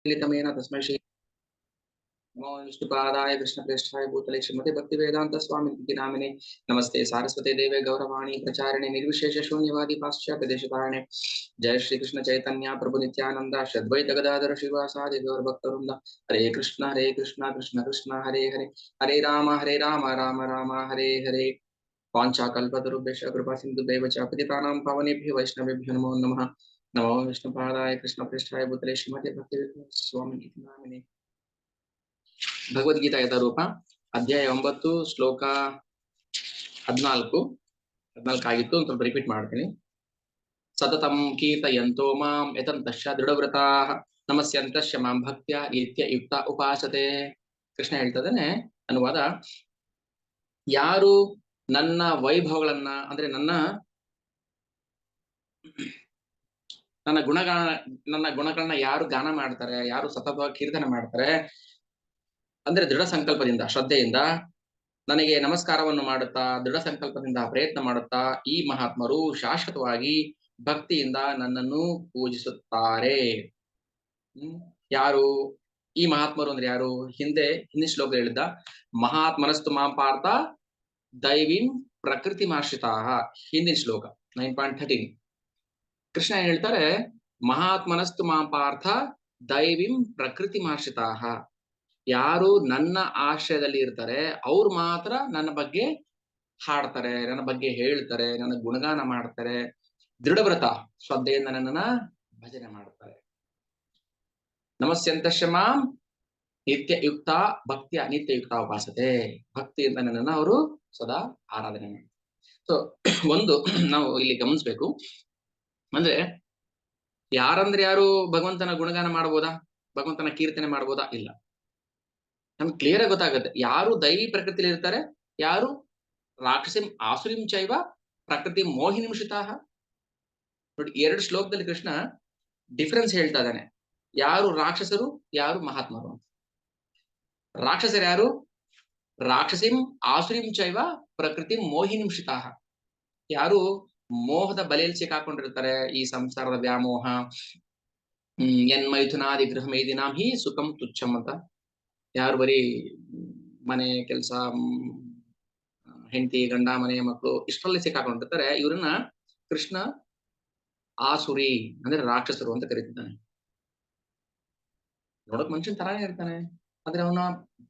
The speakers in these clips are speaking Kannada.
लितमेन तस्मै श्री नमो विष्णुपादाय कृष्णप्रेष्ठाय भूतले श्रीमते भक्तिवेदांत स्वामी नामिने नमस्ते सारस्वते देवे गौरवाणी प्रचारिणे निर्विशेष शून्यवादी पाश्चात्य देशतारिणे जय श्री कृष्ण चैतन्य प्रभु नित्यानंद श्रद्वैत गदाधर श्रीवासादि गौरभक्तवृंद हरे कृष्ण कृष्ण कृष्ण हरे हरे हरे राम राम राम हरे हरे वाञ्छाकल्पतरुभ्यश्च कृपा सिन्धुभ्येव च पतितानां पावनेभ्यो वैष्णवेभ्यो नमो नमः नमो विष्णुपादाय कृष्णप्रेष्ठाय भूतले श्रीमते भक्तिवेदांत स्वामी नामिने ಭಗವದ್ಗೀತಾ ಯಥಾರೂಪ ಅಧ್ಯಾಯ 9 ಶ್ಲೋಕ 14 ಆಗಿತ್ತು. ಒಂದು ಸ್ವಲ್ಪ ರಿಪೀಟ್ ಮಾಡ್ತೀನಿ. ಸತತಂ ಕೀರ್ತಯಂತೋ ಮಾಂ ಯತಂತಶ್ಚ ದೃಢವ್ರತಾಃ ನಮಸ್ಯಂತಶ್ಚ ಮಾಂ ಭಕ್ತ್ಯಾ ನಿತ್ಯ ಯುಕ್ತ ಉಪಾಸತೆ. ಕೃಷ್ಣ ಹೇಳ್ತದಾನೆ ಅನುವಾದ, ಯಾರು ನನ್ನ ವೈಭವಗಳನ್ನ ಅಂದ್ರೆ ನನ್ನ ಗುಣಗಳನ್ನ ಯಾರು ಗಾನ ಮಾಡ್ತಾರೆ, ಯಾರು ಸತತವಾಗಿ ಕೀರ್ತನೆ ಮಾಡ್ತಾರೆ ಅಂದ್ರೆ ದೃಢ ಸಂಕಲ್ಪದಿಂದ ಶ್ರದ್ಧೆಯಿಂದ ನನಗೆ ನಮಸ್ಕಾರವನ್ನು ಮಾಡುತ್ತಾ ದೃಢ ಸಂಕಲ್ಪದಿಂದ ಪ್ರಯತ್ನ ಮಾಡುತ್ತಾ ಈ ಮಹಾತ್ಮರು ಶಾಶ್ವತವಾಗಿ ಭಕ್ತಿಯಿಂದ ನನ್ನನ್ನು ಪೂಜಿಸುತ್ತಾರೆ. ಯಾರು ಈ ಮಹಾತ್ಮರು ಅಂದ್ರೆ ಯಾರು? ಹಿಂದಿನ ಶ್ಲೋಕ ಹೇಳಿದ್ದ ಮಹಾತ್ಮನಸ್ತು ಮಾಂ ಪಾರ್ಥ ದೈವೀಂ ಪ್ರಕೃತಿ ಮಾಶ್ರಿತಾ. ಹಿಂದಿನ ಶ್ಲೋಕ 9.13 ಕೃಷ್ಣ ಏನ್ ಹೇಳ್ತಾರೆ? ಮಹಾತ್ಮನಸ್ತು ಮಾಂ ಪಾರ್ಥ ದೈವೀಂ ಪ್ರಕೃತಿ ಮಾಶ್ರಿತಾ. ಯಾರು ನನ್ನ ಆಶ್ರಯದಲ್ಲಿ ಇರ್ತಾರೆ ಅವ್ರು ಮಾತ್ರ ನನ್ನ ಬಗ್ಗೆ ಹಾಡ್ತಾರೆ, ನನ್ನ ಬಗ್ಗೆ ಹೇಳ್ತಾರೆ, ನನ್ನ ಗುಣಗಾನ ಮಾಡ್ತಾರೆ, ದೃಢವ್ರತ ಶ್ರದ್ಧೆಯಿಂದ ನನ್ನನ್ನ ಭಜನೆ ಮಾಡ್ತಾರೆ. ನಮಸ್ಯಂತಶ್ಚ ಮಾಂ ನಿತ್ಯ ಯುಕ್ತ ಭಕ್ತಿಯ ನಿತ್ಯ ಯುಕ್ತ ಉಪಾಸತೆ. ಭಕ್ತಿಯಿಂದ ನನ್ನನ್ನ ಅವರು ಸದಾ ಆರಾಧನೆ ಮಾಡ್ತಾರೆ. ಸೊ ಒಂದು ನಾವು ಇಲ್ಲಿ ಗಮನಿಸ್ಬೇಕು ಅಂದ್ರೆ, ಯಾರಂದ್ರೆ ಯಾರು ಭಗವಂತನ ಗುಣಗಾನ ಮಾಡ್ಬೋದಾ, ಭಗವಂತನ ಕೀರ್ತನೆ ಮಾಡ್ಬೋದಾ? ಇಲ್ಲ. ನಮ್ಗೆ ಕ್ಲಿಯರ್ ಆಗಿ ಗೊತ್ತಾಗುತ್ತೆ ಯಾರು ದೈವಿ ಪ್ರಕೃತಿಯಲ್ಲಿ ಇರ್ತಾರೆ, ಯಾರು ರಾಕ್ಷಸಿಂ ಆಸುರಿಂ ಚೈವ ಪ್ರಕೃತಿ ಮೋಹಿನಿಂಶಿತಾಹ. ನೋಡಿ, 2 ಶ್ಲೋಕದಲ್ಲಿ ಕೃಷ್ಣ ಡಿಫರೆನ್ಸ್ ಹೇಳ್ತಾ ಇದ್ದಾನೆ. ಯಾರು ರಾಕ್ಷಸರು, ಯಾರು ಮಹಾತ್ಮರು ಅಂತ. ರಾಕ್ಷಸರು ಯಾರು? ರಾಕ್ಷಸಿಂ ಆಸುರಿಂ ಚೈವ ಪ್ರಕೃತಿ ಮೋಹಿನಿಂಶಿತಾಹ. ಯಾರು ಮೋಹದ ಬಲೆಯಲ್ಲಿ ಸಿಕ್ಕಾಕೊಂಡಿರ್ತಾರೆ, ಈ ಸಂಸಾರದ ವ್ಯಾಮೋಹ, ಯನ್ಮೈಥುನಾದಿ ಗೃಹ ಮೇದಿನಾಂ ಹಿ ಸುಖಂ ತುಚ್ಛಂ ಅಂತ. ಯಾರು ಬರೀ ಮನೆ ಕೆಲಸ, ಹೆಂಡತಿ ಗಂಡ ಮನೆ ಮಕ್ಕಳು ಇಷ್ಟರಲ್ಲಿ ಸಿಕ್ಕಾಕೊಂಡಿರ್ತಾರೆ, ಇವ್ರನ್ನ ಕೃಷ್ಣ ಆಸುರಿ ಅಂದ್ರೆ ರಾಕ್ಷಸರು ಅಂತ ಕರೀತಿದ್ದಾನೆ. ನೋಡಕ್ ಮನುಷ್ಯನ್ ತರಾನೇ ಇರ್ತಾನೆ, ಆದ್ರೆ ಅವನ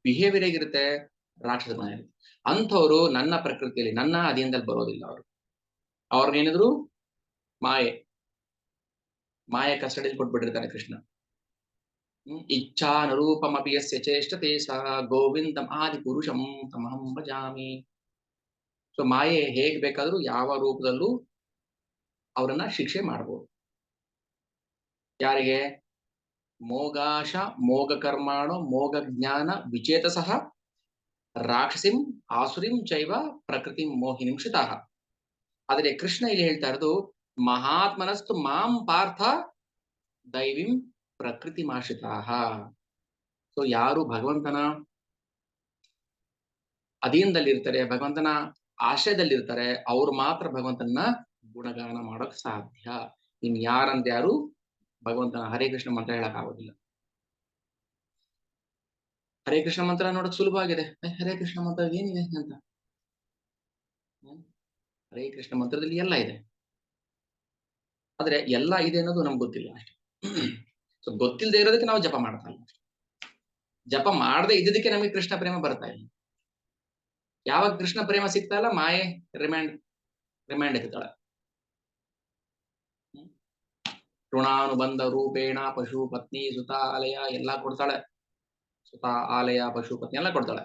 ಬಿಹೇವಿಯರ್ ಹೇಗಿರುತ್ತೆ? ರಾಕ್ಷಸ ಮನೆ. ಅಂಥವ್ರು ನನ್ನ ಪ್ರಕೃತಿಯಲ್ಲಿ ನನ್ನ ಅಧೀನದಲ್ಲಿ ಬರೋದಿಲ್ಲ. ಅವ್ರಿಗೇನಿದ್ರು ಮಾಯೆ ಕಸ್ಟಡಿಯಲ್ಲಿ ಕೊಟ್ಬಿಟ್ಟಿರ್ತಾನೆ ಕೃಷ್ಣ. ಇಚ್ಛಾನರೂಪಮಪಿ ಯಸ್ಯ ಚೇಷ್ಟತೆ ಸಾ ಗೋವಿಂದಂ ಆದಿ ಪುರುಷಂ ತಮಹಂ ಭಜಾಮಿ. ಸೊ ಮಾಯೆ ಹೇಗ್ ಬೇಕಾದ್ರೂ ಯಾವ ರೂಪದಲ್ಲೂ ಅವರನ್ನ ಶಿಕ್ಷೆ ಮಾಡಬಹುದು. ಯಾರಿಗೆ? ಮೋಗಾಶ ಮೋಗ ಕರ್ಮಾಣೋ ಮೋಗ ಜ್ಞಾನ ವಿಚೇತಸಃ ರಾಕ್ಷಸಿಂ ಆಸುರಿಂ ಚೈವ ಪ್ರಕೃತಿ ಮೋಹಿನಿಂ ಶಿತಾಃ. ಆದರೆ ಕೃಷ್ಣ ಇಲ್ಲಿ ಹೇಳ್ತಾ ಇರೋದು ಮಹಾತ್ಮನಸ್ತು ಮಾಂ ಪಾರ್ಥ ದೈವಿಂ ಪ್ರಕೃತಿ ಮಾಶ್ರಿತಾಃ. ಸೊ ಯಾರು ಭಗವಂತನ ಅಧೀನದಲ್ಲಿರ್ತಾರೆ, ಭಗವಂತನ ಆಶ್ರಯದಲ್ಲಿರ್ತಾರೆ, ಅವ್ರು ಮಾತ್ರ ಭಗವಂತನ ಗುಣಗಾನ ಮಾಡೋಕ್ ಸಾಧ್ಯ. ಇನ್ ಯಾರಂತ ಯಾರು ಭಗವಂತನ ಹರೇ ಕೃಷ್ಣ ಮಂತ್ರ ಹೇಳಕ್ ಆಗೋದಿಲ್ಲ. ಹರೇ ಕೃಷ್ಣ ಮಂತ್ರ ನೋಡಕ್ ಸುಲಭವಾಗಿದೆ. ಹರೇ ಕೃಷ್ಣ ಮಂತ್ರ ಏನಿದೆ ಅಂತ? ಹರೇ ಕೃಷ್ಣ ಮಂತ್ರದಲ್ಲಿ ಎಲ್ಲ ಇದೆ, ಆದ್ರೆ ಎಲ್ಲ ಇದೆ ಅನ್ನೋದು ನಮ್ಗೆ ಗೊತ್ತಿಲ್ಲ ಅಷ್ಟೇ. ಸೊ ಗೊತ್ತಿಲ್ಲದೆ ಇರೋದಕ್ಕೆ ನಾವು ಜಪ ಮಾಡ್ತಾ ಇಲ್ಲ. ಜಪ ಮಾಡದೆ ಇದ್ದದಕ್ಕೆ ನಮಗೆ ಕೃಷ್ಣ ಪ್ರೇಮ ಬರ್ತಾ ಇಲ್ಲ. ಯಾವಾಗ ಕೃಷ್ಣ ಪ್ರೇಮ ಸಿಗ್ತಾ ಇಲ್ಲ, ಮಾಯೆ ರಿಮೈಂಡ್ ಎತ್ತಾಳೆ. ಋಣಾನುಬಂಧ ರೂಪೇಣ ಪಶು ಪತ್ನಿ ಸುತ ಆಲಯ ಎಲ್ಲ ಕೊಡ್ತಾಳೆ. ಸುತ ಆಲಯ ಪಶು ಪತ್ನಿ ಎಲ್ಲ ಕೊಡ್ತಾಳೆ.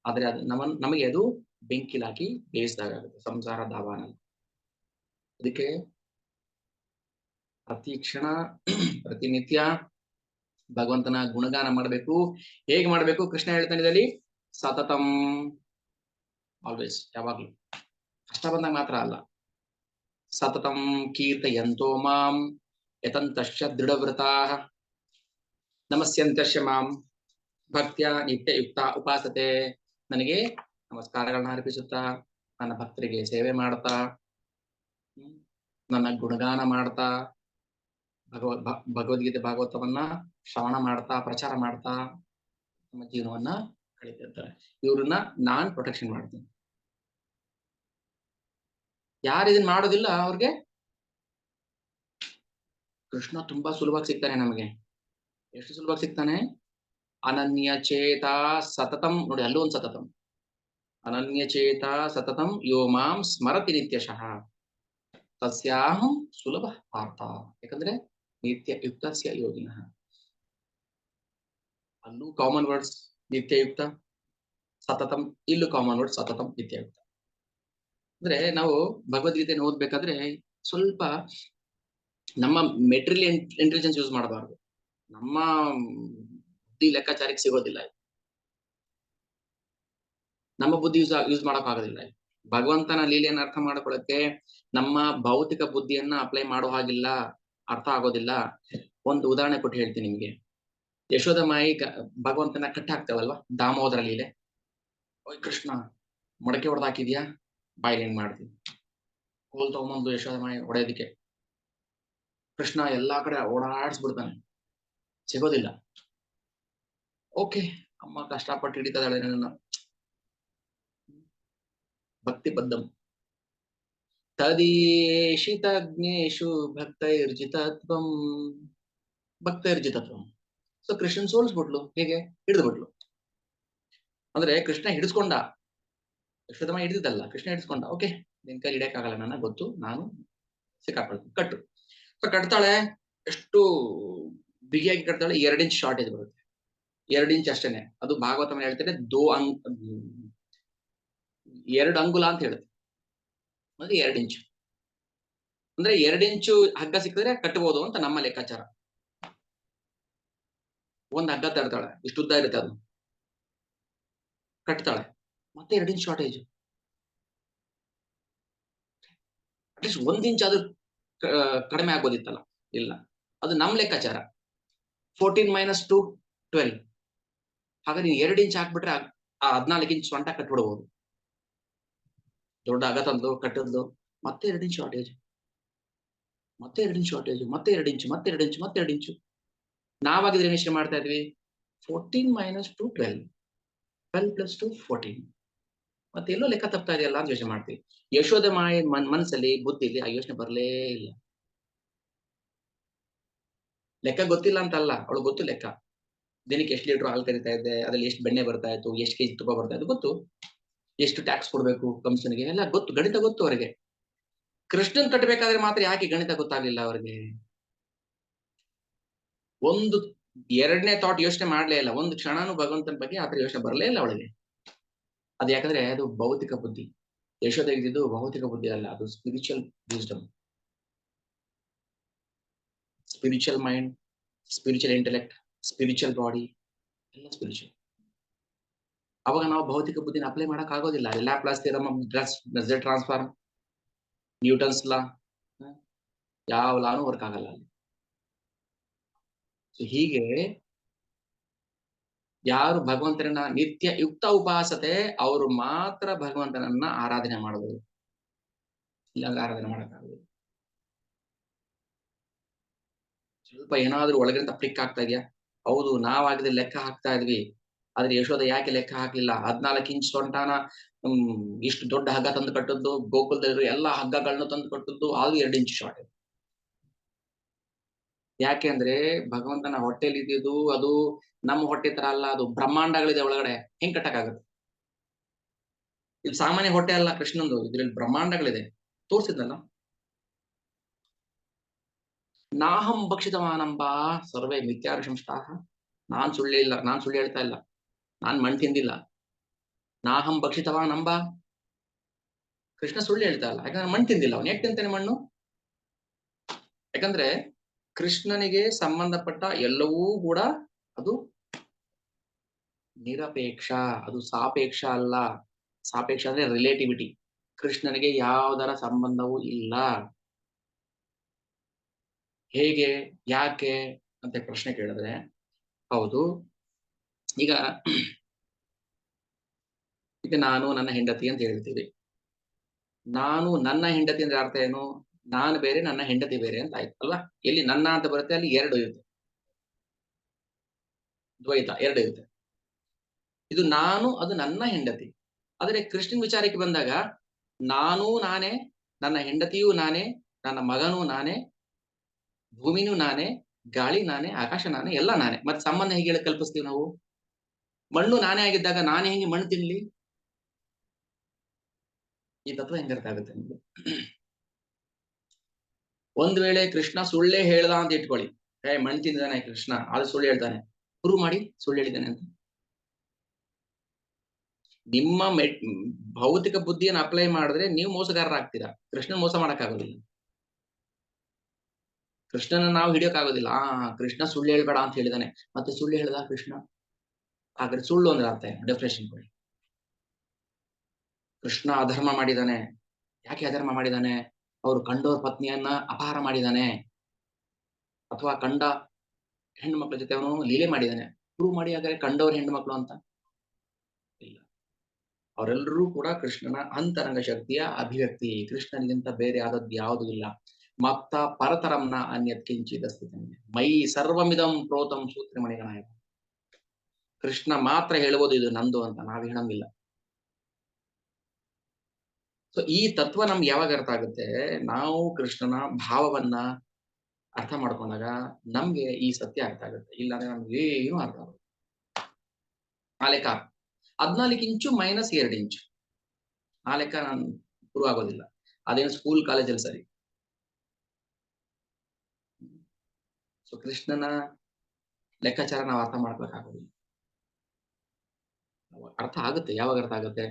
ಆದ್ರೆ ಅದು ನಮಗೆ ಅದು ಬೆಂಕಿಲಾಕಿ ಬೇಯಿಸಿದಾಗುತ್ತೆ ಸಂಸಾರ ದಾವಾನ. ಅದಕ್ಕೆ ಪ್ರತಿ ಕ್ಷಣ ಪ್ರತಿನಿತ್ಯ ಭಗವಂತನ ಗುಣಗಾನ ಮಾಡಬೇಕು. ಹೇಗೆ ಮಾಡಬೇಕು? ಕೃಷ್ಣ ಹೇಳ್ತಾನೆ ಇದರಲ್ಲಿ, ಸತತಂ, ಆಲ್ವೇಸ್, ಯಾವಾಗ್ಲೂ. ಕಷ್ಟ ಬಂದಾಗ ಮಾತ್ರ ಅಲ್ಲ. ಸತತಂ ಕೀರ್ತಯಂತೋ ಮಾಂ ಯತಂತಶ್ಚ ದೃಢವ್ರತಾಃ ನಮಸ್ಯಂತಶ್ಚ ಮಾಂ ಭಕ್ತ್ಯ ನಿತ್ಯ ಯುಕ್ತ ಉಪಾಸತೆ. ನನಗೆ ನಮಸ್ಕಾರಗಳನ್ನ ಅರ್ಪಿಸುತ್ತಾ, ನನ್ನ ಭಕ್ತರಿಗೆ ಸೇವೆ ಮಾಡ್ತಾ, ನನ್ನ ಗುಣಗಾನ ಮಾಡ್ತಾ, ಭಗವದ್ಗೀತೆ ಭಾಗವತವನ್ನ ಶ್ರವಣ ಮಾಡ್ತಾ ಪ್ರಚಾರ ಮಾಡ್ತಾ ನಮ್ಮ ಜೀವನವನ್ನ ಕಳೀತಿರ್ತಾರೆ. ಇವ್ರನ್ನ ನಾನ್ ಪ್ರೊಟೆಕ್ಷನ್ ಮಾಡ್ತೀನಿ. ಯಾರು ಇದನ್ನ ಮಾಡೋದಿಲ್ಲ ಅವ್ರಿಗೆ ಕೃಷ್ಣ ತುಂಬಾ ಸುಲಭವಾಗಿ ಸಿಗ್ತಾನೆ ನಮಗೆ. ಎಷ್ಟು ಸುಲಭವಾಗಿ ಸಿಗ್ತಾನೆ? ಅನನ್ಯ ಚೇತ ಸತತಂ, ನೋಡಿ ಅಲ್ಲೂ ಒಂದು ಸತತಂ. ಅನನ್ಯ ಚೇತ ಸತತಂ ಯೋ ಮಾಂ ಸ್ಮರತಿ ನಿತ್ಯಶಃ ತಸ್ಯಾಹಂ ಸುಲಭ ಪಾರ್ಥ. ಯಾಕಂದ್ರೆ ನಿತ್ಯ ಯುಕ್ತಸ್ಯ ಯೋಗಿನಃ. ಅಲ್ಲೂ ಕಾಮನ್ ವರ್ಡ್ಸ್ ನಿತ್ಯಯುಕ್ತ ಸತತಂ, ಇಲ್ಲೂ ಕಾಮನ್ ವರ್ಡ್ಸ್ ಸತತಂ ನಿತ್ಯಯುಕ್ತ. ಅಂದ್ರೆ ನಾವು ಭಗವದ್ಗೀತೆಯನ್ನು ಓದ್ಬೇಕಾದ್ರೆ ಸ್ವಲ್ಪ ನಮ್ಮ ಮೆಟೀರಿಯಲ್ ಇಂಟೆಲಿಜೆನ್ಸ್ ಯೂಸ್ ಮಾಡಬಾರ್ದು. ನಮ್ಮ ಬುದ್ಧಿ ಲೆಕ್ಕಾಚಾರಕ್ಕೆ ಸಿಗೋದಿಲ್ಲ, ನಮ್ಮ ಬುದ್ಧಿ ಯೂಸ್ ಮಾಡಕ್ ಆಗೋದಿಲ್ಲ. ಭಗವಂತನ ಲೀಲೆಯನ್ನು ಅರ್ಥ ಮಾಡ್ಕೊಳ್ಳಕ್ಕೆ ನಮ್ಮ ಭೌತಿಕ ಬುದ್ಧಿಯನ್ನ ಅಪ್ಲೈ ಮಾಡೋ ಹಾಗಿಲ್ಲ, ಅರ್ಥ ಆಗೋದಿಲ್ಲ. ಒಂದು ಉದಾಹರಣೆ ಕೊಟ್ಟು ಹೇಳ್ತೀನಿ ನಿಮ್ಗೆ. ಯಶೋಧ ಮಾಯಿ ಭಗವಂತನ ಕಟ್ಟಿ ಹಾಕ್ತಾವಲ್ವಾ, ದಾಮೋದರ ಲೀಲೆ. ಓಯ್ ಕೃಷ್ಣ, ಮೊಡಕೆ ಹೊಡೆದಾಕಿದ್ಯಾ, ಬಾಯಿಲ್ ಹೆಂಗ್ ಮಾಡ್ತೀನಿ. ಕೋಲ್ ತಗೊಂಬಂದು ಯಶೋಧ ಮಾಯಿ ಹೊಡೆಯೋದಿಕ್ಕೆ ಕೃಷ್ಣ ಎಲ್ಲಾ ಕಡೆ ಓಡಾಡ್ಸ್ಬಿಡ್ತಾನೆ, ಸಿಗೋದಿಲ್ಲ. ಓಕೆ, ಅಮ್ಮ ಕಷ್ಟಪಟ್ಟು ಹಿಡಿತದಾಳೆ ನನ್ನ. ಭಕ್ತಿ ಬದ್ಧಂ ತದೀಶಿತಜ್ಞೇಶು ಭಕ್ತೈರ್ಜಿತತ್ವಂ. ಭಕ್ತೈರ್ಜಿತತ್ವಂ. ಸೊ ಕೃಷ್ಣನ್ ಸೋಲ್ಸ್ಬಿಟ್ಲು. ಹೇಗೆ? ಹಿಡಿದ್ಬಿಟ್ಲು. ಅಂದ್ರೆ ಕೃಷ್ಣ ಹಿಡಿಸ್ಕೊಂಡ, ಯಶೋಧಮ್ಮ ಹಿಡಿದಿದ್ದಲ್ಲ, ಕೃಷ್ಣ ಹಿಡಿಸ್ಕೊಂಡ. ಓಕೆ, ನಿನ್ ಕೈ ಹಿಡಿಯಕ್ಕಾಗಲ್ಲ, ನನ್ನ ಗೊತ್ತು, ನಾನು ಸಿಕ್ಕಾಕೊಳ್ತೀನಿ, ಕಟ್ಟು. ಸೊ ಕಟ್ತಾಳೆ. ಎಷ್ಟು ಬಿಗಿಯಾಗಿ ಕಟ್ತಾಳೆ? 2 ಇಂಚ್ ಶಾರ್ಟೇಜ್ ಬರುತ್ತೆ. 2 ಇಂಚ್ ಅಷ್ಟೇನೆ. ಅದು ಭಾಗವತ ಹೇಳ್ತಾರೆ 2 ಅಂಗುಲ ಅಂತ ಹೇಳುತ್ತೆ. ಅಂದ್ರೆ 2 ಇಂಚು. ಅಂದ್ರೆ 2 ಇಂಚು ಹಗ್ಗ ಸಿಕ್ಕಿದ್ರೆ ಕಟ್ಟಬಹುದು ಅಂತ ನಮ್ಮ ಲೆಕ್ಕಾಚಾರ. ಒಂದ್ ಹಗ್ಗ ತಡ್ತಾಳೆ, ಇಷ್ಟು ಉದ್ದ ಇರುತ್ತೆ, ಅದು ಕಟ್ತಾಳೆ. ಮತ್ತೆ 2 ಇಂಚ್ ಶಾರ್ಟೇಜ್. ಅಟ್ಲೀಸ್ಟ್ 1 ಇಂಚ್ ಆದ್ರೂ ಕಡಿಮೆ ಆಗೋದಿತ್ತಲ್ಲ. ಇಲ್ಲ, ಅದು ನಮ್ ಲೆಕ್ಕಾಚಾರ. 14 - 2 12. ಹಾಗಾದ್ರೆ ನೀವು 2 ಇಂಚ್ ಹಾಕ್ಬಿಟ್ರೆ ಆ 14 ಇಂಚ್ ಸೊಂಟ ಕಟ್ಬಿಡ್ಬೋದು. ದೊಡ್ಡ ಹಗ್ಗ ತಂದು ಕಟ್ಟಿದ್ಲು, ಮತ್ತೆ 2 ಇಂಚ್ ಶಾರ್ಟೇಜ್, ಮತ್ತೆ 2 ಇಂಚ್ ಶಾರ್ಟೇಜ್, ಮತ್ತೆ 2 ಇಂಚು, ಮತ್ತೆ 2 ಇಂಚು, ಮತ್ತೆ 2 ಇಂಚು. ನಾವಾಗಿದ್ರೆ ಏನ್ ಮಾಡ್ತಾ ಇದ್ವಿ? 14 - 2 12, 12 + 2 14. ಮತ್ತೆ ಎಲ್ಲೋ ಲೆಕ್ಕ ತಪ್ತಾ ಇದೆಯಲ್ಲ ಅಂತ ಯೋಚನೆ ಮಾಡ್ತೀವಿ. ಯಶೋಧ ಮಾಯ ಮನಸ್ಸಲ್ಲಿ, ಬುದ್ಧಿಲಿ ಆ ಯೋಚನೆ ಬರಲೇ ಇಲ್ಲ. ಲೆಕ್ಕ ಗೊತ್ತಿಲ್ಲ ಅಂತಲ್ಲ, ಅವಳು ಗೊತ್ತು ಲೆಕ್ಕ. ದಿನಕ್ಕೆ ಎಷ್ಟು ಲೀಟರ್ ಹಾಲು ಕರಿತಾ ಇದ್ದೆ, ಅದ್ರಲ್ಲಿ ಎಷ್ಟು ಬೆಣ್ಣೆ ಬರ್ತಾ ಇತ್ತು, ಎಷ್ಟು ಕೆಜಿ ತುಪ್ಪ ಬರ್ತಾ ಇತ್ತು ಗೊತ್ತು, ಎಷ್ಟು ಟ್ಯಾಕ್ಸ್ ಕೊಡ್ಬೇಕು ಕಂಪನಿಗೆ ಎಲ್ಲ ಗೊತ್ತು, ಗಣಿತ ಗೊತ್ತು ಅವರಿಗೆ. ಕೃಷ್ಣನ್ ಕಟ್ಟಬೇಕಾದ್ರೆ ಮಾತ್ರ ಯಾಕೆ ಗಣಿತ ಗೊತ್ತಾಗ್ಲಿಲ್ಲ ಅವರಿಗೆ? ಒಂದು 2ನೇ ಥಾಟ್ ಯೋಚನೆ ಮಾಡ್ಲೇ ಇಲ್ಲ. ಒಂದು ಕ್ಷಣನೂ ಭಗವಂತನ ಬಗ್ಗೆ ಆತರ ಯೋಚನೆ ಬರಲೇ ಇಲ್ಲ ಅವಳಿಗೆ. ಅದು ಯಾಕಂದ್ರೆ ಅದು ಭೌತಿಕ ಬುದ್ಧಿ. ಯಶೋಧ ಇದ್ದಿದ್ದು ಭೌತಿಕ ಬುದ್ಧಿ ಅಲ್ಲ, ಅದು spiritual wisdom, spiritual mind, spiritual intellect, spiritual body, ಎಲ್ಲ ಸ್ಪಿರಿಚುವಲ್. ಅವಾಗ ನಾವು ಭೌತಿಕ ಬುದ್ಧಿನ ಅಪ್ಲೈ ಮಾಡಕ್ ಆಗೋದಿಲ್ಲ. Laplace theorem, Z transform, Newton's ಲಾ, ಯಾವ ಲಾನು ವರ್ಕ್ ಆಗಲ್ಲ ಅಲ್ಲಿ. ಸೊ ಹೀಗೆ ಯಾರು ಭಗವಂತನನ್ನ ನಿತ್ಯ ಯುಕ್ತ ಉಪಾಸತೆ ಅವರು ಮಾತ್ರ ಭಗವಂತನನ್ನ ಆರಾಧನೆ ಮಾಡಬಹುದು, ಇಲ್ಲಾಂದ್ರೆ ಆರಾಧನೆ ಮಾಡಕ್ಕಾಗಲ್ಲ. ಸ್ವಲ್ಪ ಏನಾದ್ರೂ ಒಳಗಿಂದ ಪ್ಲಿಕ್ ಆಗ್ತಾ ಇದೆಯಾ? ಹೌದು, ನಾವಾಗಿದ್ರೆ ಲೆಕ್ಕ ಹಾಕ್ತಾ ಇದ್ವಿ. ಆದ್ರೆ ಯಶೋಧ ಯಾಕೆ ಲೆಕ್ಕ ಹಾಕ್ಲಿಲ್ಲ? 14 ಇಂಚ್ ಸೊಂಟಾನ ಇಷ್ಟು ದೊಡ್ಡ ಹಗ್ಗ ತಂದು ಕಟ್ಟದ್ದು, ಗೋಕುಲದಲ್ಲಿರೋ ಎಲ್ಲಾ ಹಗ್ಗಗಳನ್ನ ತಂದು ಕಟ್ಟದ್ದು, ಅದು 2 ಇಂಚ್ ಶಾರ್ಟ್. ಯಾಕೆ ಅಂದ್ರೆ ಭಗವಂತನ ಹೊಟ್ಟೆಲಿ ಇದ್ದಿದ್ದು ಅದು ನಮ್ಮ ಹೊಟ್ಟೆ ತರ ಅಲ್ಲ, ಅದು ಬ್ರಹ್ಮಾಂಡಗಳಿದೆ ಒಳಗಡೆ. ಹೆಂಗ್ ಕಟ್ಟಕ್ಕಾಗತ್ತೆ? ಇದು ಸಾಮಾನ್ಯ ಹೊಟ್ಟೆ ಅಲ್ಲ ಕೃಷ್ಣಂದು, ಇದ್ರಲ್ಲಿ ಬ್ರಹ್ಮಾಂಡಗಳಿದೆ. ತೋರ್ಸಿದ್ನಲ್ಲ. ನಾಹಂ ಭಕ್ಷಿತವಾನಂಬ ಸರ್ವೇ ಮಿಥ್ಯಾನುಶಂಸಾಃ. ನಾನ್ ಸುಳ್ಳು ಹೇಳ್ತಾ ಇಲ್ಲ, ನಾನ್ ಮಣ್ ತಿಂದಿಲ್ಲ. ನಾಹಂ ಭಕ್ಷಿತವಾನಂಬ, ಕೃಷ್ಣ ಸುಳ್ಳು ಹೇಳ್ತಾ ಇಲ್ಲ. ಯಾಕಂದ್ರೆ ಮಣ್ ತಿಂದಿಲ್ಲ. ಅವನು ಯಾಕೆ ತಿಂತಾನೆ ಮಣ್ಣು? ಯಾಕಂದ್ರೆ ಕೃಷ್ಣನಿಗೆ ಸಂಬಂಧಪಟ್ಟ ಎಲ್ಲವೂ ಕೂಡ ಅದು ನಿರಪೇಕ್ಷ, ಅದು ಸಾಪೇಕ್ಷ ಅಲ್ಲ. ಸಾಪೇಕ್ಷ ಅಂದ್ರೆ ರಿಲೇಟಿವಿಟಿ. ಕೃಷ್ಣನಿಗೆ ಯಾವುದರ ಸಂಬಂಧವೂ ಇಲ್ಲ. ಹೇಗೆ, ಯಾಕೆ ಅಂತ ಪ್ರಶ್ನೆ ಕೇಳಿದ್ರೆ, ಹೌದು, ಈಗ ನಾನು ನನ್ನ ಹೆಂಡತಿ ಅಂತ ಹೇಳ್ತೀವಿ. ನಾನು ನನ್ನ ಹೆಂಡತಿ ಅಂದ್ರೆ ಅರ್ಥ ಏನು? ನಾನು ಬೇರೆ ನನ್ನ ಹೆಂಡತಿ ಬೇರೆ ಅಂತ ಆಯ್ತು ಅಲ್ವಾ. ಎಲ್ಲಿ ನನ್ನ ಅಂತ ಬರುತ್ತೆ ಅಲ್ಲಿ ಎರಡು ಇರುತ್ತೆ, ದ್ವೈತ ಎರಡು ಇರುತ್ತೆ. ಇದು ನಾನು, ಅದು ನನ್ನ ಹೆಂಡತಿ. ಆದರೆ ಕೃಷ್ಣನ್ ವಿಚಾರಕ್ಕೆ ಬಂದಾಗ ನಾನೂ ನಾನೇ, ನನ್ನ ಹೆಂಡತಿಯೂ ನಾನೇ, ನನ್ನ ಮಗನೂ ನಾನೇ, ಭೂಮಿನೂ ನಾನೇ, ಗಾಳಿ ನಾನೇ, ಆಕಾಶ ನಾನೇ, ಎಲ್ಲ ನಾನೇ. ಮತ್ತೆ ಸಂಬಂಧ ಹೇಗೆ ಕಲ್ಪಿಸ್ತೀವಿ ನಾವು? ಮಣ್ಣು ನಾನೇ ಆಗಿದ್ದಾಗ ನಾನೇ ಹೆಂಗೆ ಮಣ್ಣು ತಿನ್ಲಿ? ಈ ತತ್ವ ಹೆಂಗ ಅರ್ಥ ಆಗುತ್ತೆ ನಿಮ್ಗೆ? ಒಂದ್ ವೇಳೆ ಕೃಷ್ಣ ಸುಳ್ಳೇ ಹೇಳ್ದ ಅಂತ ಇಟ್ಕೊಳ್ಳಿ, ಮಣ್ಣು ತಿಂದಾನೆ ಕೃಷ್ಣ, ಅದು ಸುಳ್ಳು ಹೇಳ್ತಾನೆ, ಪ್ರೂವ್ ಮಾಡಿ ಸುಳ್ಳು ಹೇಳಿದ್ದಾನೆ ಅಂತ. ನಿಮ್ಮ ಭೌತಿಕ ಬುದ್ಧಿಯನ್ನು ಅಪ್ಲೈ ಮಾಡಿದ್ರೆ ನೀವು ಮೋಸಗಾರರಾಗ್ತೀರಾ. ಕೃಷ್ಣನ್ ಮೋಸ ಮಾಡಕ್ಕಾಗೋದಿಲ್ಲ, ಕೃಷ್ಣನ ನಾವು ಹಿಡಿಯೋಕ್ಕಾಗೋದಿಲ್ಲ. ಕೃಷ್ಣ ಸುಳ್ಳು ಹೇಳ್ಬೇಡ ಅಂತ ಹೇಳಿದಾನೆ, ಮತ್ತೆ ಸುಳ್ಳು ಹೇಳ್ದ ಕೃಷ್ಣ? ಹಾಗಾದ್ರೆ ಸುಳ್ಳು ಅಂದ್ರೆ ಅರ್ಥ ಏನು? ಡೆಫಿನೇಷನ್ ಕೊಡಿ. ಕೃಷ್ಣ ಅಧರ್ಮ ಮಾಡಿದಾನೆ. ಯಾಕೆ ಅಧರ್ಮ ಮಾಡಿದಾನೆ? ಅವ್ರು ಕಂಡೋರ್ ಪತ್ನಿಯನ್ನ ಅಪಹಾರ ಮಾಡಿದಾನೆ, ಅಥವಾ ಕಂಡ ಹೆಣ್ಣು ಮಕ್ಕಳ ಜೊತೆ ಅವನು ಲೀಲೆ ಮಾಡಿದಾನೆ. ಪ್ರೂವ್ ಮಾಡಿ ಹಾಗಾದ್ರೆ ಕಂಡವ್ರ ಹೆಣ್ಣು ಮಕ್ಕಳು ಅಂತ. ಇಲ್ಲ, ಅವರೆಲ್ಲರೂ ಕೂಡ ಕೃಷ್ಣನ ಅಂತರಂಗ ಶಕ್ತಿಯ ಅಭಿವ್ಯಕ್ತಿ. ಕೃಷ್ಣನಿಗಿಂತ ಬೇರೆ ಆದದ್ದು ಯಾವುದೂ ಇಲ್ಲ. ಮತ್ತ ಪರತರಂನ ಅನ್ಯತ್ ಕಿಂಚಿತ್ ಅಸ್ತಿ ಮೈ ಸರ್ವಮಿದಂ ಪ್ರೋತಂ ಸೂತ್ರಮಣಿಗಣಾಯ. ಕೃಷ್ಣ ಮಾತ್ರ ಹೇಳ್ಬೋದು ಇದು ನಂದು ಅಂತ, ನಾವ್ ಹೇಳಂಗಿಲ್ಲ. ಸೊ ಈ ತತ್ವ ನಮ್ಗೆ ಯಾವಾಗ ಅರ್ಥ ಆಗುತ್ತೆ? ನಾವು ಕೃಷ್ಣನ ಭಾವವನ್ನ ಅರ್ಥ ಮಾಡ್ಕೊಂಡಾಗ ನಮ್ಗೆ ಈ ಸತ್ಯ ಅರ್ಥ ಆಗುತ್ತೆ. ಇಲ್ಲಾಂದ್ರೆ ನಮ್ಗೆ ಏನು ಅರ್ಥ ಆಗುತ್ತೆ. ಆ ಲೆಕ್ಕ 14 ಇಂಚು ಮೈನಸ್ 2 ಇಂಚು, ಆ ಲೆಕ್ಕ ನಾನು ಶುರು ಆಗೋದಿಲ್ಲ. ಅದೇನು ಸ್ಕೂಲ್ ಕಾಲೇಜಲ್ಲಿ ಸರಿ. ಸೊ ಕೃಷ್ಣನ ಲೆಕ್ಕಾಚಾರ ನಾವು ಅರ್ಥ ಮಾಡ್ಬೇಕಾಗೋದಿಲ್ಲ. ಅರ್ಥ ಆಗುತ್ತೆ. ಯಾವಾಗ ಅರ್ಥ ಆಗುತ್ತೆ?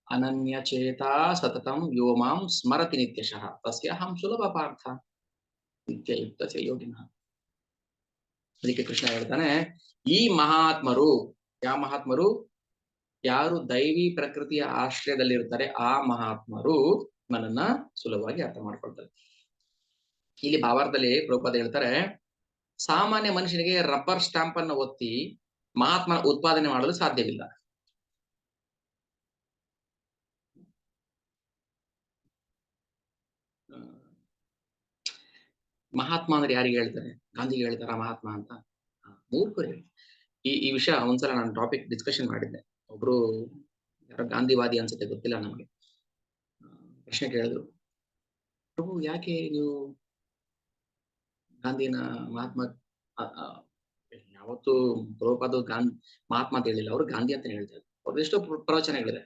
ಅನನ್ಯ ಚೇತ ಸತತಂ ಯೋಮಾಂ ಸ್ಮರತಿ ನಿತ್ಯಶಃ ತಸ್ಯಾಹಂ ಸುಲಭ ಪಾರ್ಥ ನಿತ್ಯಯುಕ್ತ ಚ ಯೋಗಿನಃ. ಅದಕ್ಕೆ ಕೃಷ್ಣ ಹೇಳ್ತಾನೆ, ಈ ಮಹಾತ್ಮರು, ಯಾವ ಮಹಾತ್ಮರು? ಯಾರು ದೈವಿ ಪ್ರಕೃತಿಯ ಆಶ್ರಯದಲ್ಲಿರ್ತಾರೆ ಆ ಮಹಾತ್ಮರು ನನ್ನನ್ನ ಸುಲಭವಾಗಿ ಅರ್ಥ ಮಾಡ್ಕೊಳ್ತಾರೆ. ಇಲ್ಲಿ ಭಾವಾರ್ಥದಲ್ಲಿ ಪ್ರಭುಪಾದ ಹೇಳ್ತಾರೆ, ಸಾಮಾನ್ಯ ಮನುಷ್ಯನಿಗೆ ರಬ್ಬರ್ ಸ್ಟಾಂಪ್ ಅನ್ನು ಒತ್ತಿ ಮಹಾತ್ಮ ಉತ್ಪಾದನೆ ಮಾಡಲು ಸಾಧ್ಯವಿಲ್ಲ. ಮಹಾತ್ಮ ಅಂದ್ರೆ ಯಾರಿಗೆ ಹೇಳ್ತಾರೆ? ಗಾಂಧಿಗೆ ಹೇಳ್ತಾರ ಮಹಾತ್ಮ ಅಂತ? ಮೂರ್ಖರು ಹೇಳಿ. ಈ ವಿಷಯ ಒಂದ್ಸಲ ನಾನು ಟಾಪಿಕ್ ಡಿಸ್ಕಷನ್ ಮಾಡಿದ್ದೆ. ಒಬ್ರು ಯಾರೋ ಗಾಂಧಿವಾದಿ ಅನ್ಸುತ್ತೆ, ಗೊತ್ತಿಲ್ಲ ನಮ್ಗೆ. ಪ್ರಶ್ನೆ ಕೇಳಿದ್ರು, ಪ್ರಭು ಯಾಕೆ ನೀವು ಗಾಂಧಿನ ಮಹಾತ್ಮ, ಯಾವತ್ತು ಪ್ರಭುಪಾದ ಮಹಾತ್ಮ ಅಂತ ಹೇಳಿಲ್ಲ, ಅವರು ಗಾಂಧಿ ಅಂತ ಹೇಳ್ತಾರೆ. ಅವ್ರದ್ದು ಎಷ್ಟೋ ಪ್ರವಚನಗಳಿದೆ.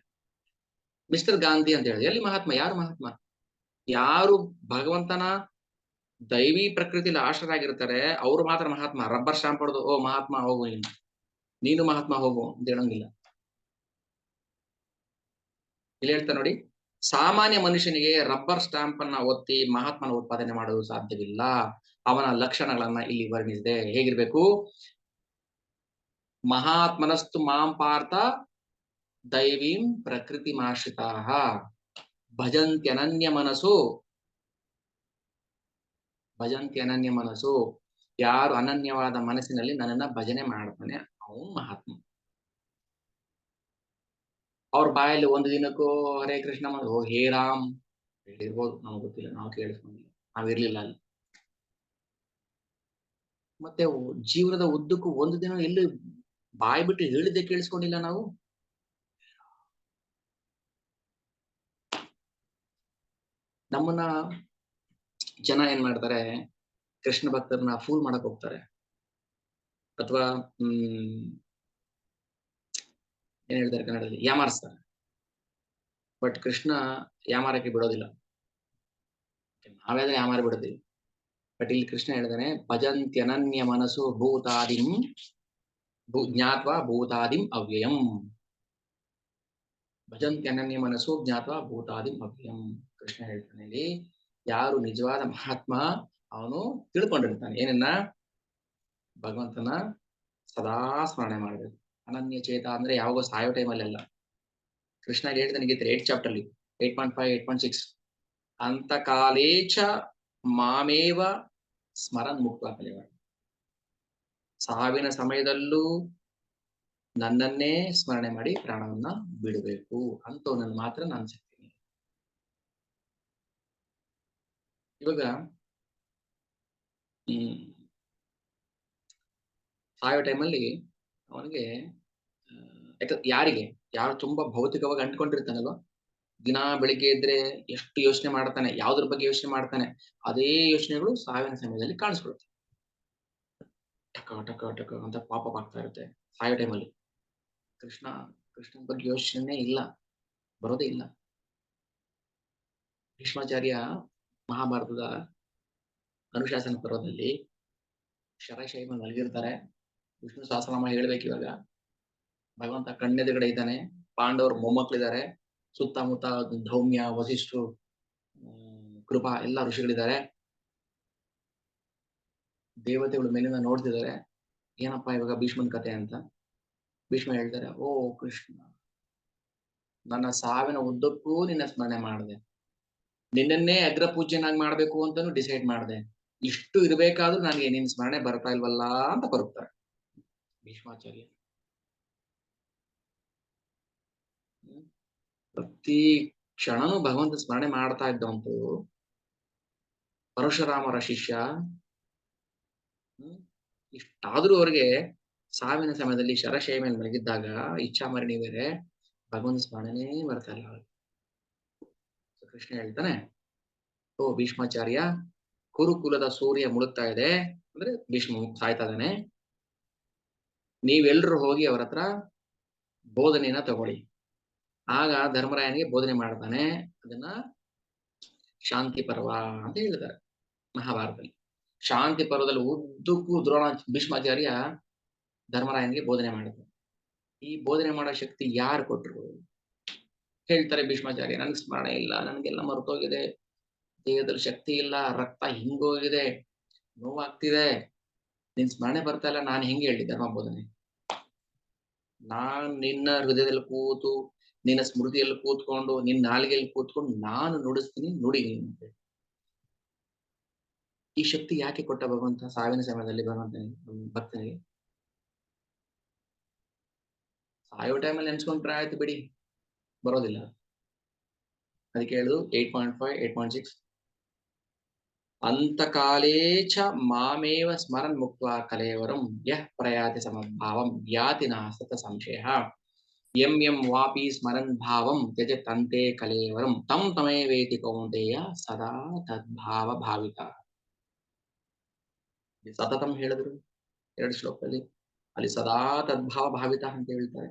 ಮಿಸ್ಟರ್ ಗಾಂಧಿ ಅಂತ ಹೇಳಿದ್ರೆ ಎಲ್ಲಿ ಮಹಾತ್ಮ? ಯಾರು ಮಹಾತ್ಮ? ಯಾರು ಭಗವಂತನ ದೈವಿ ಪ್ರಕೃತಿಯಲ್ಲಿ ಆಶ್ರರಾಗಿರ್ತಾರೆ ಅವರು ಮಾತ್ರ ಮಹಾತ್ಮ. ರಬ್ಬರ್ ಸ್ಟಾಂಪ್ ಹೊಡೆದು ಓ ಮಹಾತ್ಮ ಹೋಗು, ನೀನು ಮಹಾತ್ಮ ಹೋಗು ಅಂತ ಹೇಳಂಗಿಲ್ಲ. ಇಲ್ಲಿ ಹೇಳ್ತಾ ನೋಡಿ, ಸಾಮಾನ್ಯ ಮನುಷ್ಯನಿಗೆ ರಬ್ಬರ್ ಸ್ಟಾಂಪ್ ಅನ್ನ ಒತ್ತಿ ಮಹಾತ್ಮನ ಉತ್ಪಾದನೆ ಮಾಡಲು ಸಾಧ್ಯವಿಲ್ಲ. ಅವನ ಲಕ್ಷಣಗಳನ್ನ ಇಲ್ಲಿ ವರ್ಣಿಸಿದೆ. ಹೇಗಿರ್ಬೇಕು? ಮಹಾತ್ಮನಸ್ತು ಮಾಂ ಪಾರ್ಥ ದೈವೀಂ ಪ್ರಕೃತಿ ಮಾಶ್ರಿತಾ ಭಜಂತ್ಯನನ್ಯ ಮನಸ್ಸು. ಭಜಂತ್ಯನನ್ಯ ಮನಸ್ಸು, ಯಾರು ಅನನ್ಯವಾದ ಮನಸ್ಸಿನಲ್ಲಿ ನನ್ನನ್ನ ಭಜನೆ ಮಾಡ್ತಾನೆ ಅವನು ಮಹಾತ್ಮ. ಅವ್ರ ಬಾಯಲ್ಲಿ ಒಂದು ದಿನಕ್ಕೂ ಹರೇ ಕೃಷ್ಣ ಓ ಹೇ ರಾಮ್ ಹೇಳಿರ್ಬೋದು, ನಮ್ಗೆ ಗೊತ್ತಿಲ್ಲ, ನಾವು ಕೇಳಿಸ್ಕೊಂಡಿಲ್ಲ, ನಾವಿರ್ಲಿಲ್ಲ ಅಲ್ಲಿ. ಮತ್ತೆ ಜೀವನದ ಉದ್ದಕ್ಕೂ ಒಂದು ದಿನ ಎಲ್ಲಿ ಬಾಯಿ ಬಿಟ್ಟು ಹೇಳಿದ್ದೆ ಕೇಳಿಸ್ಕೊಂಡಿಲ್ಲ ನಾವು. ನಮ್ಮನ್ನ ಜನ ಏನ್ ಮಾಡ್ತಾರೆ? ಕೃಷ್ಣ ಭಕ್ತರನ್ನ ಫೂಲ್ ಮಾಡಕ್ ಹೋಗ್ತಾರೆ, ಅಥವಾ ಏನ್ ಹೇಳ್ತಾರೆ ಕನ್ನಡದಲ್ಲಿ, ಯಾಮಾರಿಸ್ತಾರೆ. ಬಟ್ ಕೃಷ್ಣ ಯಾಮಾರಕ್ಕೆ ಬಿಡೋದಿಲ್ಲ. ನಾವೇದ್ರೆ ಯಾಮಾರಿ ಬಿಡ್ತೀವಿ. ಬಟ್ ಇಲ್ಲಿ ಕೃಷ್ಣ ಹೇಳಿದಾನೆ, ಭಜಂತ್ಯನನ್ಯ ಮನಸ್ಸು ಭೂತಾದಿಂ ಜ್ಞಾತ್ವಾ ಭೂತಾದಿಂ ಅವ್ಯಯಂ. ಭಜಂತ್ಯನನ್ಯ ಮನಸ್ಸು ಜ್ಞಾತ್ವಾ ಭೂತಾದಿಂ ಅವ್ಯಯಂ. ಕೃಷ್ಣ ಹೇಳ್ತಾನೆ ಇಲ್ಲಿ, ಯಾರು ನಿಜವಾದ ಮಹಾತ್ಮ ಅವನು ತಿಳ್ಕೊಂಡಿರ್ತಾನೆ ಏನನ್ನ? ಭಗವಂತನ ಸದಾ ಸ್ಮರಣೆ ಮಾಡಬೇಕು. ಅನನ್ಯ ಚೇತ ಅಂದ್ರೆ ಯಾವಾಗ ಸಾಯೋ ಟೈಮಲ್ಲಿ ಅಲ್ಲ. ಕೃಷ್ಣ ಹೇಳ್ತಾನೆ ಗೀತೆ 8 ಚಾಪ್ಟರ್ಲಿ 8.5 8.6 ಅಂತ ಕಾಲೇಚ ಮಾಮೇವ ಸ್ಮರನ್ ಮುಕ್ತ ಕಲಿವ. ಸಾವಿನ ಸಮಯದಲ್ಲೂ ನನ್ನನ್ನೇ ಸ್ಮರಣೆ ಮಾಡಿ ಪ್ರಾಣವನ್ನ ಬಿಡಬೇಕು ಅಂತವನನ್ನು ಮಾತ್ರ ನಾನು ಸಿಗ್ತೀನಿ. ಇವಾಗ ಸಾಯೋ ಟೈಮಲ್ಲಿ ಅವನಿಗೆ ಯಾರು ತುಂಬಾ ಭೌತಿಕವಾಗಿ ಅಂಟ್ಕೊಂಡಿರ್ತಾನಲ್ವ, ದಿನ ಬೆಳಿಗ್ಗೆ ಇದ್ರೆ ಎಷ್ಟು ಯೋಚನೆ ಮಾಡ್ತಾನೆ, ಯಾವ್ದ್ರ ಬಗ್ಗೆ ಯೋಚನೆ ಮಾಡ್ತಾನೆ, ಅದೇ ಯೋಚನೆಗಳು ಸಾವಿನ ಸಮಯದಲ್ಲಿ ಕಾಣಿಸ್ಕೊಳುತ್ತೆ. ಟಕ ಟಕ ಟಕ ಅಂತ ಪಾಪ ಆಗ್ತಾ ಇರುತ್ತೆ ಸಾಯೋ ಟೈಮಲ್ಲಿ. ಕೃಷ್ಣನ ಬಗ್ಗೆ ಯೋಚನೆ ಇಲ್ಲ, ಬರೋದೇ ಇಲ್ಲ. ಭೀಷ್ಮಾಚಾರ್ಯ ಮಹಾಭಾರತದ ಅನುಶಾಸನ ಪರ್ವದಲ್ಲಿ ಶರಶೈವ ಮಲಗಿರ್ತಾರೆ. ವಿಷ್ಣು ಸಹಸ್ರನಾಮ ಹೇಳ್ಬೇಕು ಇವಾಗ. ಭಗವಂತ ಕಣ್ಣೆದುರುಗಡೆ ಇದ್ದಾನೆ, ಪಾಂಡವರು ಮೊಮ್ಮಕ್ಕಳಿದ್ದಾರೆ, ಸುತ್ತಮುತ್ತ ಧೌಮ್ಯ, ವಸಿಷ್ಠರು, ಕೃಪಾ ಎಲ್ಲ ಋಷಿಗಳಿದ್ದಾರೆ. ದೇವತೆಗಳು ಮೇಲಿಂದ ನೋಡ್ತಿದ್ದಾರೆ, ಏನಪ್ಪಾ ಇವಾಗ ಭೀಷ್ಮನ್ ಕತೆ ಅಂತ. ಭೀಷ್ಮ ಹೇಳ್ತಾರೆ, ಓ ಕೃಷ್ಣ, ನನ್ನ ಸಾವಿನ ಉದ್ದಕ್ಕೂ ನಿನ್ನ ಸ್ಮರಣೆ ಮಾಡಿದೆ, ನಿನ್ನನ್ನೇ ಅಗ್ರ ಪೂಜ್ಯನಾಗಿ ಮಾಡ್ಬೇಕು ಅಂತಾನು ಡಿಸೈಡ್ ಮಾಡಿದೆ. ಇಷ್ಟು ಇರ್ಬೇಕಾದ್ರೂ ನನಗೆ ನಿನ್ ಸ್ಮರಣೆ ಬರ್ತಾ ಇಲ್ವಲ್ಲ ಅಂತ ಬರುತ್ತಾರೆ ಭೀಷ್ಮಾಚಾರ್ಯ. ಪ್ರತಿ ಕ್ಷಣನೂ ಭಗವಂತ ಸ್ಮರಣೆ ಮಾಡ್ತಾ ಇದ್ದಂತು ಪರಶುರಾಮರ ಶಿಷ್ಯ. ಇಷ್ಟಾದ್ರೂ ಅವ್ರಿಗೆ ಸಾವಿನ ಸಮಯದಲ್ಲಿ ಶರಶೈಯ ಮೇಲೆ ಮಲಗಿದ್ದಾಗ ಇಚ್ಛಾಮರಣಿ ಬೇರೆ, ಭಗವಂತ ಸ್ಮರಣೆನೇ ಬರ್ತಾ ಇಲ್ಲ. ಕೃಷ್ಣ ಹೇಳ್ತಾನೆ, ಓ ಭೀಷ್ಮಾಚಾರ್ಯ, ಕುರುಕುಲದ ಸೂರ್ಯ ಮುಳುಗ್ತಾ ಇದೆ, ಅಂದ್ರೆ ಭೀಷ್ಮ ಸಾಯ್ತಾ ಇದ್ದಾನೆ, ನೀವೆಲ್ರೂ ಹೋಗಿ ಅವ್ರ ಹತ್ರ ಬೋಧನೆಯನ್ನ ತಗೊಳ್ಳಿ. ಆಗ ಧರ್ಮರಾಯನಿಗೆ ಬೋಧನೆ ಮಾಡ್ತಾನೆ, ಅದನ್ನ ಶಾಂತಿ ಪರ್ವ ಅಂತ ಹೇಳಿದ್ದಾರೆ ಮಹಾಭಾರತದಲ್ಲಿ. ಶಾಂತಿ ಪರ್ವದಲ್ಲಿ ಉದ್ದಕ್ಕೂ ಭೀಷ್ಮಾಚಾರ್ಯ ಧರ್ಮರಾಯನಿಗೆ ಬೋಧನೆ ಮಾಡಿದ್ರು. ಈ ಬೋಧನೆ ಮಾಡೋ ಶಕ್ತಿ ಯಾರು ಕೊಟ್ರು? ಹೇಳ್ತಾರೆ ಭೀಷ್ಮಾಚಾರ್ಯ, ನನ್ಗೆ ಸ್ಮರಣೆ ಇಲ್ಲ, ನನ್ಗೆಲ್ಲ ಮರ್ತೋಗಿದೆ, ದೇಹದಲ್ಲಿ ಶಕ್ತಿ ಇಲ್ಲ, ರಕ್ತ ಹಿಂಗೋಗಿದೆ, ನೋವಾಗ್ತಿದೆ, ನಿನ್ ಸ್ಮರಣೆ ಬರ್ತಾ ಇಲ್ಲ, ನಾನು ಹೆಂಗೆ ಹೇಳಿ ಧರ್ಮ ಬೋಧನೆ? ನಾನ್ ನಿನ್ನ ಹೃದಯದಲ್ಲಿ ಕೂತು, ನಿನ್ನ ಸ್ಮೃತಿಯಲ್ಲಿ ಕೂತ್ಕೊಂಡು, ನಿನ್ನ ನಾಲಿಗೆಯಲ್ಲಿ ಕೂತ್ಕೊಂಡು ನಾನು ನುಡಿಸ್ತೀನಿ, ನುಡಿ ನೀನು. ಈ ಶಕ್ತಿ ಯಾಕೆ ಕೊಟ್ಟ ಭಗವಂತ ಸಾವಿನ ಸಮಯದಲ್ಲಿ ಭಕ್ತನಿಗೆ? ಸಾಯೋ ಟೈಮಲ್ಲಿ ನೆನ್ಸ್ಕೊಂಡ್ರೆ ಆಯ್ತು ಬಿಡಿ, ಬರೋದಿಲ್ಲ. ಅದಕ್ಕೆ ಹೇಳುದು 8.5, 8.6 ಅಂತಕಾಲೇಚ ಮಾಮೇವ ಸ್ಮರನ್ ಮುಕ್ತ ಕಲೇವರಂ ಯಃ ಪ್ರಯಾತಿ ಸಮಭಾವಂ ಯಾತಿ ನಾಸತ ಸಂಶಯ ಯಂ ವಾಪಿ ಸ್ಮರನ್ ಭಾವಂ ತ್ಯಜತಂತೆ ಕಲೇವರಂ ತಂ ತಮೇವೇತಿ ಕೌಂತೆಯ ಸದಾ ತದ್ಭಾವ ಭಾವಿತ. ಸತತಂ ಹೇಳಿದ್ರು 2 ಶ್ಲೋಕದಲ್ಲಿ, ಅಲ್ಲಿ ಸದಾ ತದ್ಭಾವ ಭಾವಿತ ಅಂತ ಹೇಳ್ತಾರೆ.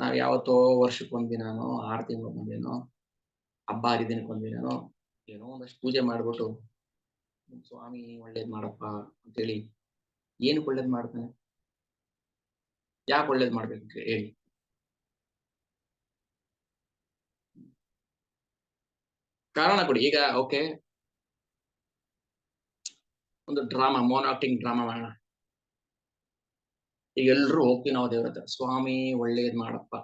ನಾವ್ ಯಾವತ್ತೋ ವರ್ಷಕ್ಕೊಂದಿನೋ 6 ತಿಂಗಳಿಗೊಂದಿನೋ ಹಬ್ಬ ಹರಿದಿನಕ್ಕೊಂದಿನೋ ಏನೋ ಒಂದಷ್ಟು ಪೂಜೆ ಮಾಡ್ಬಿಟ್ಟು ಸ್ವಾಮಿ ಒಳ್ಳೇದ್ ಮಾಡಪ್ಪ ಅಂತೇಳಿ ಏನಕ್ಕೆ ಒಳ್ಳೇದ್ ಮಾಡ್ತಾನೆ? ಯಾಕೆ ಒಳ್ಳೇದ್ ಮಾಡ್ಬೇಕು ಹೇಳಿ? ಕಾರಣ ಕೊಡಿ. ಈಗ ಓಕೆ, ಒಂದು ಡ್ರಾಮಾ, ಮೋನ್ ಆಕ್ಟಿಂಗ್ ಡ್ರಾಮಾ ಮಾಡೋಣ. ಈಗ ಎಲ್ರು ಹೋಗ್ತೀವಿ ನಾವು ದೇವ್ರ ಹತ್ರ, ಸ್ವಾಮಿ ಒಳ್ಳೇದ್ ಮಾಡಪ್ಪ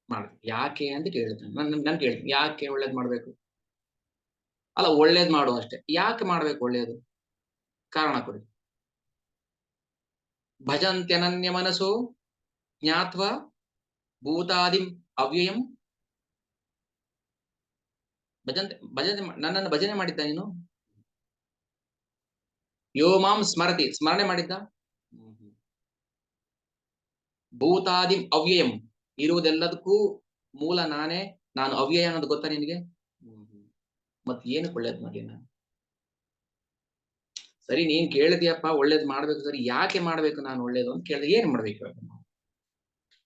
ಮಾಡ. ಯಾಕೆ ಅಂತ ಕೇಳ್ತಾನೆ. ನನ್ ಕೇಳ್ತೀನಿ, ಯಾಕೆ ಒಳ್ಳೇದ್ ಮಾಡ್ಬೇಕು? ಅಲ್ಲ, ಒಳ್ಳೇದ್ ಮಾಡು ಅಷ್ಟೇ, ಯಾಕೆ ಮಾಡ್ಬೇಕು ಒಳ್ಳೇದು? ಕಾರಣ ಕೊಡಿ. ಭಜಂತ್ಯನನ್ಯ ಮನಸ್ಸು ಜ್ಞಾತ್ವ ಭೂತಾದಿಂ ಅವ್ಯಯಂ. ಭಜನೆ ನನ್ನನ್ನು ಭಜನೆ ಮಾಡಿದ್ದ ನೀನು? ಯೋ ಮಾಂ ಸ್ಮರತಿ, ಸ್ಮರಣೆ ಮಾಡಿದ್ದ? ಭೂತಾದಿಂ ಅವ್ಯಯಂ, ಇರುವುದೆಲ್ಲದಕ್ಕೂ ಮೂಲ ನಾನೇ, ನಾನು ಅವ್ಯಯ ಅನ್ನೋದು ಗೊತ್ತಾ ನಿನಗೆ? ಮತ್ ಏನಕ್ಕೆ ಒಳ್ಳೇದ್ ಮಾಡಿ ನಾನು? ಸರಿ, ನೀನ್ ಕೇಳಿದ್ಯಪ್ಪ ಒಳ್ಳೇದ್ ಮಾಡ್ಬೇಕು, ಸರಿ ಯಾಕೆ ಮಾಡ್ಬೇಕು ನಾನು ಒಳ್ಳೇದು ಅಂತ ಕೇಳಿದ್ರೆ ಏನ್ ಮಾಡ್ಬೇಕು?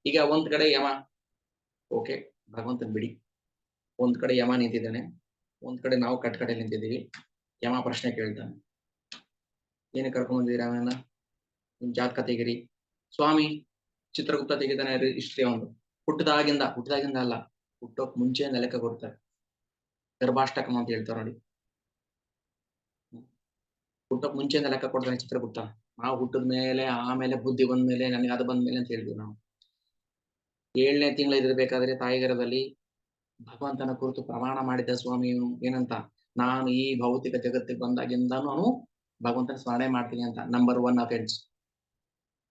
ಈಗ ಒಂದ್ ಕಡೆ ಯಮ, ಓಕೆ ಭಗವಂತನ್ ಬಿಡಿ, ಒಂದ್ ಕಡೆ ಯಮ ನಿಂತಿದ್ದಾನೆ, ಒಂದ್ ಕಡೆ ನಾವು ಕಡೆ ನಿಂತಿದ್ದೀವಿ. ಯಮ ಪ್ರಶ್ನೆ ಕೇಳ್ತಾನೆ, ಏನೇ ಕರ್ಕೊಂಡ್ ಬಂದಿದ್ದೀರಾ ಅವನನ್ನ? ನಿಮ್ ಜಾತಕ ತೆಗಿರಿ. ಸ್ವಾಮಿ ಚಿತ್ರಗುಪ್ತ ತೆಗಿತಾನೆ ಹಿಸ್ಟ್ರಿ ಅವನು. ಹುಟ್ಟದಾಗಿಂದ ಅಲ್ಲ, ಹುಟ್ಟೋಕ್ ಮುಂಚೆ ಲೆಕ್ಕ ಕೊಡ್ತಾರೆ. ಗರ್ಭಾಷ್ಟಕಂ ಅಂತ ಹೇಳ್ತಾರೆ ನೋಡಿ, ಹುಟ್ಟೋಕ್ ಮುಂಚೆಯಿಂದ ಲೆಕ್ಕ ಕೊಡ್ತಾನೆ ಚಿತ್ರಗುಪ್ತ. ನಾವು ಹುಟ್ಟದ ಮೇಲೆ, ಆಮೇಲೆ ಬುದ್ಧಿ ಬಂದ್ಮೇಲೆ, ನನಗೆ ಅದು ಬಂದ್ಮೇಲೆ ಅಂತ ಹೇಳಿದ್ವಿ ನಾವು. 7ನೇ ತಿಂಗಳ ಇರಬೇಕಾದ್ರೆ ತಾಯಿಗರದಲ್ಲಿ ಭಗವಂತನ ಕುರಿತು ಪ್ರಮಾಣ ಮಾಡಿದ್ದ ಸ್ವಾಮಿ ಏನಂತ, ನಾನು ಈ ಭೌತಿಕ ಜಗತ್ತಿಗೆ ಬಂದಾಗಿಂದಾನು ಅವನು ಭಗವಂತನ ಸ್ಮರಣೆ ಮಾಡ್ತೀನಿ ಅಂತ. Number 1 offence,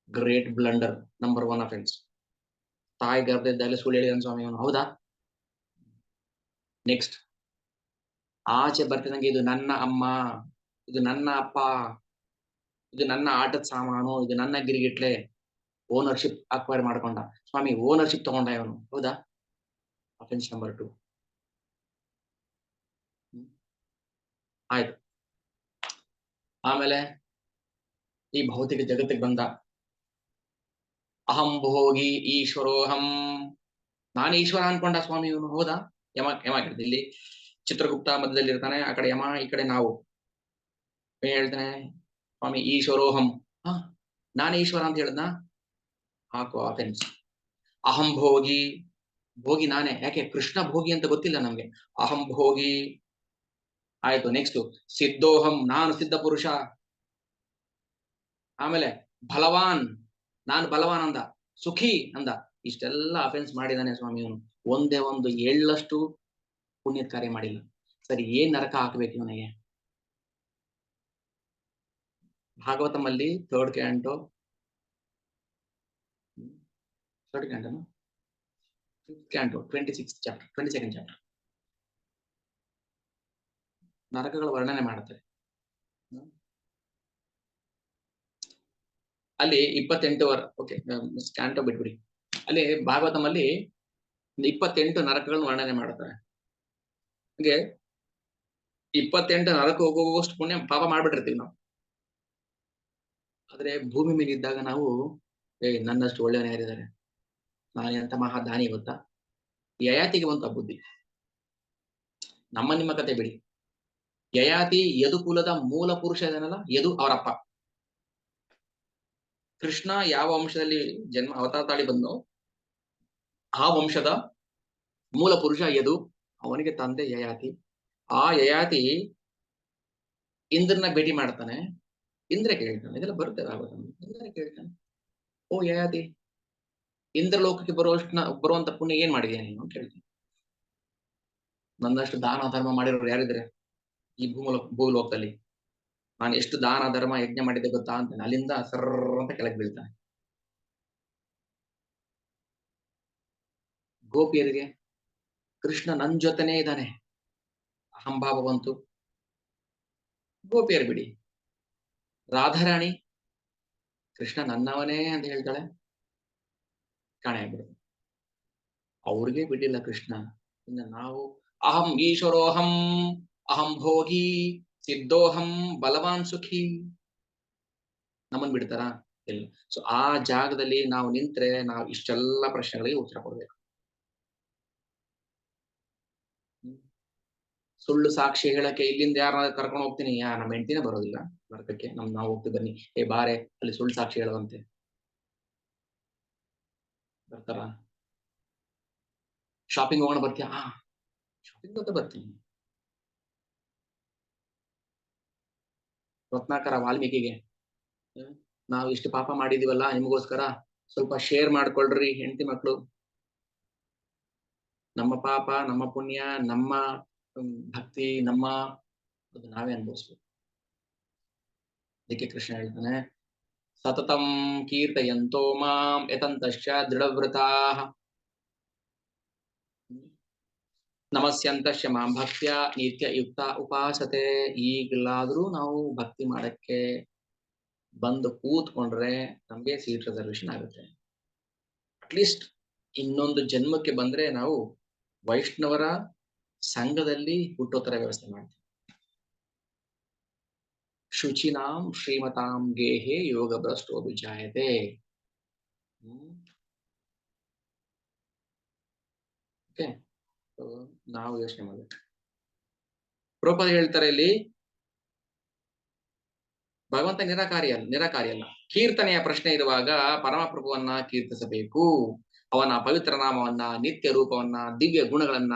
great blunder, number 1 offence. ತಾಯಿ ಗರ್ಭದಲ್ಲಿ ಸುಳ್ಳು ಹೇಳಿದ ಸ್ವಾಮಿ ಅವನು, ಹೌದಾ? ನೆಕ್ಸ್ಟ್, ಆಚೆ ಬರ್ತಿದಂಗೆ ಇದು ನನ್ನ ಅಮ್ಮ, ಇದು ನನ್ನ ಅಪ್ಪ, ಇದು ನನ್ನ ಆಟದ ಸಾಮಾನು, ಇದು ನನ್ನ ಗಿರಿಗಿಟ್ಲೆ. ಓನರ್ಶಿಪ್ ಅಕ್ವೈರ್ ಮಾಡ್ಕೊಂಡ ಸ್ವಾಮಿ, ಓನರ್ಶಿಪ್ ತಗೊಂಡ ಇವನು, ಹೌದಾ? Offence number 2. ಆಯ್ತು. ಆಮೇಲೆ ಈ ಭೌತಿಕ ಜಗತ್ತಿಗೆ ಬಂದ. ಅಹಂ ಭೋಗಿ ಈಶ್ವರೋಹಂ, ನಾನು ಈಶ್ವರ ಅನ್ಕೊಂಡ ಸ್ವಾಮಿ ಇವನು, ಹೌದಾ? ಯಮ ಯಮ ಹೇಳ್ತೀನಿ, ಇಲ್ಲಿ ಚಿತ್ರಗುಪ್ತ ಮಧ್ಯದಲ್ಲಿ ಇರ್ತಾನೆ, ಆ ಕಡೆ ಯಮ, ಈ ಕಡೆ ನಾವು. ಹೇಳ್ತಾನೆ ಸ್ವಾಮಿ ಈಶ್ವರೋಹಂ, ಹ ನಾನು ಈಶ್ವರ ಅಂತ ಹೇಳ್ದ. ಹಾಕೋ ಅಫೆನ್ಸ್. ಅಹಂ ಭೋಗಿ, ಭೋಗಿ ನಾನೇ, ಯಾಕೆ ಕೃಷ್ಣ ಭೋಗಿ ಅಂತ ಗೊತ್ತಿಲ್ಲ ನಮ್ಗೆ. ಅಹಂ ಭೋಗಿ ಆಯ್ತು. ನೆಕ್ಸ್ಟ್ ಸಿದ್ಧೋಹಂ, ನಾನು ಸಿದ್ಧ ಪುರುಷ. ಆಮೇಲೆ ಬಲವಾನ್, ನಾನು ಬಲವಾನ್ ಅಂದ. ಸುಖಿ ಅಂದ. ಇಷ್ಟೆಲ್ಲ ಅಫೆನ್ಸ್ ಮಾಡಿದಾನೆ ಸ್ವಾಮಿ ಇವನು. ಒಂದೇ ಒಂದು ಎಳ್ಳಷ್ಟು ಪುಣ್ಯದ ಕಾರ್ಯ ಮಾಡಿಲ್ಲ. ಸರಿ, ಏನ್ ನರಕ ಹಾಕ್ಬೇಕು ಇವನಿಗೆ? ಭಾಗವತಮಲ್ಲಿ third canto 26th chapter 22nd chapter ನರಕಗಳ ವರ್ಣನೆ ಮಾಡುತ್ತೆ. ಅಲ್ಲಿ 28 ಓಕೆ ಕ್ಯಾಂಟೋ ಬಿಟ್ಬಿಡಿ. ಅಲ್ಲಿ ಭಾಗವತಮಲ್ಲಿ 28 ನರಕಗಳನ್ನು ವರ್ಣನೆ ಮಾಡ್ತಾರೆ. ಹಾಗೆ 28 ನರಕ ಹೋಗುವಷ್ಟು ಪುಣ್ಯ ಪಾಪ ಮಾಡ್ಬಿಟ್ಟಿರ್ತೀವಿ ನಾವು. ಆದ್ರೆ ಭೂಮಿ ಮೇಲೆ ಇದ್ದಾಗ ನಾವು ನನ್ನಷ್ಟು ಒಳ್ಳೆಯವನು ಯಾರಿದ್ದಾರೆ, ನಾನು ಎಂತ ಮಹಾದಾನಿ ಗೊತ್ತಾ? ಯಯಾತಿಗೆ ಬಂತ ಬುದ್ಧಿ. ನಮ್ಮ ನಿಮ್ಮ ಕತೆ ಬಿಡಿ. ಯಯಾತಿ ಯದು ಕುಲದ ಮೂಲ ಪುರುಷ ಇದನ್ನಲ್ಲ, ಯದು ಅವರಪ್ಪ. ಕೃಷ್ಣ ಯಾವ ವಂಶದಲ್ಲಿ ಜನ್ಮ ಅವತಾರ ತಾಳಿ ಬಂದೋ ಆ ವಂಶದ ಮೂಲ ಪುರುಷ ಯದು, ಅವನಿಗೆ ತಂದೆ ಯಯಾತಿ. ಆ ಯಯಾತಿ ಇಂದ್ರನ ಭೇಟಿ ಮಾಡ್ತಾನೆ. ಇಂದ್ರ ಕೇಳ್ತಾನೆ, ಇದೆಲ್ಲ ಬರುತ್ತೆ ಇಂದ್ರ ಕೇಳ್ತಾನೆ, ಓ ಯಯಾತಿ, ಇಂದ್ರ ಲೋಕಕ್ಕೆ ಬರುವಂತ ಪುಣ್ಯ ಏನ್ ಮಾಡಿದ್ಯಾ ನೀನು ಅಂತ ಕೇಳ್ತಾನೆ. ನನ್ನಷ್ಟು ದಾನ ಧರ್ಮ ಮಾಡಿರೋರು ಯಾರಿದ್ರೆ ಈ ಭೂಲೋಕದಲ್ಲಿ? ನಾನು ಎಷ್ಟು ದಾನ ಧರ್ಮ ಯಜ್ಞ ಮಾಡಿದ್ದೆ ಗೊತ್ತಾ ಅಂತಾನೆ. ಅಲ್ಲಿಂದ ಸರ್ರ ಅಂತ ಕೆಳಗೆ ಬೀಳ್ತಾನೆ. ಗೋಪಿಯರಿಗೆ ಕೃಷ್ಣ ನನ್ ಜೊತೆನೇ ಇದ್ದಾನೆ, ಅಹಂಭಾವ ಬಂತು. ಗೋಪಿಯರು ಬಿಡಿ, ರಾಧಾರಾಣಿ ಕೃಷ್ಣ ನನ್ನವನೇ ಅಂತ ಹೇಳ್ತಾಳೆ, ಕಾಣೆ ಆಗ್ಬಿಡುತ್ತೆ. ಅವ್ರಿಗೆ ಬಿಟ್ಟಿಲ್ಲ ಕೃಷ್ಣ. ಇನ್ನು ನಾವು ಅಹಂ ಈಶ್ವರೋಹಂ, ಅಹಂ ಭೋಗಿ ಸಿದ್ಧೋಹಂ ಬಲವಾನ್ ಸುಖಿ, ನಮ್ಮನ್ ಬಿಡ್ತಾರ? ಇಲ್ಲ. ಸೊ ಆ ಜಾಗದಲ್ಲಿ ನಾವು ನಿಂತ್ರೆ ನಾವು ಇಷ್ಟೆಲ್ಲ ಪ್ರಶ್ನೆಗಳಿಗೆ ಉತ್ತರ ಕೊಡ್ಬೇಕು. ಸುಳ್ಳು ಸಾಕ್ಷಿ ಹೇಳಕ್ಕೆ ಇಲ್ಲಿಂದ ಯಾರನ್ನ ಕರ್ಕೊಂಡು ಹೋಗ್ತೀನಿ, ನಮ್ಮ ಹೆಂಡತಿನೇ ಬರೋದಿಲ್ಲ ನರಕಕ್ಕೆ. ನಾವು ಹೋಗ್ತೀವಿ, ಬನ್ನಿ ಏ ಬಾರೆ ಅಲ್ಲಿ ಸುಳ್ಳು ಸಾಕ್ಷಿ ಹೇಳುವಂತೆ. ಬರ್ತಾರ? ಶಾಪಿಂಗ್ ಹೋಗೋಣ ಬರ್ತೀಯ? ಶಾಪಿಂಗ್ ಅಂತ ಬರ್ತೀನಿ. ರತ್ನಾಕರ ವಾಲ್ಮೀಕಿಗೆ, ನಾವು ಇಷ್ಟು ಪಾಪ ಮಾಡಿದೀವಲ್ಲ, ನಿಮಗೋಸ್ಕರ ಸ್ವಲ್ಪ ಶೇರ್ ಮಾಡ್ಕೊಳ್ರಿ ಹೆಂಡತಿ ಮಕ್ಕಳು. ನಮ್ಮ ಪಾಪ, ನಮ್ಮ ಪುಣ್ಯ, ನಮ್ಮ ಭಕ್ತಿ, ನಮ್ಮ ಅದು ನಾವೇ ಅನುಭವಿಸ್ಬೇಕು. ಅದಕ್ಕೆ ಕೃಷ್ಣ ಹೇಳ್ತಾನೆ, ಸತತಂ ಕೀರ್ತಯಂತೋ ಮಾಂ ಯತಂತಶ್ಚ ದೃಢವ್ರತಾಃ ನಮಸ್ಯಂತಶ್ಚ ಮಾಂ ಭಕ್ತ್ಯ ನಿತ್ಯ ಯುಕ್ತ ಉಪಾಸತೆ. ಈಗಲಾದ್ರೂ ನಾವು ಭಕ್ತಿ ಮಾಡಕ್ಕೆ ಬಂದು ಕೂತ್ಕೊಂಡ್ರೆ ನಮ್ಗೆ ಸೀಟ್ ರಿಸರ್ವೇಶನ್ ಆಗುತ್ತೆ. ಅಟ್ಲೀಸ್ಟ್ ಇನ್ನೊಂದು ಜನ್ಮಕ್ಕೆ ಬಂದ್ರೆ ನಾವು ವೈಷ್ಣವರ ಸಂಘದಲ್ಲಿ ಹುಟ್ಟೋ ತರ ವ್ಯವಸ್ಥೆ ಮಾಡ್ತೀವಿ. ಶುಚಿನಾಂ ಶ್ರೀಮತಾಂ ಗೇಹೆ ಯೋಗ ಭ್ರಷ್ಟೋ ವಿಜಾಯತೆ. ಓಕೆ, ನಾವು ಯೋಚನೆ ಮಾಡ್ಬೇಕು. ಪ್ರಭುಪಾದ ಹೇಳ್ತಾರೆ ಇಲ್ಲಿ, ಭಗವಂತ ನಿರಾಕಾರಿ ಅಲ್ಲ. ಕೀರ್ತನೆಯ ಪ್ರಶ್ನೆ ಇರುವಾಗ ಪರಮಪ್ರಭುವನ್ನ ಕೀರ್ತಿಸಬೇಕು. ಅವನ ಪವಿತ್ರ ನಾಮವನ್ನ, ನಿತ್ಯ ರೂಪವನ್ನ, ದಿವ್ಯ ಗುಣಗಳನ್ನ,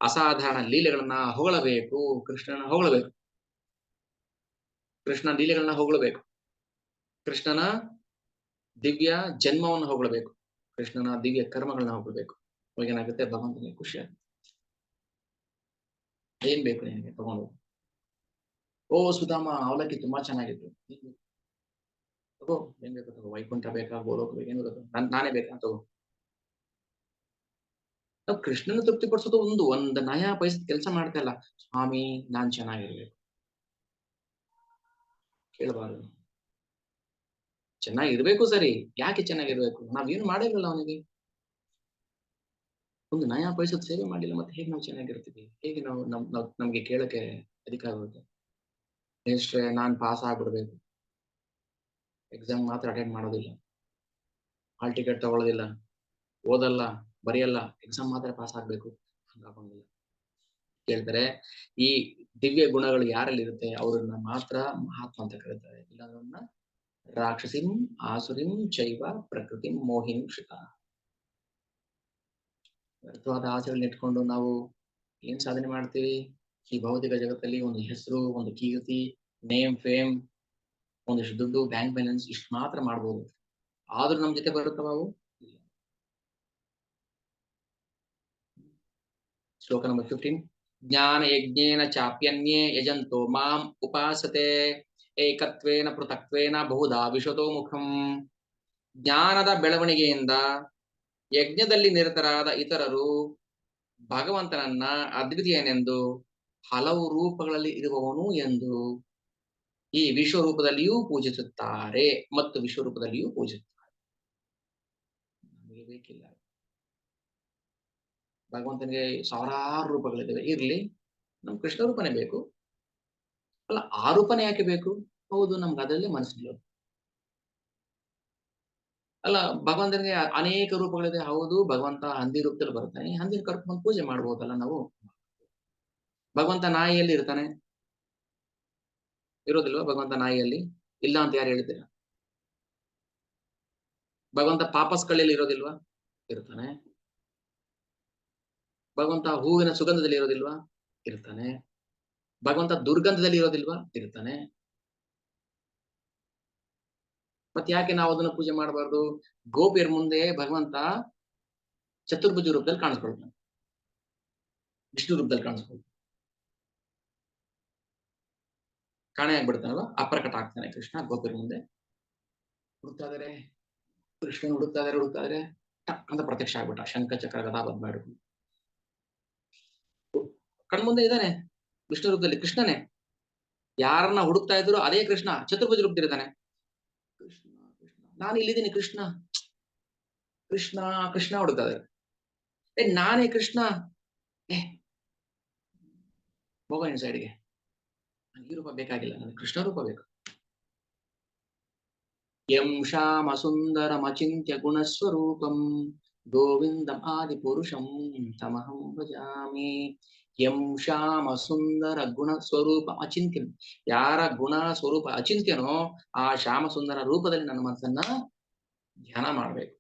ಅಸಾಧಾರಣ ಲೀಲೆಗಳನ್ನ ಹೊಗಳಬೇಕು. ಕೃಷ್ಣನ ಹೊಗಳಬೇಕು, ಕೃಷ್ಣ ಲೀಲೆಗಳನ್ನ ಹೊಗಳಬೇಕು, ಕೃಷ್ಣನ ದಿವ್ಯ ಜನ್ಮವನ್ನು ಹೊಗಳಬೇಕು, ಕೃಷ್ಣನ ದಿವ್ಯ ಕರ್ಮಗಳನ್ನ ಹೊಗಳಬೇಕು. ಏನಾಗುತ್ತೆ, ಭಗವಂತನಿಗೆ ಖುಷಿ ಆಗುತ್ತೆ. ಏನ್ ಬೇಕು ನಿನಗೆ ತಗೊಂಡು? ಓ ಸುಧಾಮ, ಅವಲಕ್ಕಿ ತುಂಬಾ ಚೆನ್ನಾಗಿತ್ತು, ತಗೋ. ಏನ್ ಬೇಕು ತಗೋ. ವೈಕುಂಠ ಬೇಕಾ, ಗೋಲೋಕ ಬೇಕಾ, ಏನ್ ಬೇಕು? ನಾನೇ ಬೇಕಾ? ತಗೋ. ನಾವು ಕೃಷ್ಣನ ತೃಪ್ತಿಪಡಿಸೋದು ಒಂದು ನಯಾ ಪೈಸೆ ಕೆಲಸ ಮಾಡ್ತಾ ಇಲ್ಲ. ಸ್ವಾಮಿ ನಾನ್ ಚೆನ್ನಾಗಿರ್ಬೇಕು ಕೇಳಬಾರದು. ಚೆನ್ನಾಗಿರ್ಬೇಕು ಸರಿ, ಯಾಕೆ ಚೆನ್ನಾಗಿರ್ಬೇಕು? ನಾವೇನು ಮಾಡಿರಲಿಲ್ಲ ಅವನಿಗೆ. ಒಂದು ನಯಾ ಪೈಸದ ಸೇವೆ ಮಾಡಿಲ್ಲ, ಮತ್ತೆ ಹೇಗೆ ನಾವು ಚೆನ್ನಾಗಿರ್ತೀವಿ? ಹೇಗೆ ನಾವು ನಮ್ಗೆ ಕೇಳಕ್ಕೆ ಅಧಿಕಾರ ಆಗುತ್ತೆ? ನೆಕ್ಸ್ಟ್ ನಾನ್ ಪಾಸ್ ಆಗ್ಬಿಡ್ಬೇಕು, ಎಕ್ಸಾಮ್ ಮಾತ್ರ ಅಟೆಂಡ್ ಮಾಡೋದಿಲ್ಲ, ಹಾಲ್ ಟಿಕೆಟ್ ತಗೊಳ್ಳೋದಿಲ್ಲ, ಓದಲ್ಲ, ಬರೆಯಲ್ಲ, ಎಕ್ಸಾಮ್ ಮಾತ್ರ ಪಾಸ್ ಆಗ್ಬೇಕು ಹಂಗಾಗೋಂಗಿಲ್ಲ. ಕೇಳ್ತಾರೆ ಈ ದಿವ್ಯ ಗುಣಗಳು ಯಾರಲ್ಲಿ ಇರುತ್ತೆ ಅವ್ರನ್ನ ಮಾತ್ರ ಮಹಾತ್ಮ ಅಂತ ಕರೀತಾರೆ. ಇಲ್ಲ ಅವ್ರನ್ನ ರಾಕ್ಷಸಿಂ ಆಸುರಿಂ ಚೈವ ಪ್ರಕೃತಿಂ ಮೋಹಿಂ ಶ್ರಿತ. ವ್ಯರ್ಥವಾದ ಆಸೆಗಳನ್ನ ಇಟ್ಕೊಂಡು ನಾವು ಏನ್ ಸಾಧನೆ ಮಾಡ್ತೀವಿ? ಈ ಭೌತಿಕ ಜಗತ್ತಲ್ಲಿ ಒಂದು ಹೆಸರು, ಒಂದು ಕೀರ್ತಿ, ನೇಮ್ ಫೇಮ್, ಒಂದಿಷ್ಟು ದುಡ್ಡು, ಬ್ಯಾಂಕ್ ಬ್ಯಾಲೆನ್ಸ್ ಇಷ್ಟು ಮಾತ್ರ ಮಾಡ್ಬೋದು. ಆದ್ರೂ ನಮ್ ಜೊತೆ ಬರುತ್ತವ ಅವು? ಶ್ಲೋಕ ನಂಬರ್ 15. ಜ್ಞಾನ ಯಜ್ಞೇನ ಚಾಪ್ಯನ್ಯೇ ಯಜಂತೋ ಮಾಂ ಉಪಾಸತೆ ಏಕತ್ವೇನ ಪೃಥಕ್ವೇನ ಬಹುಧಾ ವಿಶತೋ ಮುಖಂ. ಜ್ಞಾನದ ಬೆಳವಣಿಗೆಯಿಂದ ಯಜ್ಞದಲ್ಲಿ ನಿರತರಾದ ಇತರರು ಭಗವಂತನನ್ನ ಅದ್ವಿತೀಯನೆಂದು, ಹಲವು ರೂಪಗಳಲ್ಲಿ ಇರುವವನು ಎಂದು ಈ ವಿಶ್ವರೂಪದಲ್ಲಿಯೂ ಪೂಜಿಸುತ್ತಾರೆ ಮತ್ತು ವಿಶ್ವರೂಪದಲ್ಲಿಯೂ ಪೂಜಿಸುತ್ತಾರೆ. ನಮಗೆ ಬೇಕಿಲ್ಲ. ಭಗವಂತನಿಗೆ ಸಾವಿರಾರು ರೂಪಗಳಿದ್ದಾವೆ, ಇರ್ಲಿ, ನಮ್ ಕೃಷ್ಣ ರೂಪನೇ ಬೇಕು. ಅಲ್ಲ, ಆ ರೂಪನೇ ಯಾಕೆ ಬೇಕು? ಹೌದು, ನಮ್ಗೆ ಅದರಲ್ಲೇ ಮನಸ್ಸಿಲ್ಲ. ಅಲ್ಲ, ಭಗವಂತನಿಗೆ ಅನೇಕ ರೂಪಗಳಿದೆ. ಹೌದು, ಭಗವಂತ ಹಂದಿ ರೂಪದಲ್ಲಿ ಬರ್ತಾನೆ, ಹಂದಿನ ಕರ್ಕೊಂಡು ಪೂಜೆ ಮಾಡ್ಬೋದಲ್ಲ ನಾವು. ಭಗವಂತ ನಾಯಿಯಲ್ಲಿ ಇರ್ತಾನೆ, ಇರೋದಿಲ್ವಾ? ಭಗವಂತ ನಾಯಿಯಲ್ಲಿ ಇಲ್ಲ ಅಂತ ಯಾರು ಹೇಳಿದ್ದೀರಾ? ಭಗವಂತ ಪಾಪಸ್ ಕಳ್ಳಿಯಲ್ಲಿ ಇರೋದಿಲ್ವಾ? ಇರ್ತಾನೆ. ಭಗವಂತ ಹೂವಿನ ಸುಗಂಧದಲ್ಲಿ ಇರೋದಿಲ್ವಾ? ಇರ್ತಾನೆ. ಭಗವಂತ ದುರ್ಗಂಧದಲ್ಲಿ ಇರೋದಿಲ್ವಾ? ಇರ್ತಾನೆ. ಮತ್ತೆ ಯಾಕೆ ನಾವು ಅದನ್ನ ಪೂಜೆ ಮಾಡಬಾರ್ದು? ಗೋಪಿಯರ ಮುಂದೆ ಭಗವಂತ ಚತುರ್ಭುಜ ರೂಪದಲ್ಲಿ ಕಾಣಿಸ್ಕೊಳ್ತಾನೆ, ವಿಷ್ಣು ರೂಪದಲ್ಲಿ ಕಾಣಿಸ್ಕೊಳ್ತಾನೆ, ಕಾಣೆ ಆಗ್ಬಿಡ್ತಾನಲ್ವ, ಅಪ್ರಕಟ ಆಗ್ತಾನೆ ಕೃಷ್ಣ ಗೋಪಿಯರ ಮುಂದೆ. ಹುಡುಕ್ತಾ ಇದಾರೆ, ಕೃಷ್ಣನ್ ಹುಡುಕ್ತಾ ಇದಾರೆ, ಟಕ್ ಅಂತ ಪ್ರತ್ಯಕ್ಷ ಆಗ್ಬಿಟ್ಟ, ಶಂಖ ಚಕ್ರ ಗದಾ ಪದ್ಮ ಹಿಡ್ಕೊಂಡು. ಕಣ್ಮುಂದೆ ಇದ್ದಾನೆ ವಿಷ್ಣು ರೂಪದಲ್ಲಿ ಕೃಷ್ಣನೇ. ಯಾರನ್ನ ಹುಡುಕ್ತಾ ಇದ್ರು ಅದೇ ಕೃಷ್ಣ ಚತುರ್ಭುಜ ರೂಪದಲ್ಲಿದ್ದಾನೆ. ಕೃಷ್ಣ ಕೃಷ್ಣ, ನಾನು ಇಲ್ಲಿದ್ದೀನಿ ಕೃಷ್ಣ ಕೃಷ್ಣ ಕೃಷ್ಣ ಹುಡುಕ್ತಾ ಇದ್ದಾರೆ. ನಾನೇ ಕೃಷ್ಣ, ಹೋಗೋ ನಿನ್ ಸೈಡ್ಗೆ, ನನಗೆ ಈ ರೂಪ ಬೇಕಾಗಿಲ್ಲ, ನನಗೆ ಕೃಷ್ಣ ರೂಪ ಬೇಕು. ಯಂ ಶ್ಯಾಮ ಸುಂದರಮಚಿಂತ್ಯ ಗುಣಸ್ವರೂಪಂ ಗೋವಿಂದಂ ಆದಿಪುರುಷಂ ತಮಹಂ ಭಜಾಮಿ. ಯಂ ಶ್ಯಾಮ ಸುಂದರ ಗುಣ ಸ್ವರೂಪ ಅಚಿಂತ್ಯಂ, ಯಾರ ಗುಣ ಸ್ವರೂಪ ಅಚಿಂತ್ಯನೋ ಆ ಶ್ಯಾಮ ಸುಂದರ ರೂಪದಲ್ಲಿ ನನ್ನ ಮನಸ್ಸನ್ನ ಧ್ಯಾನ ಮಾಡಬೇಕು.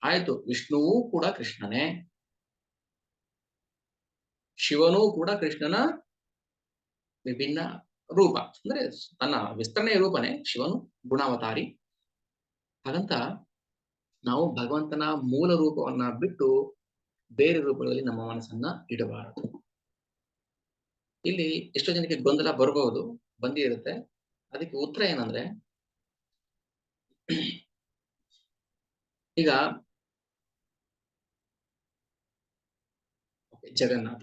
ಆಯ್ತು, ವಿಷ್ಣುವೂ ಕೂಡ ಕೃಷ್ಣನೇ, ಶಿವನೂ ಕೂಡ ಕೃಷ್ಣನ ವಿಭಿನ್ನ ರೂಪ, ಅಂದ್ರೆ ತನ್ನ ವಿಸ್ತರಣೆಯ ರೂಪನೇ ಶಿವನು, ಗುಣಾವತಾರಿ. ಹಾಗಂತ ನಾವು ಭಗವಂತನ ಮೂಲ ರೂಪವನ್ನ ಬಿಟ್ಟು ಬೇರೆ ರೂಪಗಳಲ್ಲಿ ನಮ್ಮ ಮನಸ್ಸನ್ನ ಇಡಬಾರದು. ಇಲ್ಲಿ ಎಷ್ಟೋ ಜನಕ್ಕೆ ಗೊಂದಲ ಬರಬಹುದು, ಬಂದೇ ಇರುತ್ತೆ. ಅದಕ್ಕೆ ಉತ್ತರ ಏನಂದ್ರೆ, ಈಗ ಜಗನ್ನಾಥ,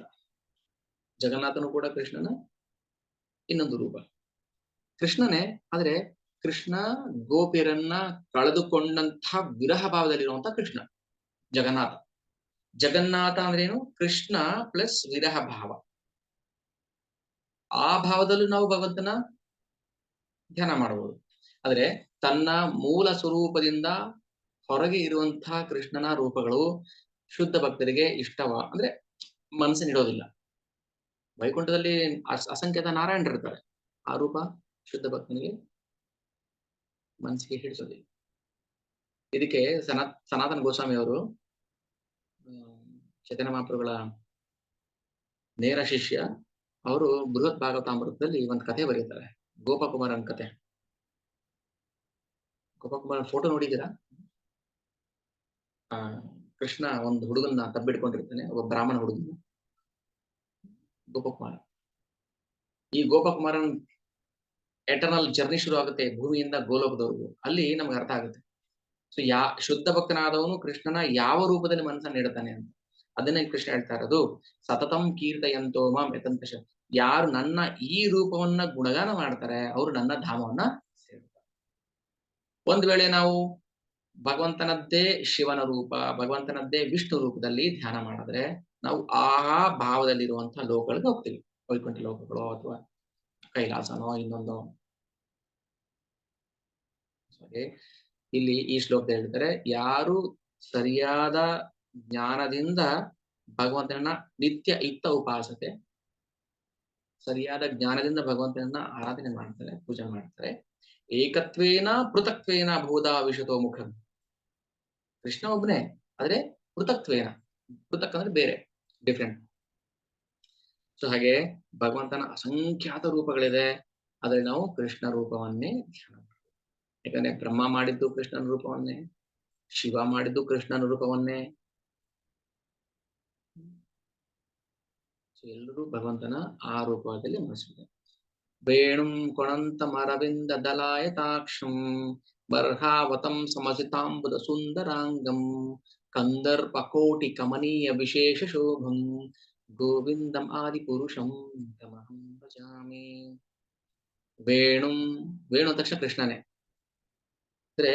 ಜಗನ್ನಾಥನು ಕೂಡ ಕೃಷ್ಣನ ಇನ್ನೊಂದು ರೂಪ, ಕೃಷ್ಣನೇ. ಆದ್ರೆ ಕೃಷ್ಣ ಗೋಪಿಯರನ್ನ ಕಳೆದುಕೊಂಡಂತಹ ವಿರಹ ಭಾವದಲ್ಲಿರುವಂತಹ ಕೃಷ್ಣ ಜಗನ್ನಾಥ. ಜಗನ್ನಾಥ ಅಂದ್ರೇನು? ಕೃಷ್ಣ ಪ್ಲಸ್ ವಿರಹ ಭಾವ. ಆ ಭಾವದಲ್ಲೂ ನಾವು ಭಗವಂತನ ಧ್ಯಾನ ಮಾಡಬಹುದು. ಆದ್ರೆ ತನ್ನ ಮೂಲ ಸ್ವರೂಪದಿಂದ ಹೊರಗೆ ಇರುವಂತಹ ಕೃಷ್ಣನ ರೂಪಗಳು ಶುದ್ಧ ಭಕ್ತರಿಗೆ ಅಂದ್ರೆ ಮನಸ್ಸಿನಿಡೋದಿಲ್ಲ. ವೈಕುಂಠದಲ್ಲಿ ಅಸಂಖ್ಯಾತ ನಾರಾಯಣರಿರ್ತಾರೆ, ಆ ರೂಪ ಶುದ್ಧ ಭಕ್ತನಿಗೆ ಮನಸ್ಸಿಗೆ ಹಿಡಿಸೋದಿಲ್ಲ. ಇದಕ್ಕೆ ಸನಾತನ ಗೋಸ್ವಾಮಿ ಅವರು, ಚೈತನ್ಯ ಮಹಾಪ್ರಭುಗಳ ನೇರ ಶಿಷ್ಯ, ಅವರು ಬೃಹತ್ ಭಾಗವತಾಮೃತದಲ್ಲಿ ಒಂದು ಕಥೆ ಬರೀತಾರೆ, ಗೋಪಕುಮಾರನ್ ಕಥೆ. ಗೋಪಕುಮಾರನ್ ಫೋಟೋ ನೋಡಿದ್ದೀರಾ? ಕೃಷ್ಣ ಒಂದು ಹುಡುಗನ್ನ ತಬ್ಬಿಡ್ಕೊಂಡಿರ್ತಾನೆ, ಒಬ್ಬ ಬ್ರಾಹ್ಮಣ ಹುಡುಗನ, ಗೋಪಕುಮಾರ. ಈ ಗೋಪಕುಮಾರನ್ ಎಟರ್ನಲ್ ಜರ್ನಿ ಶುರು ಆಗುತ್ತೆ ಭೂಮಿಯಿಂದ ಗೋಲೋಕದವರೆಗೂ. ಅಲ್ಲಿ ನಮ್ಗೆ ಅರ್ಥ ಆಗುತ್ತೆ ಸೊ ಶುದ್ಧ ಭಕ್ತನಾದವನು ಕೃಷ್ಣನ ಯಾವ ರೂಪದಲ್ಲಿ ಮನಸ್ಸನ್ನು ಇಡ್ತಾನೆ ಅಂತ ಅದನ್ನೇ ಕೃಷ್ಣ ಹೇಳ್ತಾ ಇರೋದು. ಸತತಂ ಕೀರ್ತಯಂತೋ ಮಾಂ ಯತಂತಶ. ಯಾರು ನನ್ನ ಈ ರೂಪವನ್ನ ಗುಣಗಾನ ಮಾಡ್ತಾರೆ ಅವರು ನನ್ನ ಧಾಮವನ್ನ ಸೇರ್ತಾರೆ. ಒಂದ್ ವೇಳೆ ನಾವು ಭಗವಂತನದ್ದೇ ಶಿವನ ರೂಪ, ಭಗವಂತನದ್ದೇ ವಿಷ್ಣು ರೂಪದಲ್ಲಿ ಧ್ಯಾನ ಮಾಡಿದ್ರೆ ನಾವು ಆ ಭಾವದಲ್ಲಿರುವಂತಹ ಲೋಕಗಳಿಗೆ ಹೋಗ್ತೀವಿ. ವೈಕುಂಠ ಲೋಕಗಳು ಅಥವಾ ಕೈಲಾಸನೋ ಇನ್ನೊಂದು. ಇಲ್ಲಿ ಈ ಶ್ಲೋಕ ಹೇಳ್ತಾರೆ, ಯಾರು ಸರಿಯಾದ ಜ್ಞಾನದಿಂದ ಭಗವಂತನನ್ನ ನಿತ್ಯ ಇತ್ತ ಉಪಾಸತೆ, ಸರಿಯಾದ ಜ್ಞಾನದಿಂದ ಭಗವಂತನನ್ನ ಆರಾಧನೆ ಮಾಡ್ತಾರೆ, ಪೂಜೆ ಮಾಡ್ತಾರೆ. ಏಕತ್ವೇನ ಪೃಥಕ್ವೇನ ಬಹುಧಾ ವಿಶತೋ ಮುಖ. ಕೃಷ್ಣ ಒಬ್ಬನೇ, ಆದ್ರೆ ಪೃಥಕ್ವೇನ, ಪೃಥಕ್ ಅಂದ್ರೆ ಬೇರೆ, ಡಿಫ್ರೆಂಟ್. ಸೊ ಹಾಗೆ ಭಗವಂತನ ಅಸಂಖ್ಯಾತ ರೂಪಗಳಿದೆ, ಆದ್ರೆ ನಾವು ಕೃಷ್ಣ ರೂಪವನ್ನೇ ಧ್ಯಾನ ಮಾಡ್ತೀವಿ. ಯಾಕಂದ್ರೆ ಬ್ರಹ್ಮ ಮಾಡಿದ್ದು ಕೃಷ್ಣನ ರೂಪವನ್ನೇ, ಶಿವ ಮಾಡಿದ್ದು ಕೃಷ್ಣನ ರೂಪವನ್ನೇ. ಸೊ ಎಲ್ಲರೂ ಭಗವಂತನ ಆ ರೂಪದಲ್ಲಿ ಮನಸ್ಸಿದೆ. ವೇಣುಂ ಕೊಣಂತ ಮರವಿಂದ ದಲಾಯತಾಕ್ಷಂ ಬರ್ಹಾವತಂ ಸಮಸಿತಾಂಬುದ ಸುಂದರಾಂಗಂ ಕಂದರ್ಪ ಕೋಟಿ ಕಮನೀಯ ವಿಶೇಷ ಶೋಭಂ ಗೋವಿಂದಂ ಆದಿಪುರುಷಂ ತಮಹಂ ಭಜಾಮಿ. ವೇಣುಂ, ವೇಣು ತಕ್ಷಣ ಕೃಷ್ಣನೇ. ಅಂದ್ರೆ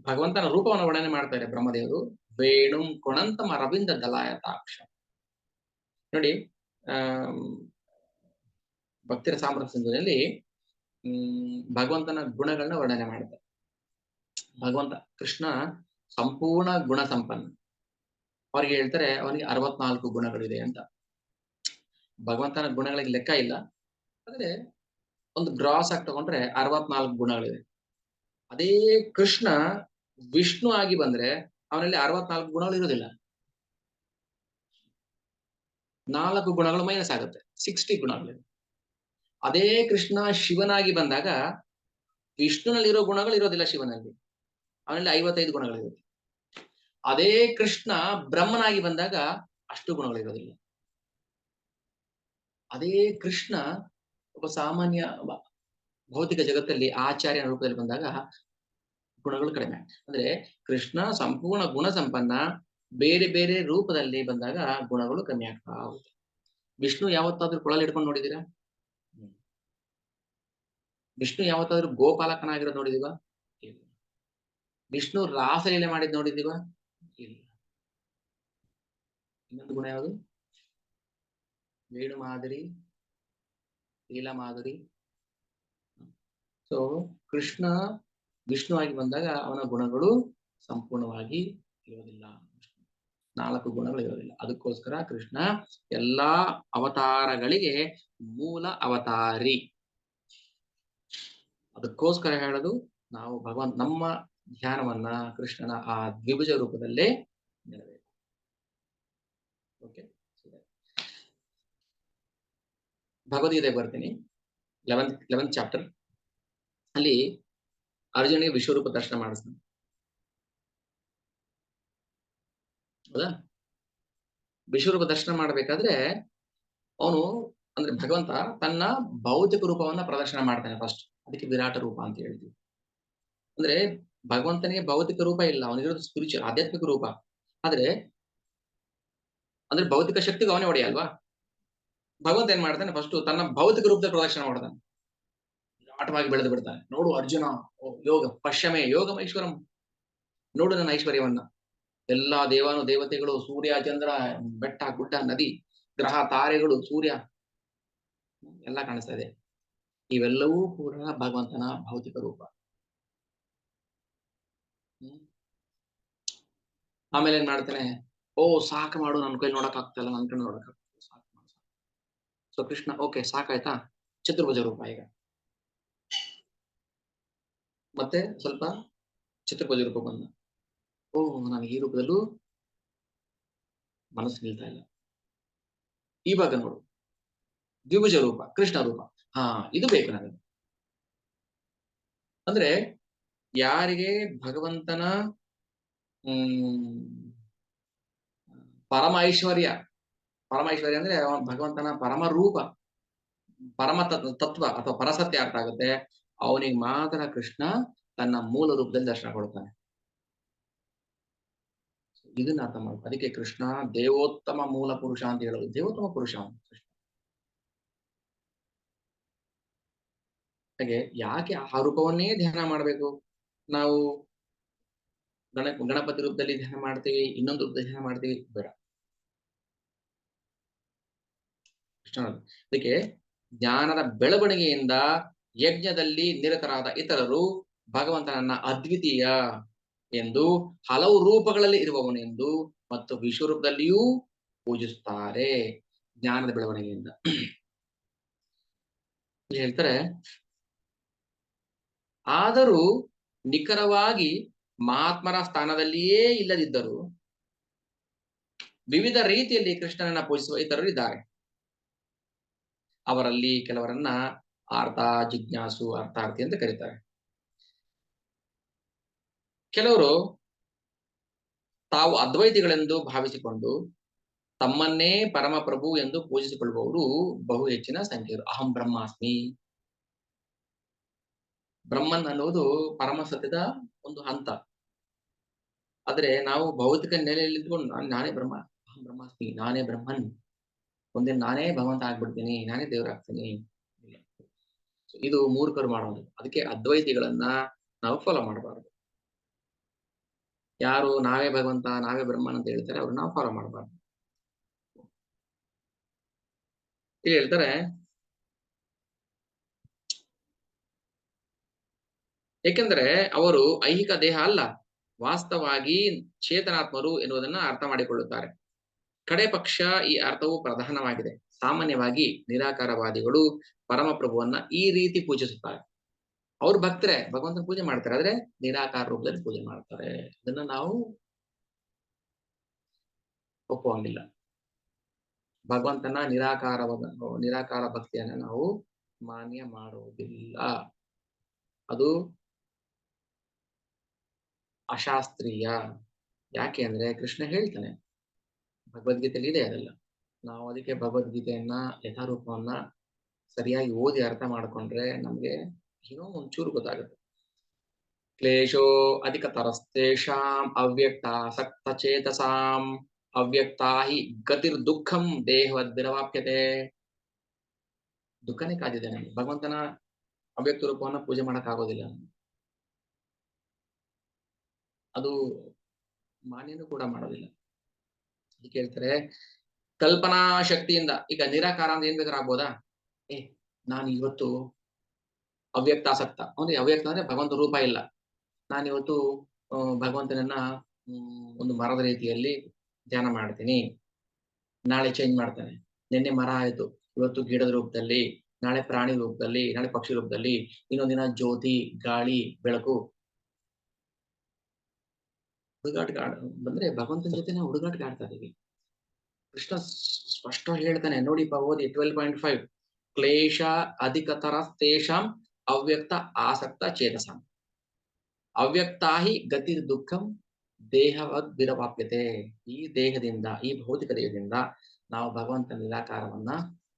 ಭಗವಂತನ ರೂಪವನ್ನು ವರ್ಣನೆ ಮಾಡ್ತಾರೆ ಬ್ರಹ್ಮದೇವರು. ವೇಣುಂ ಕೊಣಂತಮ ಅರವಿಂದ ದಲಾಯತಾಕ್ಷ. ನೋಡಿ, ಭಕ್ತಿರ ಸಾಮ್ರಾಜ್ಯ ಸಿಂಧುವಿನಲ್ಲಿ ಭಗವಂತನ ಗುಣಗಳನ್ನ ವರ್ಣನೆ ಮಾಡ್ತಾರೆ. ಭಗವಂತ ಕೃಷ್ಣ ಸಂಪೂರ್ಣ ಗುಣ ಸಂಪನ್ನ. ಅವ್ರಿಗೆ ಹೇಳ್ತಾರೆ ಅವನಿಗೆ 64 ಗುಣಗಳಿದೆ ಅಂತ. ಭಗವಂತನ ಗುಣಗಳಿಗೆ ಲೆಕ್ಕ ಇಲ್ಲ, ಆದ್ರೆ ಒಂದು ಗ್ರಾಸ್ ಆಗಿ ತಗೊಂಡ್ರೆ 64 ಗುಣಗಳಿದೆ. ಅದೇ ಕೃಷ್ಣ ವಿಷ್ಣು ಆಗಿ ಬಂದ್ರೆ ಅವನಲ್ಲಿ 64 ಗುಣಗಳು ಇರೋದಿಲ್ಲ, 4 ಗುಣಗಳು ಮೈನಸ್ ಆಗುತ್ತೆ, 60 ಗುಣಗಳಿದೆ. ಅದೇ ಕೃಷ್ಣ ಶಿವನಾಗಿ ಬಂದಾಗ ವಿಷ್ಣುನಲ್ಲಿರೋ ಗುಣಗಳು ಇರೋದಿಲ್ಲ ಶಿವನಲ್ಲಿ, ಅವನಲ್ಲಿ 55 ಗುಣಗಳಿರುತ್ತೆ. ಅದೇ ಕೃಷ್ಣ ಬ್ರಹ್ಮನಾಗಿ ಬಂದಾಗ ಅಷ್ಟು ಗುಣಗಳಿರೋದಿಲ್ಲ. ಅದೇ ಕೃಷ್ಣ ಒಬ್ಬ ಸಾಮಾನ್ಯ ಭೌತಿಕ ಜಗತ್ತಲ್ಲಿ ಆಚಾರ್ಯನ ರೂಪದಲ್ಲಿ ಬಂದಾಗ ಗುಣಗಳು ಕಡಿಮೆ. ಅಂದ್ರೆ ಕೃಷ್ಣ ಸಂಪೂರ್ಣ ಗುಣ ಸಂಪನ್ನ, ಬೇರೆ ಬೇರೆ ರೂಪದಲ್ಲಿ ಬಂದಾಗ ಗುಣಗಳು ಕಮ್ಮಿ ಆಗ್ತಾ ಹೋಗುತ್ತೆ. ವಿಷ್ಣು ಯಾವತ್ತಾದ್ರೂ ಕೊಳಲ್ ಹಿಡ್ಕೊಂಡು ನೋಡಿದೀರಾ? ವಿಷ್ಣು ಯಾವತ್ತಾದ್ರೂ ಗೋಪಾಲಕನಾಗಿರೋದು ನೋಡಿದೀವಾ? ಇಲ್ಲ. ವಿಷ್ಣು ರಾಸಲೀಲೆ ಮಾಡಿದ್ ನೋಡಿದೀವಾ? ಇಲ್ಲ. ಇನ್ನೊಂದು ಗುಣ ಯಾವುದು? ವೇಣು ಮಾಧುರಿ, ಲೀಲಾ ಮಾಧುರಿ. ಸೊ ಕೃಷ್ಣ ವಿಷ್ಣು ಆಗಿ ಬಂದಾಗ ಅವನ ಗುಣಗಳು ಸಂಪೂರ್ಣವಾಗಿ ಇರೋದಿಲ್ಲ, 4 ಗುಣಗಳು ಇರೋದಿಲ್ಲ. ಅದಕ್ಕೋಸ್ಕರ ಕೃಷ್ಣ ಎಲ್ಲಾ ಅವತಾರಗಳಿಗೆ ಮೂಲ ಅವತಾರಿ. ಅದಕ್ಕೋಸ್ಕರ ಹೇಳೋದು ನಾವು ನಮ್ಮ ಧ್ಯಾನವನ್ನ ಕೃಷ್ಣನ ಆ ದ್ವಿಭುಜ ರೂಪದಲ್ಲೇ ನೆರವೇರಿಸಬೇಕು. ಓಕೆ, ಭಗವದ್ಗೀತೆ ಬರ್ತೀನಿ. 11th ಚಾಪ್ಟರ್ ಅಲ್ಲಿ ಅರ್ಜುನಿಗೆ ವಿಶ್ವರೂಪ ದರ್ಶನ ಮಾಡಿಸ್ತಾನೆ, ಹೌದಾ? ವಿಶ್ವರೂಪ ದರ್ಶನ ಮಾಡ್ಬೇಕಾದ್ರೆ ಅವನು ಅಂದ್ರೆ ಭಗವಂತ ತನ್ನ ಭೌತಿಕ ರೂಪವನ್ನ ಪ್ರದರ್ಶನ ಮಾಡ್ತಾನೆ ಫಸ್ಟ್. ಅದಕ್ಕೆ ವಿರಾಟ ರೂಪ ಅಂತ ಹೇಳ್ತೀವಿ. ಅಂದ್ರೆ ಭಗವಂತನಿಗೆ ಭೌತಿಕ ರೂಪ ಇಲ್ಲ, ಅವನಿಗಿರೋದು ಸ್ಪಿರಿಚುವಲ್ ಆಧ್ಯಾತ್ಮಿಕ ರೂಪ. ಆದ್ರೆ ಅಂದ್ರೆ ಭೌತಿಕ ಶಕ್ತಿಗೆ ಅವನೇ ಒಡೆಯ ಅಲ್ವಾ? ಭಗವಂತ ಏನ್ ಮಾಡ್ತಾನೆ, ಫಸ್ಟ್ ತನ್ನ ಭೌತಿಕ ರೂಪದ ಪ್ರದರ್ಶನ ಮಾಡ್ತಾನೆ, ವಿರಾಟವಾಗಿ ಬೆಳೆದು ಬಿಡ್ತಾನೆ. ನೋಡು ಅರ್ಜುನ, ಯೋಗ ಪಶ್ಯಮೇ ಯೋಗಮೈಶ್ವರಂ, ನೋಡು ನನ್ನ ಐಶ್ವರ್ಯವನ್ನ. ಎಲ್ಲಾ ದೇವಾನು ದೇವತೆಗಳು, ಸೂರ್ಯ ಚಂದ್ರ, ಬೆಟ್ಟ ಗುಡ್ಡ ನದಿ ಗ್ರಹ ತಾರೆಗಳು, ಸೂರ್ಯ ಎಲ್ಲ ಕಾಣಿಸ್ತಾ ಇದೆ. ಇವೆಲ್ಲವೂ ಕೂಡ ಭಗವಂತನ ಭೌತಿಕ ರೂಪ. ಆಮೇಲೆ ಏನ್ ಮಾಡ್ತಾನೆ, ಓ ಸಾಕು ಮಾಡು, ನನ್ನ ಕೈಲಿ ನೋಡಕ್ ಆಗ್ತಲ್ಲ, ನನ್ನ ಕೈ ನೋಡಕ್ ಆಗ್ತಲ್ಲ, ಸಾಕು ಮಾಡು. ಸೊ ಕೃಷ್ಣ ಓಕೆ ಸಾಕಾಯ್ತಾ, ಚತುರ್ಭುಜ ರೂಪ. ಈಗ ಮತ್ತೆ ಸ್ವಲ್ಪ ಚತುರ್ಭುಜ ರೂಪ ಬಂದ. ಓ ನನಗೆ ಈ ರೂಪದಲ್ಲೂ ಮನಸ್ಸು ನಿಲ್ತಾ ಇಲ್ಲ. ಇವಾಗ ನೋಡು ದ್ವಿಭುಜ ರೂಪ, ಕೃಷ್ಣ ರೂಪ. ಹಾ, ಇದು ಬೇಕು ನನಗೆ. ಅಂದ್ರೆ ಯಾರಿಗೆ ಭಗವಂತನ ಪರಮ ಐಶ್ವರ್ಯ ಅಂದ್ರೆ ಭಗವಂತನ ಪರಮ ರೂಪ, ಪರಮ ತತ್ವ ಅಥವಾ ಪರಸತ್ಯ ಅರ್ಥ ಆಗುತ್ತೆ, ಅವನಿಗೆ ಮಾತ್ರ ಕೃಷ್ಣ ತನ್ನ ಮೂಲ ರೂಪದಲ್ಲಿ ದರ್ಶನ ಕೊಡ್ತಾನೆ. ಇದನ್ನ ಅರ್ಥ ಮಾಡ್ಕೊ. ಅದಕ್ಕೆ ಕೃಷ್ಣ ದೇವೋತ್ತಮ ಮೂಲ ಪುರುಷ ಅಂತ ಹೇಳೋದು. ದೇವೋತ್ತಮ ಪುರುಷ ಕೃಷ್ಣ. ಹಾಗೆ ಯಾಕೆ ಆ ರೂಪವನ್ನೇ ಧ್ಯಾನ ಮಾಡ್ಬೇಕು? ನಾವು ಗಣಪತಿ ರೂಪದಲ್ಲಿ ಧ್ಯಾನ ಮಾಡ್ತೀವಿ, ಇನ್ನೊಂದು ರೂಪದಲ್ಲಿ ಧ್ಯಾನ ಮಾಡ್ತೀವಿ, ಬೇಡ. ಕೃಷ್ಣ ಅದಕ್ಕೆ ಜ್ಞಾನದ ಬೆಳವಣಿಗೆಯಿಂದ ಯಜ್ಞದಲ್ಲಿ ನಿರತರಾದ ಇತರರು ಭಗವಂತನನ್ನ ಅದ್ವಿತೀಯ ಎಂದು, ಹಲವು ರೂಪಗಳಲ್ಲಿ ಇರುವವನೆಂದು ಮತ್ತು ವಿಶ್ವರೂಪದಲ್ಲಿಯೂ ಪೂಜಿಸುತ್ತಾರೆ. ಜ್ಞಾನದ ಬೆಳವಣಿಗೆಯಿಂದ ಹೇಳ್ತಾರೆ, ಆದರೂ ನಿಖರವಾಗಿ ಮಹಾತ್ಮರ ಸ್ಥಾನದಲ್ಲಿಯೇ ಇಲ್ಲದಿದ್ದರೂ ವಿವಿಧ ರೀತಿಯಲ್ಲಿ ಕೃಷ್ಣನನ್ನ ಪೂಜಿಸುವ ಇತರರು ಇದ್ದಾರೆ. ಅವರಲ್ಲಿ ಕೆಲವರನ್ನ ಆರ್ತ, ಜಿಜ್ಞಾಸು, ಅರ್ಥಾರ್ಥಿ ಅಂತ ಕರೀತಾರೆ. ಕೆಲವರು ತಾವು ಅದ್ವೈತಿಗಳೆಂದು ಭಾವಿಸಿಕೊಂಡು ತಮ್ಮನ್ನೇ ಪರಮಪ್ರಭು ಎಂದು ಪೂಜಿಸಿಕೊಳ್ಳುವವರು ಬಹು ಹೆಚ್ಚಿನ ಸಂಖ್ಯೆಯರು. ಅಹಂ ಬ್ರಹ್ಮಾಸ್ಮಿ. ಬ್ರಹ್ಮನ್ ಅನ್ನುವುದು ಪರಮ ಸತ್ಯದ ಒಂದು ಹಂತ. ಆದ್ರೆ ನಾವು ಭೌತಿಕ ನೆಲೆಯಲ್ಲಿ ಇದ್ಕೊಂಡು ನಾನೇ ಬ್ರಹ್ಮ, ಅಹಂ ಬ್ರಹ್ಮಾಸ್ಮಿ, ನಾನೇ ಬ್ರಹ್ಮನ್, ಒಂದೇ ನಾನೇ ಭಗವಂತ ಆಗ್ಬಿಡ್ತೀನಿ, ನಾನೇ ದೇವರಾಗ್ತೀನಿ. ಇದು ಮೂರ್ಖರು ಮಾಡೋದು. ಅದಕ್ಕೆ ಅದ್ವೈತಿಗಳನ್ನ ನಾವು ಫಾಲೋ ಮಾಡಬಾರ್ದು. ಯಾರು ನಾವೇ ಭಗವಂತ, ನಾವೇ ಬ್ರಹ್ಮನ್ ಅಂತ ಹೇಳ್ತಾರೆ, ಅವ್ರು ನಾವು ಫಾಲೋ ಮಾಡಬಾರ್ದು. ಇಲ್ಲಿ ಹೇಳ್ತಾರೆ, ಏಕೆಂದರೆ ಅವರು ಐಹಿಕ ದೇಹ ಅಲ್ಲ, ವಾಸ್ತವವಾಗಿ ಚೇತನಾತ್ಮರು ಎನ್ನುವುದನ್ನ ಅರ್ಥ ಮಾಡಿಕೊಳ್ಳುತ್ತಾರೆ. ಕಡೆ ಪಕ್ಷ ಈ ಅರ್ಥವು ಪ್ರಧಾನವಾಗಿದೆ. ಸಾಮಾನ್ಯವಾಗಿ ನಿರಾಕಾರವಾದಿಗಳು ಪರಮಪ್ರಭುವನ್ನ ಈ ರೀತಿ ಪೂಜಿಸುತ್ತಾರೆ. ಅವ್ರು ಭಕ್ತರೆ, ಭಗವಂತನ ಪೂಜೆ ಮಾಡ್ತಾರೆ, ಆದ್ರೆ ನಿರಾಕಾರ ರೂಪದಲ್ಲಿ ಪೂಜೆ ಮಾಡ್ತಾರೆ. ಅದನ್ನ ನಾವು ಒಪ್ಪುವಂಗಿಲ್ಲ. ಭಗವಂತನ ನಿರಾಕಾರ ಭಕ್ತಿಯನ್ನ ನಾವು ಮಾನ್ಯ ಮಾಡುವುದಿಲ್ಲ. ಅದು ಅಶಾಸ್ತ್ರೀಯ. ಯಾಕೆ ಅಂದ್ರೆ ಕೃಷ್ಣ ಹೇಳ್ತಾನೆ, ಭಗವದ್ಗೀತೆಯಲ್ಲಿ ಇದೆ ಅದೆಲ್ಲ. ನಾವು ಅದಕ್ಕೆ ಭಗವದ್ಗೀತೆಯನ್ನ ಯಥಾರೂಪವನ್ನ ಸರಿಯಾಗಿ ಓದಿ ಅರ್ಥ ಮಾಡ್ಕೊಂಡ್ರೆ ನಮ್ಗೆ ಏನೋ ಒಂಚೂರು ಗೊತ್ತಾಗುತ್ತೆ. ಕ್ಲೇಶೋ ಅಧಿಕತರಸ್ತೇಷಾಂ ಅವ್ಯಕ್ತಾಸಕ್ತ ಚೇತಸಾಂ ಅವ್ಯಕ್ತಾ ಹಿ ಗತಿರ್ ದುಃಖಂ ದೇಹವದ್ಭಿರವಾಪ್ಯತೆ. ದುಃಖನೇ ಕಾದಿದೆ ನಮ್ಗೆ. ಭಗವಂತನ ಅವ್ಯಕ್ತ ರೂಪವನ್ನ ಪೂಜೆ ಮಾಡಕ್ ಆಗೋದಿಲ್ಲ. ಅದು ಮಾನ್ಯನೂ ಕೂಡ ಮಾಡೋದಿಲ್ಲ. ಅದಕ್ಕೆ ಹೇಳ್ತಾರೆ, ಕಲ್ಪನಾ ಶಕ್ತಿಯಿಂದ, ಈಗ ನಿರಾಕಾರ ಅಂದ್ರೆ ಏನ್ ಬೇಕಾದ್ರೆ ಆಗ್ಬೋದಾ? ನಾನು ಇವತ್ತು ಅವ್ಯಕ್ತಾಸಕ್ತ ಅಂದ್ರೆ, ಅವ್ಯಕ್ತ ಅಂದ್ರೆ ಭಗವಂತ ರೂಪ ಇಲ್ಲ. ನಾನಿವತ್ತು ಭಗವಂತನನ್ನ ಒಂದು ಮರದ ರೀತಿಯಲ್ಲಿ ಧ್ಯಾನ ಮಾಡ್ತೀನಿ, ನಾಳೆ ಚೇಂಜ್ ಮಾಡ್ತಾನೆ. ನಿನ್ನೆ ಮರ ಆಯ್ತು, ಇವತ್ತು ಗಿಡದ ರೂಪದಲ್ಲಿ, ನಾಳೆ ಪ್ರಾಣಿ ರೂಪದಲ್ಲಿ, ನಾಳೆ ಪಕ್ಷಿ ರೂಪದಲ್ಲಿ, ಇನ್ನೊಂದಿನ ಜ್ಯೋತಿ, ಗಾಳಿ, ಬೆಳಕು. ಹುಡುಗಾಟ ಬಂದ್ರೆ ಭಗವಂತನ ಜೊತೆ ನಾವು ಹುಡುಗಾಟ ಆಡ್ತಾ ಇದೀವಿ. ಕೃಷ್ಣ ಸ್ಪಷ್ಟ ಹೇಳ್ತಾನೆ ನೋಡಿಪ್ಪ, ಓದಿ 12.5. ಕ್ಲೇಶ ಅಧಿಕತರ ತೇಷಾಂ ಅವ್ಯಕ್ತ ಆಸಕ್ತ ಚೇತಸಾಂ ಅವ್ಯಕ್ತಾಹಿ ಗತಿರ್ ದುಃಖಂ ದೇಹವದ್ ವಿರವಾಪ್ಯತೆ. ಈ ದೇಹದಿಂದ, ಈ ಭೌತಿಕ ದೇಹದಿಂದ ನಾವು ಭಗವಂತನ ನಿರಾಕಾರವನ್ನ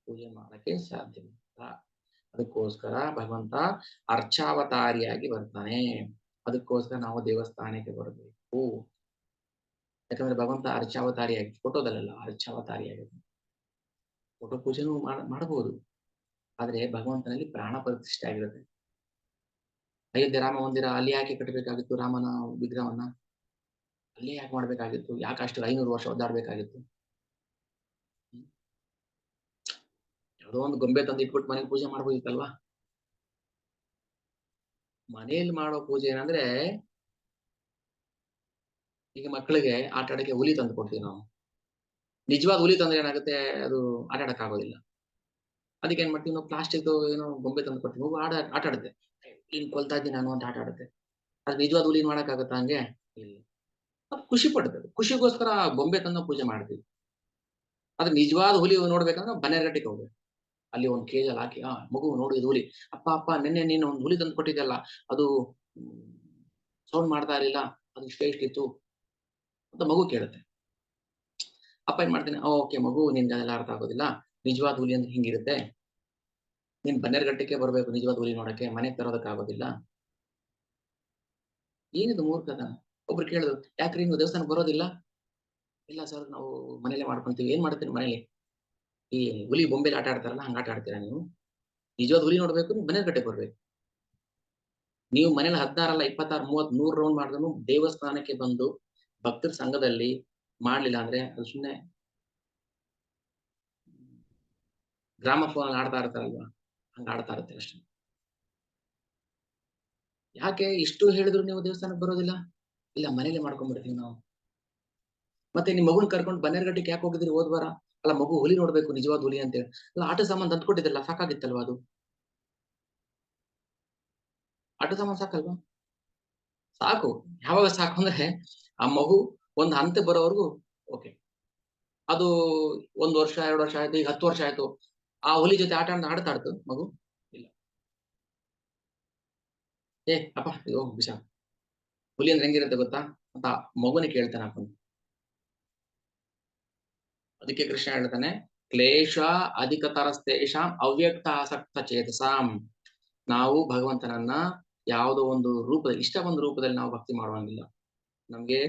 ಪೂಜೆ ಮಾಡಕ್ಕೆ ಸಾಧ್ಯವಿಲ್ಲ. ಅದಕ್ಕೋಸ್ಕರ ಭಗವಂತ ಅರ್ಚಾವತಾರಿಯಾಗಿ ಬರ್ತಾನೆ. ಅದಕ್ಕೋಸ್ಕರ ನಾವು ದೇವಸ್ಥಾನಕ್ಕೆ ಬರಬೇಕು. ಯಾಕಂದ್ರೆ ಭಗವಂತ ಅರ್ಚಾವತಾರಿಯಾಗಿ, ಫೋಟೋದಲ್ಲೆಲ್ಲ ಅರ್ಚಾವತಾರಿಯಾಗಿದೆ. ಫೋಟೋ ಪೂಜೆನೂ ಮಾಡಬಹುದು, ಆದ್ರೆ ಭಗವಂತನಲ್ಲಿ ಪ್ರಾಣ ಪ್ರತಿಷ್ಠೆ ಆಗಿರುತ್ತೆ. ಅಯೋಧ್ಯೆ ರಾಮ ಮಂದಿರ ಅಲ್ಲಿ ಯಾಕೆ ಕಟ್ಟಬೇಕಾಗಿತ್ತು? ರಾಮನ ವಿಗ್ರಹವನ್ನ ಅಲ್ಲೇ ಯಾಕೆ ಮಾಡ್ಬೇಕಾಗಿತ್ತು? ಯಾಕೆ ಅಷ್ಟು 500 ವರ್ಷ ಒದ್ದಾಡ್ಬೇಕಾಗಿತ್ತು? ಯಾವುದೋ ಒಂದು ಗೊಂಬೆ ತಂದು ಇಟ್ಬಿಟ್ಟು ಮನೇಲಿ ಪೂಜೆ ಮಾಡ್ಬೋದಿತ್ತಲ್ವಾ? ಮನೆಯಲ್ಲಿ ಮಾಡೋ ಪೂಜೆ ಏನಂದ್ರೆ, ಈಗ ಮಕ್ಕಳಿಗೆ ಆಟ ಆಡಕ್ಕೆ ಹುಲಿ ತಂದು ಕೊಡ್ತೀವಿ ನಾವು. ನಿಜವಾದ ಹುಲಿ ತಂದ್ರೆ ಏನಾಗುತ್ತೆ? ಅದು ಆಟ ಆಡಕ್ ಆಗೋದಿಲ್ಲ. ಅದಕ್ಕೆ ಏನ್ ಮಾಡ್ತೀವಿ ನಾವು? ಪ್ಲಾಸ್ಟಿಕ್ ಏನೋ ಗೊಂಬೆ ತಂದು ಕೊಡ್ತೀವಿ, ಮಗು ಆಟ ಆಡುತ್ತೆ. ಇನ್ ಕೊಲ್ತಾ ಇದ್ದೀನಿ ನಾನು ಅಂತ ಆಟ ಆಡುತ್ತೆ. ಅದು ನಿಜವಾದ ಹುಲಿ ಮಾಡಕ್ ಆಗುತ್ತಾ ಹಂಗೆ? ಇಲ್ಲ. ಅದು ಖುಷಿ ಪಡ್ತದೆ. ಖುಷಿಗೋಸ್ಕರ ಗೊಂಬೆ ತಂದು ಪೂಜೆ ಮಾಡ್ತೀವಿ. ಆದ್ರೆ ನಿಜವಾದ ಹುಲಿ ನೋಡ್ಬೇಕಂದ್ರೆ ಬನ್ನೇರಗಟ್ಟಿಗೆ ಹೋಗ್ಬೇಕು. ಅಲ್ಲಿ ಒಂದು ಕೇಜಲ್ಲಿ ಹಾಕಿ, ಮಗು ನೋಡು ಇದು ಹುಲಿ. ಅಪ್ಪ ನಿನ್ನೆ ನೀನು ಒಂದು ಹುಲಿ ತಂದು ಕೊಟ್ಟಿದ್ದಲ್ಲ, ಅದು ಸೌಂಡ್ ಮಾಡ್ತಾ ಇರಲಿಲ್ಲ, ಅದು ಇಷ್ಟಿತ್ತು ಅಂತ ಮಗು ಕೇಳುತ್ತೆ. ಅಪ್ಪ ಏನ್ ಮಾಡ್ತಾನೆ, ಓಕೆ ಮಗು, ನಿನ್ಗೆ ಅದೆಲ್ಲ ಅರ್ಥ ಆಗೋದಿಲ್ಲ, ನಿಜವಾದ ಹುಲಿ ಅಂದ್ರೆ ಹಿಂಗಿರುತ್ತೆ, ನೀನ್ ಬನ್ನೇರಗಟ್ಟಕ್ಕೆ ಬರ್ಬೇಕು ನಿಜವಾದ ಹುಲಿ ನೋಡಕ್ಕೆ, ಮನೆಗೆ ತರೋದಕ್ಕೆ ಆಗೋದಿಲ್ಲ. ಏನಿದು ಮೂರ್ಖತನ? ಒಬ್ರು ಕೇಳಿದ್ರು, ಯಾಕ್ರಿ ನೀವು ದೇವಸ್ಥಾನಕ್ಕೆ ಬರೋದಿಲ್ಲ? ಇಲ್ಲ ಸರ್ ನಾವು ಮನೇಲೆ ಮಾಡ್ಕೊಂತೀವಿ. ಏನ್ ಮಾಡ್ತೀರಿ ಮನೇಲಿ? ಈ ಹುಲಿ ಬೊಂಬೆಲಿ ಆಟ ಆಡ್ತಾರಲ್ಲ ಹಂಗ ಆಟ ಆಡ್ತೀರಾ ನೀವು? ನಿಜವಾದ ಹುಲಿ ನೋಡ್ಬೇಕು, ನೀವು ಮನೆ ಕಟ್ಟೆ ಬರ್ಬೇಕು. ನೀವು ಮನೇಲಿ 16 ಅಲ್ಲ 26, 30, 100 ರೌಂಡ್ ಮಾಡಿದ್ರು ದೇವಸ್ಥಾನಕ್ಕೆ ಬಂದು ಭಕ್ತರ ಸಂಘದಲ್ಲಿ ಮಾಡ್ಲಿಲ್ಲ ಅಂದ್ರೆ ಅದು ಸುಮ್ನೆ ಗ್ರಾಮಫೋನ್ ಆಡ್ತಾ ಇರ್ತಾರಲ್ವಾ, ಹಂಗ ಆಡ್ತಾ ಇರುತ್ತೆ ಅಷ್ಟೇ. ಯಾಕೆ ಇಷ್ಟು ಹೇಳಿದ್ರು ನೀವು ದೇವಸ್ಥಾನಕ್ಕೆ ಬರೋದಿಲ್ಲ? ಇಲ್ಲ ಮನೇಲೆ ಮಾಡ್ಕೊಂಡ್ಬಿಡ್ತೀವಿ ನಾವು. ಮತ್ತೆ ನಿಮ್ ಮಗುನ್ ಕರ್ಕೊಂಡು ಬನ್ನೇರಘಟ್ಟಕ್ಕೆ ಯಾಕೆ ಹೋಗಿದ್ರಿ ಹೋದ್ ವಾರ? ಅಲ್ಲ ಮಗು ಹುಲಿ ನೋಡ್ಬೇಕು, ನಿಜವಾದ ಹುಲಿ ಅಂತ ಹೇಳಿ. ಅಲ್ಲ ಆಟ ಸಾಮಾನು ತಂದ್ಕೊಟ್ಟಿದ್ರಲ್ಲ ಸಾಕಾಗಿತ್ತಲ್ವಾ ಅದು? ಆಟ ಸಾಮಾನು ಸಾಕಲ್ವಾ? ಸಾಕು. ಯಾವಾಗ ಸಾಕು ಅಂದ್ರೆ ಆ ಮಗು ಒಂದ್ ಹಂತಕ್ಕೆ ಬರೋವರೆಗೂ ಓಕೆ. ಅದು 1 ವರ್ಷ 2 ವರ್ಷ ಆಯ್ತು, ಈಗ 10 ವರ್ಷ ಆಯ್ತು. ಆ ಹುಲಿ ಜೊತೆ ಆಡ್ತಾ ಇರ್ತು ಮಗು? ಇಲ್ಲ. ಏ ಅಪ್ಪ ಇದು ಬಿಸಾಕು. ಹುಲಿ ಅಂದ್ರೆ ಹೆಂಗಿರುತ್ತೆ ಗೊತ್ತಾ? ಅಂತ ಮಗುನೇ ಕೇಳ್ತಾನೆ ಅಪ್ಪನು. ಅದಕ್ಕೆ ಕೃಷ್ಣ ಹೇಳ್ತಾನೆ, ಕ್ಲೇಶ ಅಧಿಕತರಸ್ತೇಷಾಂ ಅವ್ಯಕ್ತ ಆಸಕ್ತ ಚೇತಸಾಂ. ನಾವು ಭಗವಂತನನ್ನ ಯಾವುದೋ ಒಂದು ರೂಪದಲ್ಲಿ, ಇಷ್ಟ ಒಂದು ರೂಪದಲ್ಲಿ ನಾವು ಭಕ್ತಿ ಮಾಡುವಂಗಿಲ್ಲ. ನಮ್ಗೆ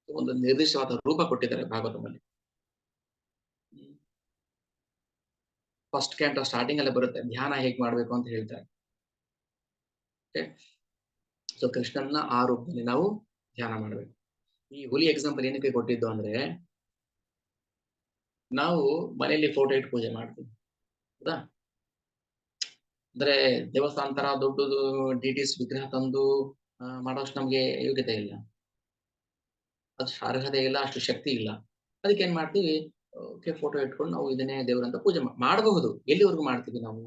ಒಂದು ನಿರ್ದಿಷ್ಟವಾದ ರೂಪ ಕೊಟ್ಟಿದ್ದಾರೆ ಭಾಗವತದಲ್ಲಿ. ಫಸ್ಟ್ ಕ್ಯಾಂಟೋ ಸ್ಟಾರ್ಟಿಂಗ್ ಅಲ್ಲೇ ಬರುತ್ತೆ, ಧ್ಯಾನ ಹೇಗ್ ಮಾಡ್ಬೇಕು ಅಂತ ಹೇಳ್ತಾರೆ. ಸೊ ಕೃಷ್ಣನ್ನ ಆ ರೂಪದಲ್ಲಿ ನಾವು ಧ್ಯಾನ ಮಾಡ್ಬೇಕು. ಈ ಹುಲಿ ಎಕ್ಸಾಂಪಲ್ ಏನಕ್ಕೆ ಕೊಟ್ಟಿದ್ದು ಅಂದ್ರೆ, ನಾವು ಮನೆಯಲ್ಲಿ ಫೋಟೋ ಇಟ್ಟು ಪೂಜೆ ಮಾಡ್ತೀವಿ ಹೌದಾ? ಅಂದ್ರೆ ದೇವಸ್ಥಾನ ತರ ದೊಡ್ಡದು ಡಿಟಿಸ್ ವಿಗ್ರಹ ತಂದು ಮಾಡೋಷ್ಟು ನಮ್ಗೆ ಯೋಗ್ಯತೆ ಇಲ್ಲ, ಅಷ್ಟು ಅರ್ಹತೆ ಇಲ್ಲ, ಅಷ್ಟು ಶಕ್ತಿ ಇಲ್ಲ. ಅದಕ್ಕೆ ಏನ್ ಮಾಡ್ತೀವಿ, ಓಕೆ ಫೋಟೋ ಇಟ್ಕೊಂಡು ನಾವು ಇದನ್ನೇ ದೇವರಂತ ಪೂಜೆ ಮಾಡಬಹುದು. ಎಲ್ಲಿವರೆಗೂ ಮಾಡ್ತೀವಿ ನಾವು?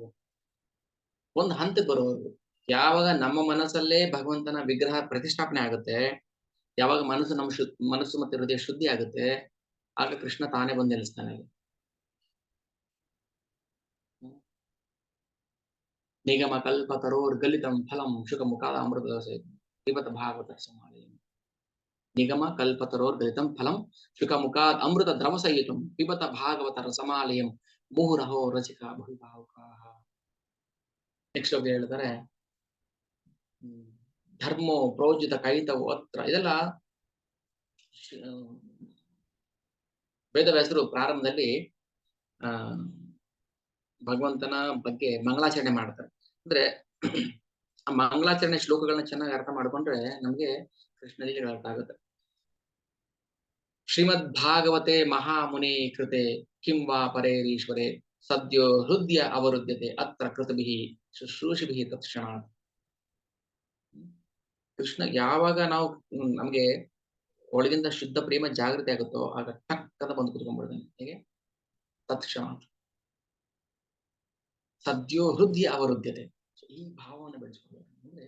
ಒಂದು ಹಂತಕ್ಕೆ ಬರೋವರೆಗೂ. ಯಾವಾಗ ನಮ್ಮ ಮನಸ್ಸಲ್ಲೇ ಭಗವಂತನ ವಿಗ್ರಹ ಪ್ರತಿಷ್ಠಾಪನೆ ಆಗುತ್ತೆ, ಯಾವಾಗ ಮನಸ್ಸು ಮತ್ತೆ ಹೃದಯ ಶುದ್ಧಿ ಆಗುತ್ತೆ, ಆಗ ಕೃಷ್ಣ ತಾನೇ ಬಂದು ನೆಲೆಸ್ತಾನೆ. ನಿಗಮ ಕಲ್ಪ ತರೋರ್ಗಲಿತಂ ಫಲಂ ಶುಕ ಮುಖಾದ ಅಮೃತ ಪಿಬತ ಭಾಗವತ ಸಮಾಲಯ. ನಿಗಮ ಕಲ್ಪತರೋರ್ಗಲಿತಂ ಫಲಂ ಶುಕ ಮುಖಾದ್ ಅಮೃತ ದ್ರವ ಸಂಯುತಂ ಪಿಬತ ಭಾಗವತರ ಸಮಾಲಯಂ ಮುಹುರಹೋ ರಸಿಕ ಬಹುಭಾವುಕಾಃ. ನೆಕ್ಸ್ಟ್ ಹೋಗಿ ಹೇಳ್ತಾರೆ, ಧರ್ಮೋ ಪ್ರೋಜಿತ ಕೈತವೋ ಅತ್ರ. ಇದೆಲ್ಲ ವೇದವ್ಯಾಸರು ಪ್ರಾರಂಭದಲ್ಲಿ ಭಗವಂತನ ಬಗ್ಗೆ ಮಂಗಳಾಚರಣೆ ಮಾಡ್ತಾರೆ. ಅಂದ್ರೆ ಆ ಮಂಗಳಾಚರಣೆ ಶ್ಲೋಕಗಳನ್ನ ಚೆನ್ನಾಗಿ ಅರ್ಥ ಮಾಡ್ಕೊಂಡ್ರೆ ನಮ್ಗೆ ಕೃಷ್ಣ ಲೀಲೆಗಳು ಅರ್ಥ ಆಗುತ್ತೆ. ಶ್ರೀಮದ್ ಭಾಗವತೆ ಮಹಾಮುನಿ ಕೃತೆ ಕಿಂ ವಾ ಪರೇರೀಶ್ವರೆ ಸದ್ಯೋ ಹೃದಯ ಅವರುದ್ಯತೆ ಅತ್ರ ಕೃತಭಿಃ ಶುಶ್ರೂಷಿಭಿಃ ತತ್ಕ್ಷಣಾತ್. ಕೃಷ್ಣ ಯಾವಾಗ ನಾವು ನಮ್ಗೆ ಒಳಗಿಂದ ಶುದ್ಧ ಪ್ರೇಮ ಜಾಗೃತಿ ಆಗುತ್ತೋ ಆಗ ಟಕ್ಕದ ಬಂದು ಕುತ್ಕೊಂಡ್ಬಿಡ್ತಾನೆ. ಹೇಗೆ? ತತ್ಕ್ಷಣಾತ್. ಸದ್ಯೋ ಹೃದಯ ಅವರುದ್ಯತೆ. ಈ ಭಾವವನ್ನು ಬೆಳೆಸ್ಕೊಳ್ಬೇಕು. ಅಂದ್ರೆ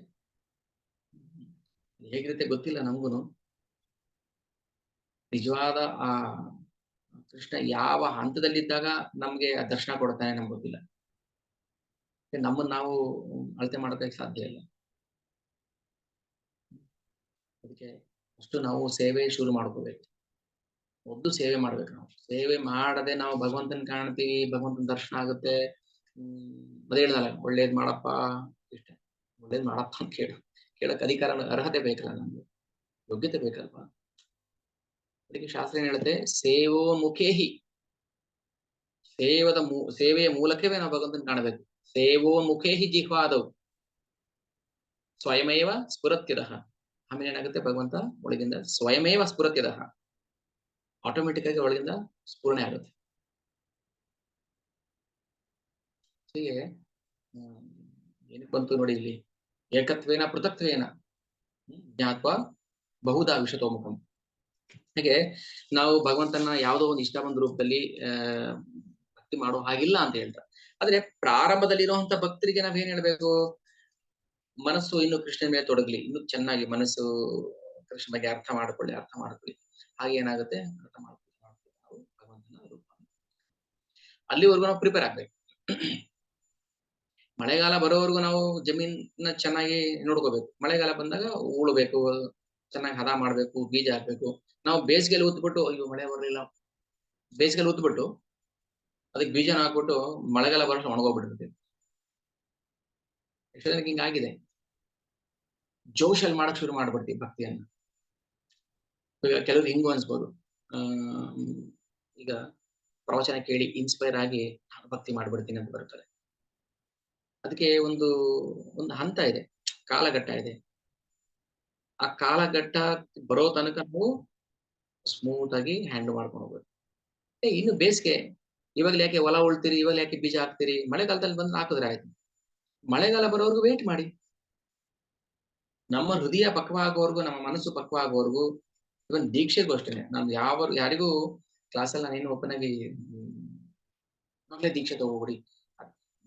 ಹೇಗಿರುತ್ತೆ ಗೊತ್ತಿಲ್ಲ ನಮಗೂನು. ನಿಜವಾದ ಆ ಕೃಷ್ಣ ಯಾವ ಹಂತದಲ್ಲಿದ್ದಾಗ ನಮ್ಗೆ ದರ್ಶನ ಕೊಡ್ತಾನೆ ನಮ್ಗೆ ಗೊತ್ತಿಲ್ಲ. ನಮ್ಮನ್ನ ನಾವು ಅಳತೆ ಮಾಡೋದಕ್ಕೆ ಸಾಧ್ಯ ಇಲ್ಲ. ಅದಕ್ಕೆ ಅಷ್ಟು ನಾವು ಸೇವೆ ಶುರು ಮಾಡ್ಕೋಬೇಕು. ಮೊದಲು ಸೇವೆ ಮಾಡ್ಬೇಕು. ನಾವು ಸೇವೆ ಮಾಡದೆ ನಾವು ಭಗವಂತನ ಕಾಣ್ತೀವಿ, ಭಗವಂತನ ದರ್ಶನ ಆಗುತ್ತೆ. ಅದೇ ಹೇಳ್ದಲ್ಲ, ಒಳ್ಳೇದ್ ಮಾಡಪ್ಪ ಇಷ್ಟ, ಒಳ್ಳೇದ್ ಮಾಡಪ್ಪ ಅಂತ ಕೇಳಕ್ ಅಧಿಕಾರ ಅರ್ಹತೆ ಬೇಕಲ್ಲ, ನಮ್ಗೆ ಯೋಗ್ಯತೆ ಬೇಕಲ್ವಾ? ಅದಕ್ಕೆ ಶಾಸ್ತ್ರ ಏನ್ ಹೇಳುತ್ತೆ, ಸೇವೋ ಮುಖೇಹಿ. ಸೇವೆಯ ಮೂಲಕವೇ ನಾವು ಭಗವಂತನ ಕಾಣಬೇಕು. ಸೇವೋ ಮುಖೇಹಿ ಜಿಹ್ವಾದವು ಸ್ವಯಮೇವ ಸ್ಫುರತ್ಯದಃ. ಆಮೇಲೆ ಏನಾಗುತ್ತೆ, ಭಗವಂತ ಒಳಗಿಂದ ಸ್ವಯಮೇವ ಸ್ಫುರತ್ಯದಃ, ಆಟೋಮೆಟಿಕ್ ಆಗಿ ಒಳಗಿಂದ ಸ್ಫೂರ್ಣೆ ಆಗುತ್ತೆ. ಹೀಗೆ ಏನಕ್ಕೆ ಬಂತು ನೋಡಿ ಇಲ್ಲಿ, ಏಕತ್ವೇನ ಪೃಥಕ್ತ್ವೇನ ಜ್ಞಾತ್ವಾ ಬಹುಧಾ ವಿಶತೋಮುಖಂ. ಹಾಗೆ ನಾವು ಭಗವಂತನ ಯಾವುದೋ ಒಂದು ಇಷ್ಟ ಬಂದ ರೂಪದಲ್ಲಿ ಭಕ್ತಿ ಮಾಡೋ ಹಾಗಿಲ್ಲ ಅಂತ ಹೇಳ್ತಾರೆ. ಆದ್ರೆ ಪ್ರಾರಂಭದಲ್ಲಿ ಇರುವಂತ ಭಕ್ತರಿಗೆ ನಾವೇನ್ ಹೇಳ್ಬೇಕು, ಮನಸ್ಸು ಇನ್ನು ಕೃಷ್ಣನ ಮೇಲೆ ತೊಡಗ್ಲಿ, ಇನ್ನು ಚೆನ್ನಾಗಿ ಮನಸ್ಸು ಕೃಷ್ಣ ಬಗ್ಗೆ ಅರ್ಥ ಮಾಡ್ಕೊಳ್ಳಿ. ಹಾಗೆ ಏನಾಗುತ್ತೆ, ಅರ್ಥ ಮಾಡ್ಕೊಳ್ಳಿ ನಾವು ಭಗವಂತನ ರೂಪ. ಅಲ್ಲಿವರೆಗೂ ನಾವು ಪ್ರಿಪೇರ್ ಆಗ್ಬೇಕು. ಮಳೆಗಾಲ ಬರೋವರೆಗೂ ನಾವು ಜಮೀನ ಚೆನ್ನಾಗಿ ನೋಡ್ಕೋಬೇಕು. ಮಳೆಗಾಲ ಬಂದಾಗ ಉಳ್ಬೇಕು, ಚೆನ್ನಾಗಿ ಹದ ಮಾಡ್ಬೇಕು, ಬೀಜ ಹಾಕ್ಬೇಕು. ನಾವು ಬೇಸಿಗೆಯಲ್ಲಿ ಉತ್ಬಿಟ್ಟು ಅಯ್ಯೋ ಮಳೆ ಬರಲಿಲ್ಲ, ಬೇಸಿಗೆಯಲ್ಲಿ ಉತ್ಬಿಟ್ಟು ಅದಕ್ಕೆ ಬೀಜನ ಹಾಕ್ಬಿಟ್ಟು ಮಳೆಗಾಲ ಬರೋಷ್ಟು ಒಣಗೋಗ್ಬಿಟ್ಟಿರ್ತೀವಿ. ಎಷ್ಟೋ ಜನಕ್ಕೆ ಹಿಂಗಾಗಿದೆ. ಜೋಶಲ್ಲಿ ಮಾಡಕ್ ಶುರು ಮಾಡ್ಬಿಡ್ತೀವಿ ಭಕ್ತಿಯನ್ನ. ಕೆಲವ್ರು ಹಿಂಗೂ ಅನ್ಸ್ಬೋದು, ಆ ಈಗ ಪ್ರವಚನ ಕೇಳಿ ಇನ್ಸ್ಪೈರ್ ಆಗಿ ನಾನು ಭಕ್ತಿ ಮಾಡ್ಬಿಡ್ತೀನಿ ಅಂತ ಬರ್ತಾರೆ. ಅದಕ್ಕೆ ಒಂದು ಹಂತ ಇದೆ, ಕಾಲಘಟ್ಟ ಇದೆ. ಆ ಕಾಲಘಟ್ಟ ಬರೋ ತನಕ ನಾವು ಸ್ಮೂತ್ ಆಗಿ ಹ್ಯಾಂಡಲ್ ಮಾಡ್ಕೊಂಡು ಹೋಗ್ಬೇಕು. ಇನ್ನು ಬೇಸಿಗೆ, ಇವಾಗಲೇ ಯಾಕೆ ಹೊಲ ಉಳ್ತೀರಿ, ಇವಾಗಲೇ ಯಾಕೆ ಬೀಜ ಹಾಕ್ತೀರಿ, ಮಳೆಗಾಲದಲ್ಲಿ ಬಂದು ಹಾಕಿದ್ರೆ ಆಯ್ತು. ಮಳೆಗಾಲ ಬರೋವರೆಗೂ ವೇಟ್ ಮಾಡಿ. ನಮ್ಮ ಹೃದಯ ಪಕ್ವ ಆಗೋವರೆಗೂ, ನಮ್ಮ ಮನಸ್ಸು ಪಕ್ವ ಆಗೋವರೆಗೂ, ಇವನ್ ದೀಕ್ಷೆಗೂ ಅಷ್ಟೇನೆ. ನಾನು ಯಾರಿಗೂ ಕ್ಲಾಸಲ್ಲಿ ನಾನೇನು ಓಪನ್ ಆಗಿ ಮಗಳೇ ದೀಕ್ಷೆ ತಗೋಬಿಡಿ,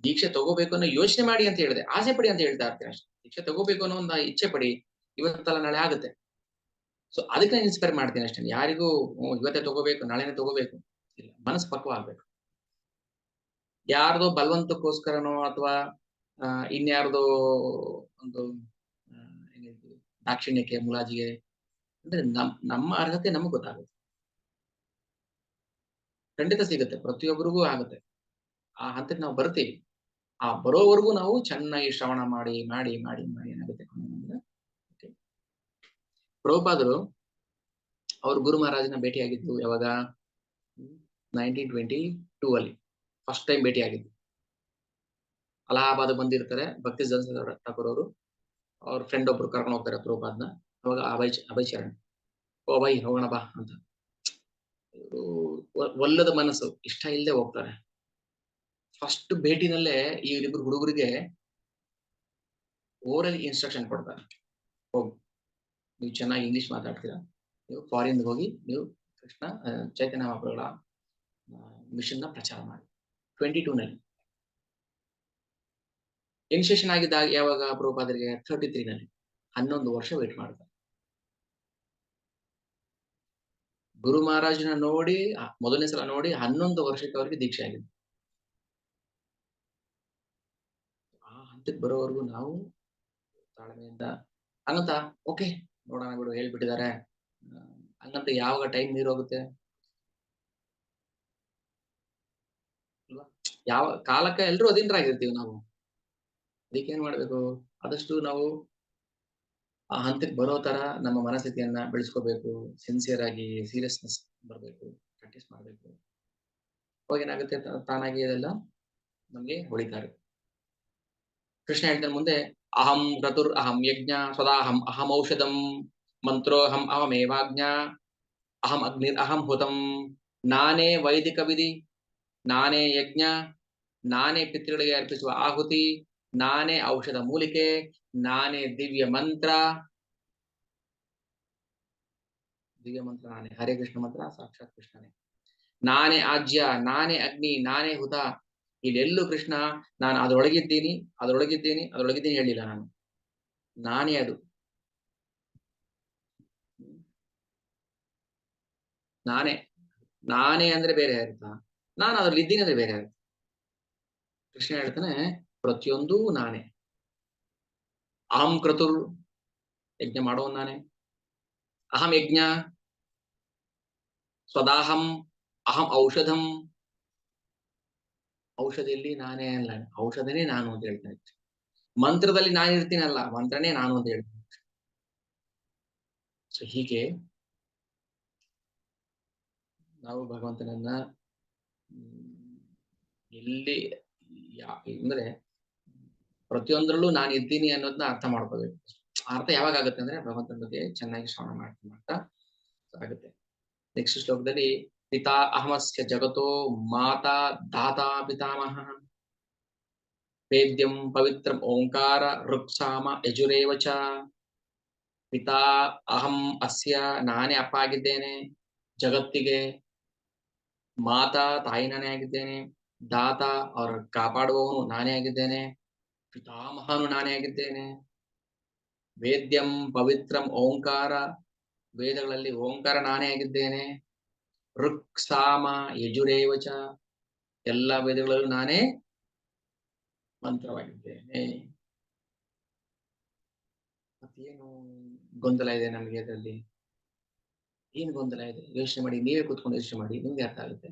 ದೀಕ್ಷೆ ತಗೋಬೇಕು ಅನ್ನೋ ಯೋಚನೆ ಮಾಡಿ ಅಂತ ಹೇಳಿದೆ, ಆಸೆ ಪಡಿ ಅಂತ ಹೇಳ್ತಾ ಇರ್ತೀನಿ ಅಷ್ಟೇ. ದೀಕ್ಷೆ ತಗೋಬೇಕು ಅನ್ನೋ ಒಂದು ಇಚ್ಛೆ ಪಡಿ, ಇವತ್ತಲ್ಲ ನಾಳೆ ಆಗುತ್ತೆ. ಸೊ ಅದಕ್ಕೆ ನಾನು ಇನ್ಸ್ಪೈರ್ ಮಾಡ್ತೀನಿ ಅಷ್ಟೇ. ಯಾರಿಗೂ ಇವತ್ತೇ ತಗೋಬೇಕು, ನಾಳೆನೇ ತಗೋಬೇಕು ಇಲ್ಲ, ಮನಸ್ಸು ಪಕ್ವ ಆಗ್ಬೇಕು. ಯಾರ್ದೋ ಬಲವಂತಕ್ಕೋಸ್ಕರನೋ ಅಥವಾ ಇನ್ಯಾರ್ದೋ ಒಂದು ದಾಕ್ಷಿಣ್ಯಕ್ಕೆ, ಮುಲಾಜಿಗೆ ಅಂದ್ರೆ ನಮ್ಮ ಅರ್ಹತೆ ನಮ್ಗೆ ಗೊತ್ತಾಗುತ್ತೆ. ಖಂಡಿತ ಸಿಗುತ್ತೆ, ಪ್ರತಿಯೊಬ್ಬರಿಗೂ ಆಗುತ್ತೆ. ಆ ಹಂತಕ್ಕೆ ನಾವು ಬರ್ತೀವಿ. ಆ ಬರೋವರೆಗೂ ನಾವು ಚೆನ್ನಾಗಿ ಶ್ರವಣ ಮಾಡಿ ಮಾಡಿ ಮಾಡಿ ಮಾಡಿ ಏನಾಗುತ್ತೆ, ಪ್ರಭುಪಾದರು ಅವ್ರ ಗುರು ಮಹಾರಾಜನ ಭೇಟಿಯಾಗಿದ್ದು ಯಾವಾಗ, 1922 ಅಲ್ಲಿ ಫಸ್ಟ್ ಟೈಮ್ ಭೇಟಿಯಾಗಿದ್ದು. ಅಲಹಾಬಾದ್ ಬಂದಿರ್ತಾರೆ, ಭಕ್ತಿ ಠಾಕೂರ್ ಅವರು, ಅವ್ರ ಫ್ರೆಂಡ್ ಒಬ್ರು ಕರ್ಕೊಂಡು ಹೋಗ್ತಾರೆ ಪ್ರಭುಪಾದ್ನ. ಅವಾಗ ಅಭಯ್ ಚರಣ್, ಓ ಅಭಯ್ ಹೋಗೋಣ ಬಾ ಅಂತ. ಒಲ್ಲದ ಮನಸ್ಸು, ಇಷ್ಟ ಇಲ್ಲದೆ ಹೋಗ್ತಾರೆ. ಫಸ್ಟ್ ಭೇಟಿನಲ್ಲೇ ಈ ಇಬ್ಬರು ಹುಡುಗರಿಗೆ ಓರಲ್ ಇನ್ಸ್ಟ್ರಕ್ಷನ್ ಕೊಡ್ತಾರೆ. ಹೋಗಿ ನೀವು ಚೆನ್ನಾಗಿ ಇಂಗ್ಲಿಷ್ ಮಾತಾಡ್ತೀರಾ, ನೀವು ಫಾರಿನ್ ಹೋಗಿ ನೀವು ಕೃಷ್ಣ ಚೈತನ್ಯ ಮಹಾಪ್ರಭುಗಳ ಮಿಷನ್ ನ ಪ್ರಚಾರ ಮಾಡಿ. 22 ನಲ್ಲಿ ಇನಿಷಿಯೇಷನ್ ಆಗಿದ್ದಾಗ ಯಾವಾಗ ಪ್ರಭುಪಾದರಿಗೆ 33 ನಲ್ಲಿ 11 ವರ್ಷ ವೇಟ್ ಮಾಡ್ತಾರೆ. ಗುರು ಮಹಾರಾಜನ ನೋಡಿ ಮೊದಲನೇ ಸಲ ನೋಡಿ 11 ವರ್ಷಕ್ಕೆ ಅವರಿಗೆ ದೀಕ್ಷೆ ಆಗಿದೆ. ಆ ಹಂತಕ್ಕೆ ಬರೋವರೆಗೂ ನಾವು ತಾಳ್ಮೆಯಿಂದ, ಹಂಗಂತ ಓಕೆ ನೋಡೋಣ ಬಿಡು ಹೇಳ್ಬಿಟ್ಟಿದ್ದಾರೆ ಹಂಗಂತ ಯಾವಾಗ ಟೈಮ್ ನೀರು ಹೋಗುತ್ತೆ ಅಲ್ವಾ, ಯಾವ ಕಾಲಕ್ಕೆ ಎಲ್ರೂ ಅಧೀನರಾಗಿರ್ತೀವಿ ನಾವು. ಅದಕ್ಕೆ ಏನ್ ಮಾಡ್ಬೇಕು, ಆದಷ್ಟು ನಾವು ಆ ಹಂತಕ್ಕೆ ಬರೋ ತರ ನಮ್ಮ ಮನಸ್ಥಿತಿಯನ್ನ ಬೆಳೆಸ್ಕೋಬೇಕು. ಸಿನ್ಸಿಯರ್ ಆಗಿ ಸೀರಿಯಸ್ನೆಸ್ ಬರ್ಬೇಕು, ಪ್ರಾಕ್ಟೀಸ್ ಮಾಡ್ಬೇಕು. ಅವಾಗ ಏನಾಗುತ್ತೆ, ತಾನಾಗಿ ಅದೆಲ್ಲ ನಮ್ಗೆ ಹೊಳಿತಾರೆ. ಕೃಷ್ಣ ಹೇಳ್ತಾನೆ ಮುಂದೆ, ಅಹಂ ಕ್ರತುರ್ ಅಹಂ ಯಜ್ಞ ಸದಾಹಂ ಅಹಂ ಔಷಧಂ ಮಂತ್ರೋಹಂ ಅಹಮೇವಾಜ್ಞ ಅಹಂ ಅಗ್ನಿರ್ ಅಹಂ ಹುತಂ. ನಾನೇ ವೈದಿಕ ವಿಧಿ, ನಾನೇ ಯಜ್ಞ, ನಾನೇ ಪಿತೃಗಳಿಗೆ ಅರ್ಪಿಸುವ ಆಹುತಿ, ನಾನೇ ಔಷಧ ಮೂಲಿಕೆ, ನಾನೇ ದಿವ್ಯ ಮಂತ್ರ. ದಿವ್ಯ ಮಂತ್ರ ನಾನೇ, ಹರೇ ಕೃಷ್ಣ ಮಂತ್ರ ಸಾಕ್ಷಾತ್ ಕೃಷ್ಣನೇ. ನಾನೇ ಆಜ್ಯ, ನಾನೇ ಅಗ್ನಿ, ನಾನೇ ಹುತ. ಇಲ್ಲೆಲ್ಲೂ ಕೃಷ್ಣ ನಾನು ಅದರೊಳಗಿದ್ದೀನಿ ಅದರೊಳಗಿದ್ದೀನಿ ಅದರೊಳಗಿದ್ದೀನಿ ಹೇಳಿಲ್ಲ. ನಾನೇ ಅದು. ನಾನೇ ನಾನೇ ಅಂದ್ರೆ ಬೇರೆ ಅರ್ಥ, ನಾನು ಅದ್ರಲ್ಲಿ ಇದ್ದೀನಿ ಅಂದ್ರೆ ಬೇರೆ ಅರ್ಥ. ಕೃಷ್ಣ ಹೇಳ್ತಾನೆ ಪ್ರತಿಯೊಂದೂ ನಾನೇ. ಅಹಂ ಕ್ರತುರ್, ಯಜ್ಞ ಮಾಡೋನ್ ನಾನೇ. ಅಹಂ ಯಜ್ಞ ಸ್ವದಾಹಂ ಅಹಂ ಔಷಧಂ, ಔಷಧಿಯಲ್ಲಿ ನಾನೇ ಅಲ್ಲ, ಔಷಧನೇ ನಾನು ಅಂತ ಹೇಳ್ತಾನೆ. ಮಂತ್ರದಲ್ಲಿ ನಾನು ಇರ್ತೀನಲ್ಲ, ಮಂತ್ರನೇ ನಾನು ಅಂತ ಹೇಳ್ತೀನಿ. ಸೊ ಹೀಗೆ ನಾವು ಭಗವಂತನನ್ನ ಎಲ್ಲಿ ಅಂದ್ರೆ ಪ್ರತಿಯೊಂದರಲ್ಲೂ ನಾನು ಇದ್ದೀನಿ ಅನ್ನೋದನ್ನ ಅರ್ಥ ಮಾಡ್ಕೋಬೇಕು. ಅರ್ಥ ಯಾವಾಗ ಆಗುತ್ತೆ ಅಂದ್ರೆ ಭಗವಂತನ ಬಗ್ಗೆ ಚೆನ್ನಾಗಿ ಶ್ರವಣ ಮಾಡ್ತಾ ಆಗುತ್ತೆ. ನೆಕ್ಸ್ಟ್ ಶ್ಲೋಕದಲ್ಲಿ ಪಿತಾ ಅಹಮಸ್ಯ ಜಗತೋ ಮಾತಾ ದಾತಾ ಪಿತಾಮಹ ವೇದ್ಯಂ ಪವಿತ್ರಂ ಓಂಕಾರ ಋಕ್ಸಾಮ ಯಜುರೇವ ಚ. ಪಿತಾ ಅಹಂ ಅಸ್ಯ, ನಾನೇ ಅಪ್ಪ ಆಗಿದ್ದೇನೆ ಜಗತ್ತಿಗೆ. ಮಾತಾ ತಾಯಿ ನಾನೇ ಆಗಿದ್ದೇನೆ. ದಾತ ಅವರ ಕಾಪಾಡುವವನು ನಾನೇ ಆಗಿದ್ದೇನೆ. ಪಿತಾಮಹನು ನಾನೇ ಆಗಿದ್ದೇನೆ. ವೇದ್ಯಂ ಪವಿತ್ರಂ ಓಂಕಾರ, ವೇದಗಳಲ್ಲಿ ಓಂಕಾರ ನಾನೇ ಆಗಿದ್ದೇನೆ. ಋಕ್ ಸಾಮ ಯಜುರೇವಚ, ಎಲ್ಲ ವೇದಗಳಲ್ಲೂ ನಾನೇ ಮಂತ್ರವಾಗಿದ್ದೇನೆ. ಮತ್ತೇನು ಗೊಂದಲ ಇದೆ ನಮಗೆ ಅದರಲ್ಲಿ? ಏನ್ ಗೊಂದಲ ಇದೆ ಯೋಚನೆ ಮಾಡಿ, ನೀವೇ ಕೂತ್ಕೊಂಡು ಯೋಚನೆ ಮಾಡಿ, ನಿಮ್ಗೆ ಅರ್ಥ ಆಗುತ್ತೆ.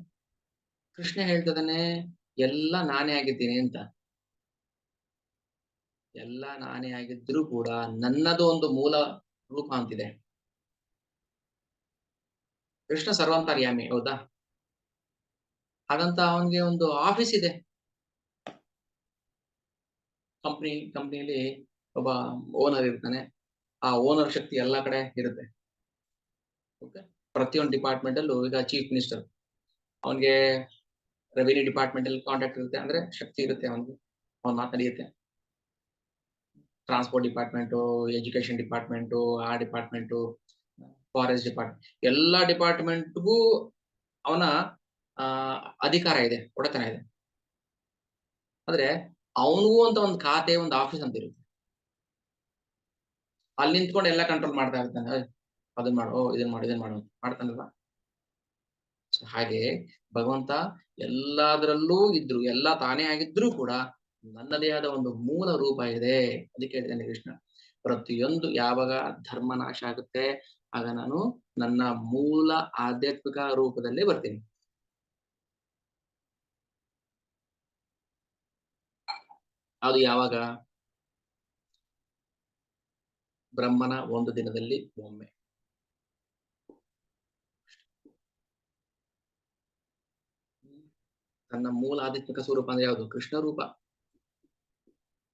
ಕೃಷ್ಣ ಹೇಳ್ತದಾನೆ ಎಲ್ಲ ನಾನೇ ಆಗಿದ್ದೀನಿ ಅಂತ. ಎಲ್ಲ ನಾನೇ ಆಗಿದ್ರೂ ಕೂಡ ನನ್ನದು ಒಂದು ಮೂಲ ರೂಪ ಅಂತಿದೆ. ಕೃಷ್ಣ ಸರ್ವಾಂತರ್ಯಾಮಿ, ಹೌದಾ? ಹಾಗಂತ ಅವನಿಗೆ ಒಂದು ಆಫೀಸ್ ಇದೆ. ಕಂಪ್ನಿಯಲ್ಲಿ ಒಬ್ಬ ಓನರ್ ಇರ್ತಾನೆ. ಆ ಓನರ್ ಶಕ್ತಿ ಎಲ್ಲಾ ಕಡೆ ಇರುತ್ತೆ. ಓಕೆ, ಪ್ರತಿಯೊಂದು ಡಿಪಾರ್ಟ್ಮೆಂಟ್ ಅಲ್ಲೂ ಈಗ ಚೀಫ್ ಮಿನಿಸ್ಟರ್, ಅವನಿಗೆ ರೆವಿನ್ಯೂ ಡಿಪಾರ್ಟ್ಮೆಂಟ್ ಅಲ್ಲಿ ಕಾಂಟ್ಯಾಕ್ಟ್ ಇರುತ್ತೆ, ಅಂದ್ರೆ ಶಕ್ತಿ ಇರುತ್ತೆ ಅವನಿಗೆ, ಅವನ್ ಮಾತನಾಡಿಯುತ್ತೆ. ಟ್ರಾನ್ಸ್ಪೋರ್ಟ್ ಡಿಪಾರ್ಟ್ಮೆಂಟು, ಎಜುಕೇಶನ್ ಡಿಪಾರ್ಟ್ಮೆಂಟು, ಆ ಡಿಪಾರ್ಟ್ಮೆಂಟು, ಫಾರೆಸ್ಟ್ ಡಿಪಾರ್ಟ್ಮೆಂಟ್, ಎಲ್ಲಾ ಡಿಪಾರ್ಟ್ಮೆಂಟ್ಗೂ ಅವನ ಅಧಿಕಾರ ಇದೆ, ಒಡೆತನ ಇದೆ. ಆದ್ರೆ ಅವನಿಗೂ ಅಂತ ಒಂದು ಖಾತೆ, ಒಂದು ಆಫೀಸ್ ಅಂತ ಇರುತ್ತೆ. ಅಲ್ಲಿ ನಿಂತ್ಕೊಂಡು ಎಲ್ಲ ಕಂಟ್ರೋಲ್ ಮಾಡ್ತಾ ಇರ್ತಾನೆ. ಅದನ್ನ ಮಾಡು, ಇದನ್ನ ಮಾಡು, ಇದನ್ನ ಮಾಡು ಮಾಡ್ತಾನಲ್ವಾ. ಹಾಗೆ ಭಗವಂತ ಎಲ್ಲದರಲ್ಲೂ ಇದ್ರು, ಎಲ್ಲ ತಾನೇ ಆಗಿದ್ರು ಕೂಡ ನನ್ನದೇ ಆದ ಒಂದು ಮೂಲ ರೂಪ ಇದೆ. ಅದಕ್ಕೆ ಹೇಳ್ತಾನೆ ಕೃಷ್ಣ, ಪ್ರತಿಯೊಂದು ಯಾವಾಗ ಧರ್ಮ ನಾಶ ಆಗುತ್ತೆ ಆಗ ನಾನು ನನ್ನ ಮೂಲ ಆಧ್ಯಾತ್ಮಿಕ ರೂಪದಲ್ಲೇ ಬರ್ತೀನಿ. ಅದು ಯಾವಾಗ? ಬ್ರಹ್ಮನ ಒಂದು ದಿನದಲ್ಲಿ ಒಮ್ಮೆ. ತನ್ನ ಮೂಲ ಆಧ್ಯಾತ್ಮಿಕ ಸ್ವರೂಪ ಅಂದ್ರೆ ಯಾವುದು? ಕೃಷ್ಣ ರೂಪ.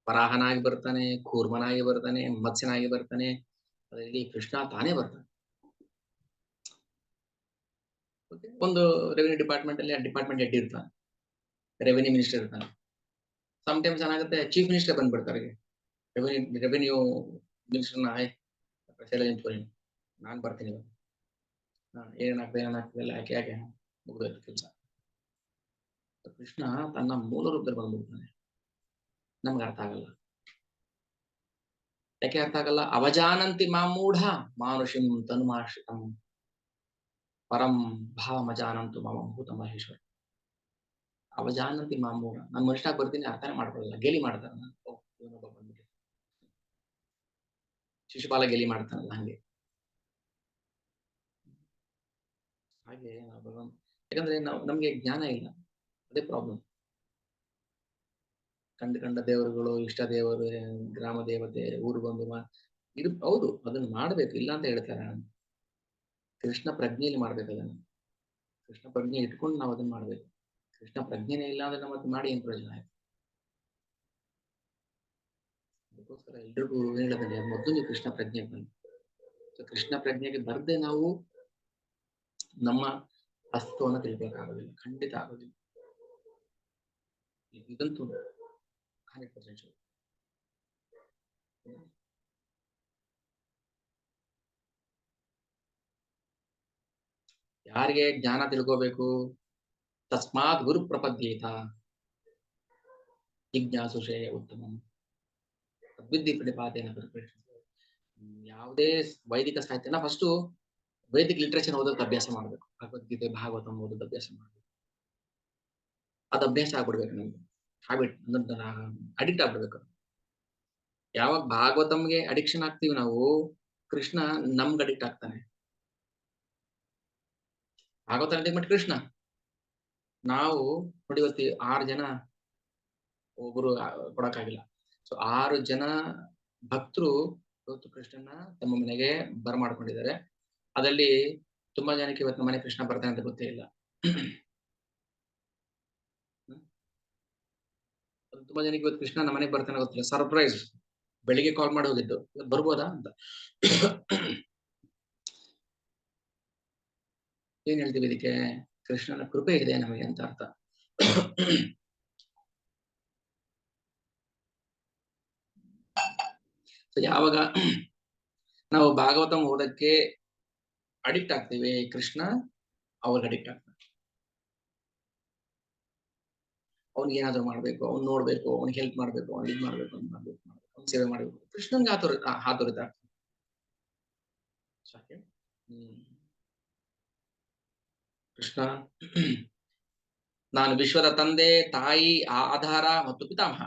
ವರಾಹನಾಗಿ ಬರ್ತಾನೆ, ಕೂರ್ಮನಾಗಿ ಬರ್ತಾನೆ, ಮತ್ಸ್ಯನಾಗಿ ಬರ್ತಾನೆ, ಅದರಲ್ಲಿ ಕೃಷ್ಣ ತಾನೇ ಬರ್ತಾನೆ. ಒಂದು ರೆವಿನ್ಯೂ ಡಿಪಾರ್ಟ್ಮೆಂಟ್ ಅಲ್ಲಿ ಆ ಡಿಪಾರ್ಟ್ಮೆಂಟ್ ಹೆಡ್ ಇರ್ತಾನೆ, ರೆವಿನ್ಯೂ ಮಿನಿಸ್ಟರ್ ಇರ್ತಾನೆ. ಸಮ್ಟೈಮ್ಸ್ ಏನಾಗುತ್ತೆ, ಚೀಫ್ ಮಿನಿಸ್ಟರ್ ಬಂದ್ಬಿಡ್ತಾರೆ. ರೆವಿನ್ಯೂ ಮಿನಿಸ್ಟರ್ನ ನಿಂತ್ಕೊಳ್ಳಿ, ನಾನ್ ಬರ್ತೀನಿ, ಏನಾಗ್ತದೆ ಎಲ್ಲ ಯಾಕೆ ಮುಗಿದೋಯ್ತು ಕೆಲಸ. ಕೃಷ್ಣ ತನ್ನ ಮೂಲ ರೂಪದಲ್ಲಿ ಬಂದ್ಬಿಡ್ತಾನೆ. ನಮ್ಗೆ ಅರ್ಥ ಆಗಲ್ಲ. ಯಾಕೆ ಅರ್ಥ ಆಗಲ್ಲ? ಅವಜಾನಂತಿ ಮಾಮೂಢ ಮಾನುಷಿಂ ತನುಮಾಶ್ರಿತಂ ಪರಂ ಭಾವಮಜಾನಂತು ಮಮ ಭೂತ ಮಹೇಶ್ವರ. ಅವಜಾನಂತಿ ಮಾಮೂಢ, ನಾನು ಮನುಷ್ಯನಾಗಿ ಬರ್ತೀನಿ, ಅರ್ಥನೇ ಮಾಡ್ಕೊಳ್ಳಲ್ಲ, ಗೇಲಿ ಮಾಡ್ತಾರ. ಬಂದ್ಬಿಟ್ಟು ಶಿಶುಪಾಲ ಗೇಲಿ ಮಾಡ್ತಾನಲ್ಲ, ಹಂಗೆ ಹಾಗೆ ಯಾಕಂದ್ರೆ ನಮ್ಗೆ ಜ್ಞಾನ ಇಲ್ಲ, ಅದೇ ಪ್ರಾಬ್ಲಮ್. ಕಂಡ ದೇವರುಗಳು, ಇಷ್ಟ ದೇವರು, ಗ್ರಾಮ ದೇವತೆ, ಊರು ಬಂದು ಇದು ಹೌದು, ಅದನ್ನ ಮಾಡ್ಬೇಕು, ಇಲ್ಲ ಅಂತ ಹೇಳ್ತಾರೆ. ಕೃಷ್ಣ ಪ್ರಜ್ಞೆಯಲ್ಲಿ ಮಾಡ್ಬೇಕು ಅದನ್ನ. ಕೃಷ್ಣ ಪ್ರಜ್ಞೆ ಇಟ್ಕೊಂಡು ನಾವು ಅದನ್ನ ಮಾಡ್ಬೇಕು. ಕೃಷ್ಣ ಪ್ರಜ್ಞೆನೇ ಇಲ್ಲ ಅಂದ್ರೆ ನಮ್ಮದು ಮಾಡಿ ಏನ್ ಪ್ರಯೋಜನ ಆಯ್ತು? ಅದಕ್ಕೋಸ್ಕರ ಎಲ್ರಿಗೂ ಹೇಳೋದಿಲ್ಲ, ಮೊದಲು ನೀವು ಕೃಷ್ಣ ಪ್ರಜ್ಞೆಗೆ ಬನ್ನಿ. ಕೃಷ್ಣ ಪ್ರಜ್ಞೆಗೆ ಬರ್ದೆ ನಾವು ನಮ್ಮ ಅಸ್ತಿತ್ವವನ್ನು ತಿಳ್ಬೇಕಾಗೋದಿಲ್ಲ, ಖಂಡಿತ ಆಗೋದಿಲ್ಲ. ಇದಂತೂ 100% ಯಾರಿಗೆ ಜ್ಞಾನ ತಿಳ್ಕೋಬೇಕು? ತಸ್ಮಾತ್ ಗುರು ಪ್ರಪದ್ಯೇತ ಜಿಜ್ಞಾಸುಷೇ ಉತ್ತಮ ತದ್ವಿದ್ಧಿ ಪ್ರತಿಪಾದೇನ. ಯಾವುದೇ ವೈದಿಕ ಸಾಹಿತ್ಯನ ಫಸ್ಟ್ ವೈದಿಕ ಲಿಟ್ರೇಚರ್ ಓದೋದು ಅಭ್ಯಾಸ ಮಾಡ್ಬೇಕು. ಭಗವದ್ಗೀತೆ, ಭಾಗವತಂ ಓದೋದು ಅಭ್ಯಾಸ ಮಾಡ್ಬೇಕು. ಅದು ಅಭ್ಯಾಸ ಆಗ್ಬಿಡ್ಬೇಕು ನಮ್ಗೆ, ಹ್ಯಾಬಿಟ್, ಅಡಿಕ್ಟ್ ಆಗ್ಬಿಡ್ಬೇಕು. ಯಾವಾಗ ಭಾಗವತಂಗೆ ಅಡಿಕ್ಷನ್ ಆಗ್ತೀವಿ ನಾವು, ಕೃಷ್ಣ ನಮ್ಗೆ ಅಡಿಕ್ಟ್ ಆಗ್ತಾನೆ. ಭಾಗವತ ಅಡಿಕ್ಟ್ ಕೃಷ್ಣ. ನಾವು ನೋಡಿ, ಇವತ್ತು 6 ಜನ ಒಬ್ರು ಕೊಡಕ್ಕಾಗಿಲ್ಲ. ಸೊ 6 ಜನ ಭಕ್ತರು ಇವತ್ತು ಕೃಷ್ಣನ ತಮ್ಮ ಮನೆಗೆ ಬರಮಾಡ್ಕೊಂಡಿದ್ದಾರೆ. ಅದರಲ್ಲಿ ತುಂಬಾ ಜನಕ್ಕೆ ಇವತ್ತು ಮನೆ ಕೃಷ್ಣ ಬರ್ತಾನೆ ಅಂತ ಗೊತ್ತೇ ಇಲ್ಲ. ತುಂಬಾ ಜನಕ್ಕೆ ಇವತ್ತು ಕೃಷ್ಣ ನಮ್ಮ ಮನೆಗೆ ಬರ್ತಾನೆ ಗೊತ್ತಿಲ್ಲ. ಸರ್ಪ್ರೈಸ್, ಬೆಳಿಗ್ಗೆ ಕಾಲ್ ಮಾಡಿ ಹೋಗಿದ್ದು, ಬರ್ಬೋದಾ ಅಂತ. ಏನ್ ಹೇಳ್ತೀವಿ ಇದಕ್ಕೆ? ಕೃಷ್ಣನ ಕೃಪೆ ಇದೆ ನಮಗೆ ಅಂತ ಅರ್ಥ. ಯಾವಾಗ ನಾವು ಭಾಗವತಂ ಓದಕ್ಕೆ ಅಡಿಕ್ಟ್ ಆಗ್ತೀವಿ, ಕೃಷ್ಣ ಅವ್ರಿಗೆ ಅಡಿಕ್ಟ್ ಆಗ್ತಾನೆ. ಅವ್ನಿಗೆ ಏನಾದ್ರು ಮಾಡ್ಬೇಕು, ಅವ್ನು ನೋಡ್ಬೇಕು, ಅವ್ನಿಗೆ ಹೆಲ್ಪ್ ಮಾಡ್ಬೇಕು, ಅವ್ನಿಗೆ ಇದು ಮಾಡ್ಬೇಕು, ಅವ್ನ ಸೇವೆ ಮಾಡ್ಬೇಕು. ಕೃಷ್ಣನ್ಗೆ ಹಾತೊರಿತ ಕೃಷ್ಣ ನಾನು ವಿಶ್ವದ ತಂದೆ, ತಾಯಿ, ಆಧಾರ ಮತ್ತು ಪಿತಾಮಹ.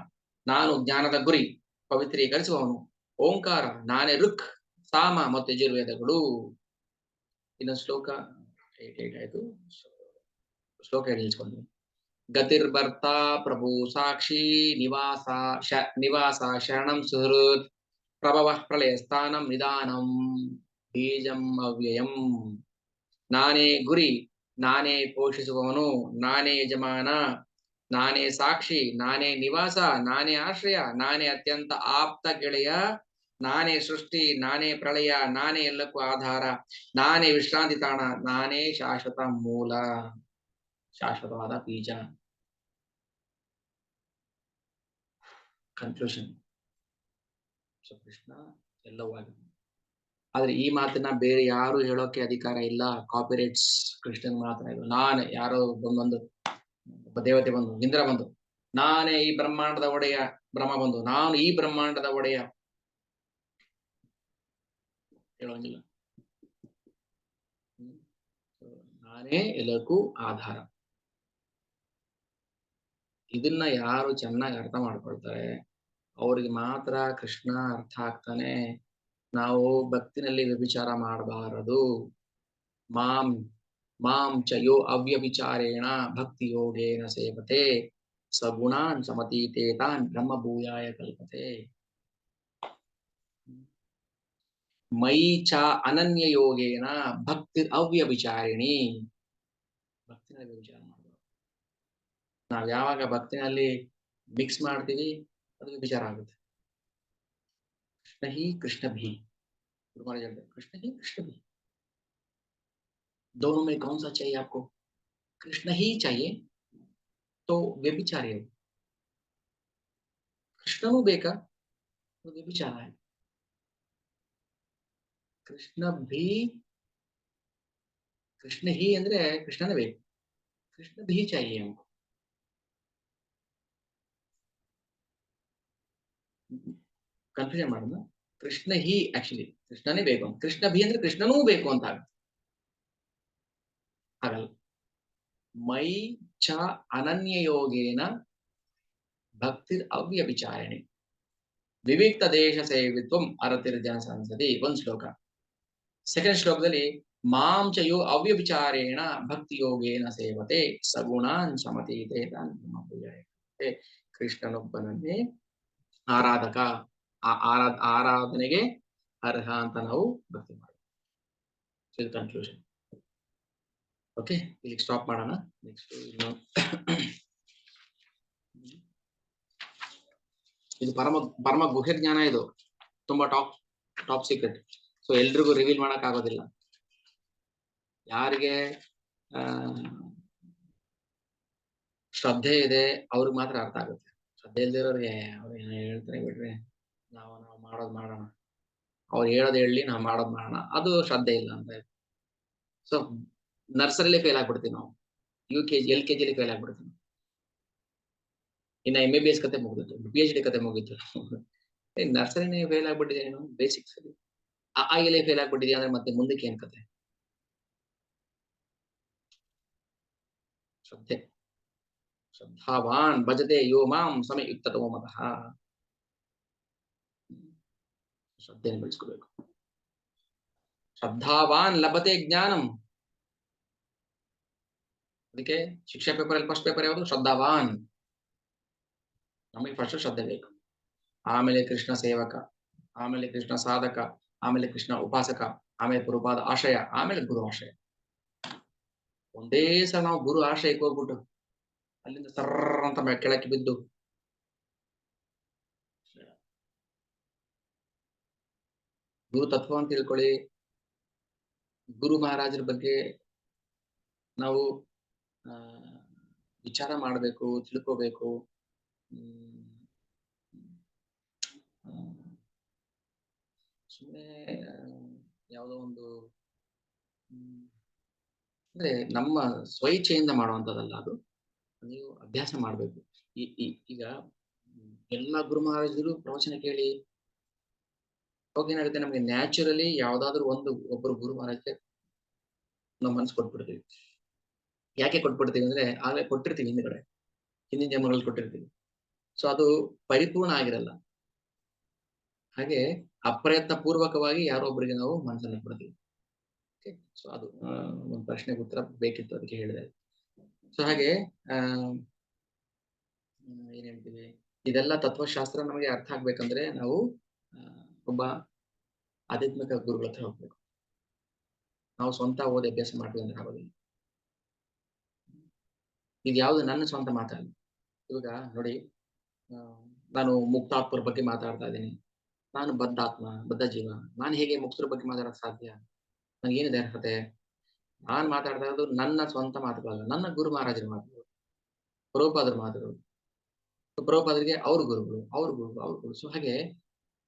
ನಾನು ಜ್ಞಾನದ ಗುರಿ, ಪವಿತ್ರೀಕರಿಸುವವನು. ಓಂಕಾರ, ನಾನೇ ಋಕ್, ಸಾಮ ಮತ್ತು ಯಜುರ್ವೇದಗಳು. ಇನ್ನೊಂದು ಶ್ಲೋಕ 88 ಆಯ್ತು. ಶ್ಲೋಕ ನಿಲ್ಸ್ಕೊಂಡು, ಗತಿರ್ಭರ್ತಾ ಪ್ರಭು ಸಾಕ್ಷಿ, ನಿವಾಸ ಶರಣಂ ಸುಹೃತ್, ಪ್ರಭವ ಪ್ರಳಯ ಸ್ಥಾನಂ ನಿಧಾನಂ ಬೀಜಂ ಅವ್ಯಯಂ. ನಾನೇ ಗುರಿ, ನಾನೇ ಪೋಷಿಸುವವನು, ನಾನೇ ಯಜಮಾನ, ನಾನೇ ಸಾಕ್ಷಿ, ನಾನೇ ನಿವಾಸ, ನಾನೇ ಆಶ್ರಯ, ನಾನೇ ಅತ್ಯಂತ ಆಪ್ತ ಗೆಳೆಯ, ನಾನೇ ಸೃಷ್ಟಿ, ನಾನೇ ಪ್ರಳಯ, ನಾನೇ ಎಲ್ಲಕ್ಕೂ ಆಧಾರ, ನಾನೇ ವಿಶ್ರಾಂತಿ ತಾಣ, ನಾನೇ ಶಾಶ್ವತ ಮೂಲ, ಶಾಶ್ವತವಾದ ಬೀಜ. ಕನ್ಕ್ಲೂಷನ್. ಸೊ ಕೃಷ್ಣ ಎಲ್ಲವೂ ಆಗಿದೆ. ಆದ್ರೆ ಈ ಮಾತನ್ನ ಬೇರೆ ಯಾರು ಹೇಳೋಕೆ ಅಧಿಕಾರ ಇಲ್ಲ. ಕಾಪಿರೈಟ್ಸ್ ಕೃಷ್ಣನ್ ಮಾತ್ರ ಇದು. ನಾನು ಯಾರೋ ಬಂದು ಒಬ್ಬ ದೇವತೆ ಬಂದು, ಇಂದ್ರ ಬಂದು, ನಾನೇ ಈ ಬ್ರಹ್ಮಾಂಡದ ಒಡೆಯ, ಬ್ರಹ್ಮ ಬಂದು ನಾನು ಈ ಬ್ರಹ್ಮಾಂಡದ ಒಡೆಯ ಹೇಳೋಂಗಿಲ್ಲ. ನಾನೇ ಎಲ್ಲಕ್ಕೂ ಆಧಾರ. ಇದನ್ನ ಯಾರು ಚೆನ್ನಾಗಿ ಅರ್ಥ ಮಾಡ್ಕೊಳ್ತಾರೆ ಅವ್ರಿಗೆ ಮಾತ್ರ ಕೃಷ್ಣ ಅರ್ಥ ಆಗ್ತಾನೆ. ನಾವು ಭಕ್ತಿನಲ್ಲಿ ವ್ಯಭಿಚಾರ ಮಾಡಬಾರದು. ಮಾಂ ಮಾಂ ಚ ಯೋ ಅವ್ಯಭಿಚಾರೇಣ ಭಕ್ತಿ ಯೋಗೇನ ಸೇವತೆ ಸಗುಣಾನ್ ಸಮತೀತೆ ತಾನ್ ಬ್ರಹ್ಮ ಭೂಯಾಯ ಕಲ್ಪತೆ. ಮಯಿ ಚ ಅನನ್ಯ ಯೋಗೇನ ಭಕ್ತಿ ಅವ್ಯಭಿಚಾರಿಣಿ. ಭಕ್ತಿನಲ್ಲಿ ವ್ಯಭಿಚಾರ ಮಾಡಬಾರದು. ನಾವು ಯಾವಾಗ ಭಕ್ತಿನಲ್ಲಿ ಮಿಕ್ಸ್ ಮಾಡ್ತೀವಿ ಅದು ವ್ಯಭಿಚಾರ ಆಗುತ್ತೆ. कृष्ण ही कृष्ण भी, गुरु महाराज कहते हैं कृष्ण ही कृष्ण भी, दोनों में कौन सा चाहिए आपको? कृष्ण ही चाहिए तो व्यभिचारी हो. कृष्णनू बेका तो व्यभिचार है. कृष्ण भी, कृष्ण ही ಅಂದ್ರೆ ಕೃಷ್ಣನೇ ಬೇಕು. कृष्ण भी चाहिए हमको. ಕನ್ಫ್ಯೂಷನ್ ಮಾಡೋಣ. ಕೃಷ್ಣ ಹಿ ಆಕ್ಚುಲಿ ಕೃಷ್ಣನೇ ಬೇಕು, ಕೃಷ್ಣ ಭಿ ಅಂದ್ರೆ ಕೃಷ್ಣನೂ ಬೇಕು ಅಂತ ಆಗಲ್ಲ. ಮೈ ಚ ಅನನ್ಯ ಯೋಗೇನ ಭಕ್ತಿರ್ ಅವ್ಯಭಿಚಾರಿಣಿ ವಿವಿಕ್ತ ದೇಶ ಸೇವಿತ್ವಂ ಅರತಿರ್ಜನ ಸಂಸದಿ. ಒಂದು ಶ್ಲೋಕ. ಸೆಕೆಂಡ್ ಶ್ಲೋಕದಲ್ಲಿ ಮಾಂ ಚ ಯೋ ಅವ್ಯಭಿಚಾರೇಣ ಭಕ್ತಿ ಯೋಗೇನ ಸೇವತೆ ಸಗುಣಾನ್ ಸಮತೀತೆ ತಾನ್ ಬ್ರಹ್ಮ ಭೂಯಾಯ. ಕೃಷ್ಣನೊಬ್ಬನನ್ನೇ ಆರಾಧಕ, ಆರಾಧನೆಗೆ ಅರ್ಹ ಅಂತ ನಾವು ಭಕ್ತಿ ಮಾಡ್ತೀವಿ. ಕನ್ಕ್ಲೂಷನ್. ಓಕೆ, ಇಲ್ಲಿ ಸ್ಟಾಪ್ ಮಾಡೋಣ. ನೆಕ್ಸ್ಟ್ ಇದು ಪರಮ ಗುಹ್ಯ ಜ್ಞಾನ. ಇದು ತುಂಬಾ ಟಾಪ್ ಸೀಕ್ರೆಟ್. ಸೊ ಎಲ್ರಿಗೂ ರಿವೀಲ್ ಮಾಡಕ್ ಆಗೋದಿಲ್ಲ. ಯಾರಿಗೆ ಶ್ರದ್ಧೆ ಇದೆ ಅವ್ರಿಗೆ ಮಾತ್ರ ಅರ್ಥ ಆಗುತ್ತೆ. ಶ್ರದ್ಧೆ ಇಲ್ದಿರೋರಿಗೆ ಅವ್ರು ಏನೋ ಹೇಳ್ತಾರೆ ಬಿಡ್ರಿ, ನಾವು ಮಾಡೋಣ, ಅವ್ರು ಹೇಳೋದು ಹೇಳಿ ನಾವು ಮಾಡೋದು ಮಾಡೋಣ, ಅದು ಶ್ರದ್ಧೆ ಇಲ್ಲ ಅಂತ. ಸೊ ನರ್ಸರಿಲೇ ಫೇಲ್ ಆಗ್ಬಿಡ್ತೀವಿ ನಾವು, UKG LKG ಫೇಲ್ ಆಗ್ಬಿಡ್ತೀವಿ. ಇನ್ನು MBBS ಕತೆ ಮುಗಿದಿತ್ತು, PhD ಕತೆ ಮುಗಿತು. ನರ್ಸರಿನೇ ಫೇಲ್ ಆಗ್ಬಿಟ್ಟಿದೆ, ಏನು ಬೇಸಿಕ್ಸ್ ಆಗಲೇ ಫೇಲ್ ಆಗ್ಬಿಟ್ಟಿದೆ ಅಂದ್ರೆ ಮತ್ತೆ ಮುಂದಕ್ಕೆ ಏನ್ ಕತೆ? ಶ್ರದ್ಧೆ. ಶ್ರದ್ಧಾವಾನ್ ಭಜತೆ ಯೋ ಮಾಂ ಸಮಯುಕ್ತತೋ ಮತಃ. ಶ್ರದ್ಧೆಯನ್ನು ಬೆಳೆಸ್ಕೋಬೇಕು. ಶ್ರದ್ಧಾವಾನ್ ಲಭತೆ ಜ್ಞಾನಂ. ಅದಕ್ಕೆ ಶಿಕ್ಷಾ ಪೇಪರ್ ಫಸ್ಟ್ ಪೇಪರ್ ಯಾವುದು? ಶ್ರದ್ಧಾವಾನ್. ನಮಗೆ ಫಸ್ಟ್ ಶ್ರದ್ಧೆ ಬೇಕು, ಆಮೇಲೆ ಕೃಷ್ಣ ಸೇವಕ, ಆಮೇಲೆ ಕೃಷ್ಣ ಸಾಧಕ, ಆಮೇಲೆ ಕೃಷ್ಣ ಉಪಾಸಕ, ಆಮೇಲೆ ಗುರುಪಾದ ಆಶ್ರಯ, ಆಮೇಲೆ ಗುರು ಆಶ್ರಯ. ಒಂದೇ ಸಲ ನಾವು ಗುರು ಆಶ್ರಯಕ್ಕೆ ಹೋಗ್ಬಿಟ್ಟು ಅಲ್ಲಿಂದ ಸರ್ರ ಅಂತ ಕೆಳಕ್ಕೆ ಬಿದ್ದು ಗುರು ತತ್ವ ಅಂತ ತಿಳ್ಕೊಳ್ಳಿ. ಗುರು ಮಹಾರಾಜರ ಬಗ್ಗೆ ನಾವು ವಿಚಾರ ಮಾಡಬೇಕು, ತಿಳ್ಕೋಬೇಕು. ಸುಮ್ಮನೆ ಯಾವುದೋ ಒಂದು ಅಂದ್ರೆ ನಮ್ಮ ಸ್ವಇಚ್ಛೆಯಿಂದ ಮಾಡುವಂತದ್ದಲ್ಲ ಅದು. ನೀವು ಅಭ್ಯಾಸ ಮಾಡಬೇಕು. ಈಗ ಎಲ್ಲ ಗುರು ಮಹಾರಾಜರು ಪ್ರವಚನ ಕೇಳಿ ಅವಾಗ ಏನಾಗುತ್ತೆ, ನಮ್ಗೆ ನ್ಯಾಚುರಲಿ ಯಾವ್ದಾದ್ರು ಒಬ್ಬರು ಗುರು ಮಹಾರಾಜಕ್ಕೆ ನಾವು ಮನಸ್ಸು ಕೊಟ್ಬಿಡ್ತೀವಿ. ಯಾಕೆ ಕೊಟ್ಬಿಡ್ತೀವಿ ಅಂದ್ರೆ ಆಗಲೇ ಕೊಟ್ಟಿರ್ತೀವಿ, ಹಿಂದಿನ ಜನ್ಮಗಳಲ್ಲಿ ಕೊಟ್ಟಿರ್ತೀವಿ. ಸೊ ಅದು ಪರಿಪೂರ್ಣ ಆಗಿರಲ್ಲ. ಹಾಗೆ ಅಪ್ರಯತ್ನ ಪೂರ್ವಕವಾಗಿ ಯಾರೋ ಒಬ್ಬರಿಗೆ ನಾವು ಮನಸ್ಸನ್ನು ಕೊಡ್ತೀವಿ. ಸೊ ಅದು ಒಂದು ಪ್ರಶ್ನೆಗೆ ಉತ್ತರ ಬೇಕಿತ್ತು, ಅದಕ್ಕೆ ಹೇಳಿದೆ. ಸೊ ಹಾಗೆ ಏನ್ ಹೇಳ್ತೀವಿ, ಇದೆಲ್ಲ ತತ್ವಶಾಸ್ತ್ರ ನಮಗೆ ಅರ್ಥ ಆಗ್ಬೇಕಂದ್ರೆ ನಾವು ಒಬ್ಬ ಆಧ್ಯಾತ್ಮಿಕ ಗುರುಗಳ ಹತ್ರ ಹೋಗ್ಬೇಕು. ನಾವು ಸ್ವಂತ ಓದಿ ಅಭ್ಯಾಸ ಮಾಡ್ತೀವಿ ಅಂದ್ರೆ ಆಗೋದಿಲ್ಲ. ಇದು ಯಾವುದು ನನ್ನ ಸ್ವಂತ ಮಾತಲ್ಲ. ಇವಾಗ ನೋಡಿ, ನಾನು ಮುಕ್ತಾತ್ಮರ ಬಗ್ಗೆ ಮಾತಾಡ್ತಾ ಇದ್ದೀನಿ. ನಾನು ಬದ್ಧಾತ್ಮ, ಬದ್ಧ ಜೀವ. ನಾನು ಹೇಗೆ ಮುಕ್ತರ ಬಗ್ಗೆ ಮಾತಾಡಕ್ ಸಾಧ್ಯ? ನನಗೇನಿದೆ ಅರ್ಹತೆ? ನಾನ್ ಮಾತಾಡ್ತಾ ಇರೋದು ನನ್ನ ಸ್ವಂತ ಮಾತುಗಳಲ್ಲ, ನನ್ನ ಗುರು ಮಹಾರಾಜರ ಮಾತುಗಳು, ಪ್ರಭುಪಾದರ ಮಾತುಗಳು. ಪ್ರಭುಪಾದರಿಗೆ ಅವ್ರ ಗುರುಗಳು, ಅವ್ರ ಗುರುಗಳು, ಅವ್ರ ಗುರು. ಸೊ ಹಾಗೆ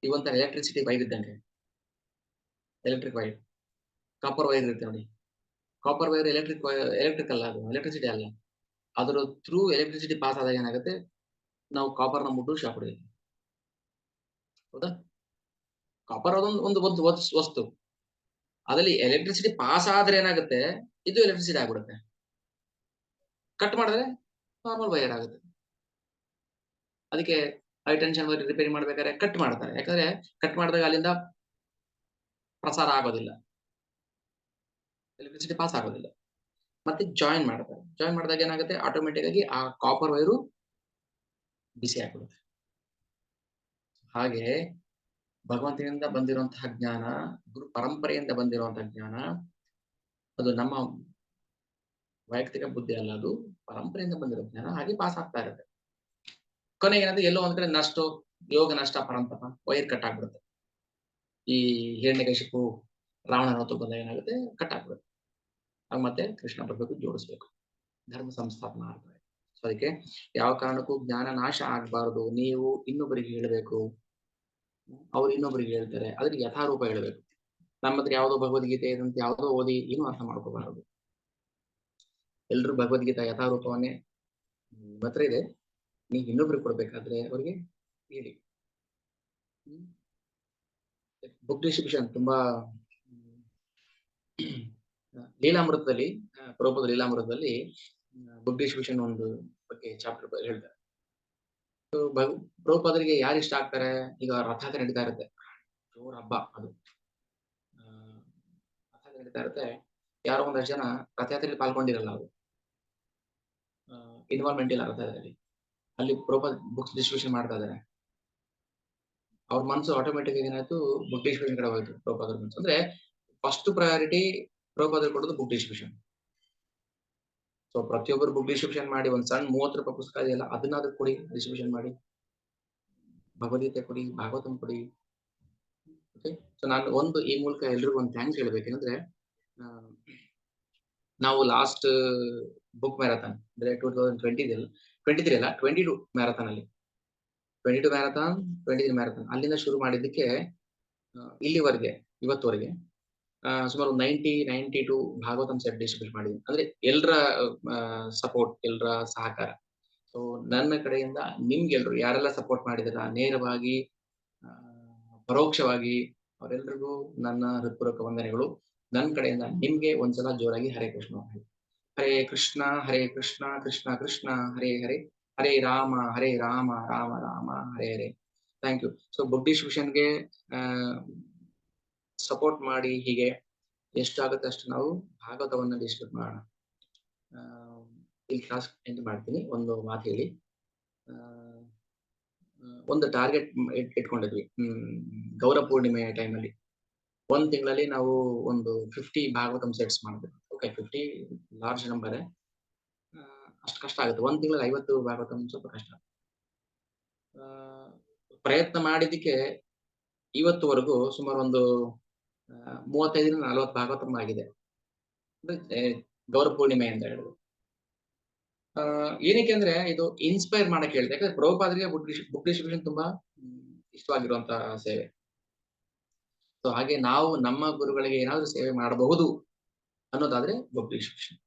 ಇವಂತರ ಎಲೆಕ್ಟ್ರಿಸಿಟಿ ವೈರ್ ಇದ್ದಂಗೆ. ಎಲೆಕ್ಟ್ರಿಕ್ ವೈರ್, ಕಾಪರ್ ವೈರ್ ಇರುತ್ತೆ ನೋಡಿ. ಕಾಪರ್ ವೈರ್ ಎಲೆಕ್ಟ್ರಿಕ್ ಅಲ್ಲ, ಅದು ಎಲೆಕ್ಟ್ರಿಸಿಟಿ ಅಲ್ಲ. ಅದರ ಥ್ರೂ ಎಲೆಕ್ಟ್ರಿಸಿಟಿ ಪಾಸ್ ಆದಾಗ ಏನಾಗುತ್ತೆ, ನಾವು ಕಾಪರ್ನ ಮುಟ್ಟು ಶಾಕ್ ಹೊಡೆಯುತ್ತೆ. ಹೌದಾ? ಕಾಪರ್ ಅದೊಂದು ಒಂದು ವಸ್ತು. ಅದ್ರಲ್ಲಿ ಎಲೆಕ್ಟ್ರಿಸಿಟಿ ಪಾಸ್ ಆದ್ರೆ ಏನಾಗುತ್ತೆ, ಇದು ಎಲೆಕ್ಟ್ರಿಸಿಟಿ ಆಗ್ಬಿಡುತ್ತೆ. ಕಟ್ ಮಾಡಿದ್ರೆ ನಾರ್ಮಲ್ ವೈರ್ ಆಗುತ್ತೆ. ಅದಕ್ಕೆ ಹೈ ಟೆನ್ಷನ್ ವೈರ್ ರಿಪೇರಿ ಮಾಡ್ಬೇಕಾದ್ರೆ ಕಟ್ ಮಾಡ್ತಾರೆ. ಯಾಕಂದ್ರೆ ಕಟ್ ಮಾಡಿದಾಗ ಅಲ್ಲಿಂದ ಪ್ರಸಾರ ಆಗೋದಿಲ್ಲ, ಎಲೆಕ್ಟ್ರಿಸಿಟಿ ಪಾಸ್ ಆಗೋದಿಲ್ಲ. ಮತ್ತೆ ಜಾಯಿನ್ ಮಾಡ್ತಾರೆ. ಜಾಯಿನ್ ಮಾಡಿದಾಗ ಏನಾಗುತ್ತೆ, ಆಟೋಮೆಟಿಕ್ ಆಗಿ ಆ ಕಾಪರ್ ವೈರು ಬಿಸಿ ಆಗ್ಬಿಡುತ್ತೆ. ಹಾಗೆ ಭಗವಂತನಿಂದ ಬಂದಿರುವಂತಹ ಜ್ಞಾನ, ಗುರು ಪರಂಪರೆಯಿಂದ ಬಂದಿರುವಂತಹ ಜ್ಞಾನ, ಅದು ನಮ್ಮ ವೈಯಕ್ತಿಕ ಬುದ್ಧಿ ಅಲ್ಲ, ಅದು ಪರಂಪರೆಯಿಂದ ಬಂದಿರೋ ಜ್ಞಾನ. ಹಾಗೆ ಪಾಸ್ ಆಗ್ತಾ ಇರುತ್ತೆ. ಕೊನೆಗೆ ಏನಾದ್ರೆ ಎಲ್ಲೋ ಒಂದ್ ಕಡೆ ನಷ್ಟ, ಯೋಗ ನಷ್ಟ ಪರಂತಪ, ವೈರ್ ಕಟ್ ಆಗ್ಬಿಡುತ್ತೆ. ಈ ಹಿರಣ್ಯಕಶಿಪು ರಾವಣನ ಹೊತ್ತು ಬಂದಾಗ ಏನಾಗುತ್ತೆ, ಕಟ್ ಆಗ್ಬಿಡುತ್ತೆ. ಆಗ ಮತ್ತೆ ಕೃಷ್ಣ ಬರ್ಬೇಕು, ಜೋಡಿಸ್ಬೇಕು, ಧರ್ಮ ಸಂಸ್ಥಾಪನಾ ಆಗ್ತದೆ. ಸೊ ಅದಕ್ಕೆ ಯಾವ ಕಾರಣಕ್ಕೂ ಜ್ಞಾನ ನಾಶ ಆಗ್ಬಾರ್ದು. ನೀವು ಇನ್ನೊಬ್ಬರಿಗೆ ಹೇಳಬೇಕು, ಅವ್ರು ಇನ್ನೊಬ್ಬರಿಗೆ ಹೇಳ್ತಾರೆ, ಅದ್ರಿಗೆ ಯಥಾರೂಪ ಹೇಳ್ಬೇಕು. ನಮ್ಮ ಹತ್ರ ಯಾವುದೋ ಭಗವದ್ಗೀತೆ ಇದಂತ ಯಾವುದೋ ಓದಿ ಏನು ಅರ್ಥ ಮಾಡ್ಕೋಬಾರದು. ಎಲ್ರು ಭಗವದ್ಗೀತಾ ಯಥಾರೂಪವನ್ನೇ ನಿಮ್ಮ ಹತ್ರ ಇದೆ, ನೀವು ಇನ್ನೊಬ್ರಿಗೆ ಕೊಡ್ಬೇಕಾದ್ರೆ ಅವ್ರಿಗೆ ಹೇಳಿ. ಬುಕ್ ಡಿಸ್ಟ್ರಿಬ್ಯೂಷನ್ ತುಂಬಾ ಲೀಲಾಮೃತದಲ್ಲಿ, ಪ್ರಭುಪಾದ ಲೀಲಾಮೃತದಲ್ಲಿ ಬುಕ್ ಡಿಸ್ಟ್ರಿಬ್ಯೂಷನ್ ಒಂದು ಬಗ್ಗೆ ಚಾಪ್ಟರ್ ಹೇಳ್ತಾರೆ. ಪ್ರಭುಪಾದರಿಗೆ ಯಾರು ಇಷ್ಟ ಆಗ್ತಾರೆ? ಈಗ ರಥಯಾತ್ರೆ ನಡೀತಾ ಇರುತ್ತೆ, ಜೋರ್ ಹಬ್ಬ ಅದು. ರಥಯಾತ್ರೆ ನಡೀತಾ ಇರುತ್ತೆ, ಯಾರೋ ಒಂದಷ್ಟು ಜನ ರಥಯಾತ್ರೆಯಲ್ಲಿ ಪಾಲ್ಗೊಂಡಿರಲ್ಲ, ಅವರು ಇನ್ವಾಲ್ವ್ಮೆಂಟ್ ಇಲ್ಲ ರಥಯಾತ್ರೆಯಲ್ಲಿ. ಅಲ್ಲಿ ಪ್ರಭುಪಾದ ಬುಕ್ಸ್ ಡಿಸ್ಟ್ರಿಬ್ಯೂಷನ್ ಮಾಡ್ತಾ ಇದ್ದಾರೆ. ಅವ್ರ ಮನಸ್ಸು ಆಟೋಮೆಟಿಕ್ ಆಗಿ ಏನಾಯ್ತು, ಬುಕ್ ಡಿಸ್ಟ್ರಿಬ್ಯೂಷನ್ ಕಡೆ ಹೋಯ್ತು. ಪ್ರಭುಪಾದರ ಮನಸ್ಸು ಅಂದ್ರೆ ಫಸ್ಟ್ ಪ್ರಯಾರಿಟಿ ಪ್ರಭುಪಾದರಿಗೆ ಕೊಡೋದು ಬುಕ್ ಡಿಸ್ಟ್ರಿಬ್ಯೂಷನ್. ಸೊ ಪ್ರತಿಯೊಬ್ಬರು ಬುಕ್ ಡಿಸ್ಟ್ರಿಬ್ಯೂಷನ್ ಮಾಡಿ, ಒಂದ್ ಸಣ್ಣ 30 ರೂಪಾಯಿ ಪುಸ್ತಕ ಇದೆಯಲ್ಲ ಅದನ್ನಾದ್ರೂ ಕೊಡಿ, ಡಿಸ್ಟ್ರಿಬ್ಯೂಷನ್ ಮಾಡಿ. ಭಗವದ್ಗೀತೆ ಕೊಡಿ, ಭಾಗವತಂ ಕೊಡಿ. ಓಕೆ. ಸೊ ನಾನು ಒಂದು ಈ ಮೂಲಕ ಎಲ್ರಿಗೂ ಒಂದು ಥ್ಯಾಂಕ್ಸ್ ಹೇಳ್ಬೇಕಂದ್ರೆ, ನಾವು ಲಾಸ್ಟ್ ಬುಕ್ ಮ್ಯಾರಥಾನ್ ಅಂದ್ರೆ 2023 ಅಲ್ಲ, 22 ಮ್ಯಾರಥಾನ್ ಅಲ್ಲಿ, 22 ಮ್ಯಾರಥಾನ್, 23 ಮ್ಯಾರಥಾನ್ ಅಲ್ಲಿಂದ ಶುರು ಮಾಡಿದ್ದಕ್ಕೆ ಇಲ್ಲಿವರೆಗೆ, ಇವತ್ತುವರೆಗೆ ಸುಮಾರು 92 ಭಾಗವತಂ ಸೆಟ್ ಡಿಸ್ಟ್ರಿಬ್ಯೂಟ್ ಮಾಡಿದ್ದೀನಿ. ಅಂದ್ರೆ ಎಲ್ಲರ ಸಪೋರ್ಟ್, ಎಲ್ಲರ ಸಹಕಾರ. ಸೊ ನನ್ನ ಕಡೆಯಿಂದ ನಿಮ್ಗೆಲ್ರು ಯಾರೆಲ್ಲ ಸಪೋರ್ಟ್ ಮಾಡಿದಾರ, ನೇರವಾಗಿ ಪರೋಕ್ಷವಾಗಿ, ಅವರೆಲ್ಲರಿಗೂ ನನ್ನ ಹೃತ್ಪೂರ್ವಕ ವಂದನೆಗಳು. ನನ್ನ ಕಡೆಯಿಂದ ನಿಮ್ಗೆ ಒಂದ್ಸಲ ಜೋರಾಗಿ Hare Krishna. Hare Krishna Hare Krishna, Krishna Krishna Hare Hare, Hare Rama Rama Rama Hare Hare. Thank you. So book ಡಿಸ್ಟ್ರಿಬ್ಯೂಷನ್ಗೆ ಸಪೋರ್ಟ್ ಮಾಡಿ. ಹೀಗೆ ಎಷ್ಟಾಗುತ್ತೆ ಅಷ್ಟು ನಾವು ಭಾಗವತವನ್ನ ಡಿಸ್ಟ್ರಿಬ್ಯೂಟ್ ಮಾಡೋಣ. ಇಲ್ಲಿ ಕ್ಲಾಸ್ ಎಂಡ್ ಮಾಡ್ತೀನಿ. ಒಂದು ಮಾತು ಹೇಳಿ, ಒಂದು ಟಾರ್ಗೆಟ್ ಇಟ್ಕೊಂಡಿದ್ವಿ. ಗೌರ ಪೂರ್ಣಿಮೆಯ ಟೈಮಲ್ಲಿ ಒಂದ್ ತಿಂಗಳಲ್ಲಿ ನಾವು ಒಂದು 50 ಭಾಗವತಂ ಸೆಟ್ಸ್ ಮಾಡ್ಬೇಕು. ಓಕೆ, 50 ಲಾರ್ಜ್ ನಂಬರ್, ಅಷ್ಟು ಕಷ್ಟ ಆಗುತ್ತೆ. ಒಂದ್ ತಿಂಗಳಲ್ಲಿ 50 ಭಾಗವತಂ ಸ್ವಲ್ಪ ಕಷ್ಟ. ಪ್ರಯತ್ನ ಮಾಡಿದ್ದಕ್ಕೆ ಇವತ್ತುವರೆಗೂ ಸುಮಾರು ಒಂದು 35-40 ಭಾಗವತಂ ಆಗಿದೆ, ಗೌರ ಪೂರ್ಣಿಮೆ ಅಂತ ಹೇಳುದು. ಏನಕ್ಕೆ ಅಂದ್ರೆ ಇದು ಇನ್ಸ್ಪೈರ್ ಮಾಡಕ್ ಹೇಳಿದೆ. ಯಾಕಂದ್ರೆ ಪ್ರಭುಪಾದರಿಗೆ ಬುಕ್ ಡಿಸ್ಟ್ರಿಬ್ಯೂಷನ್ ತುಂಬಾ ಇಷ್ಟವಾಗಿರುವಂತಹ ಸೇವೆ. ಸೊ ಹಾಗೆ ನಾವು ನಮ್ಮ ಗುರುಗಳಿಗೆ ಏನಾದ್ರೂ ಸೇವೆ ಮಾಡಬಹುದು ಅನ್ನೋದಾದ್ರೆ ಬುಕ್ ಡಿಸ್ಟ್ರಿಬ್ಯೂಷನ್.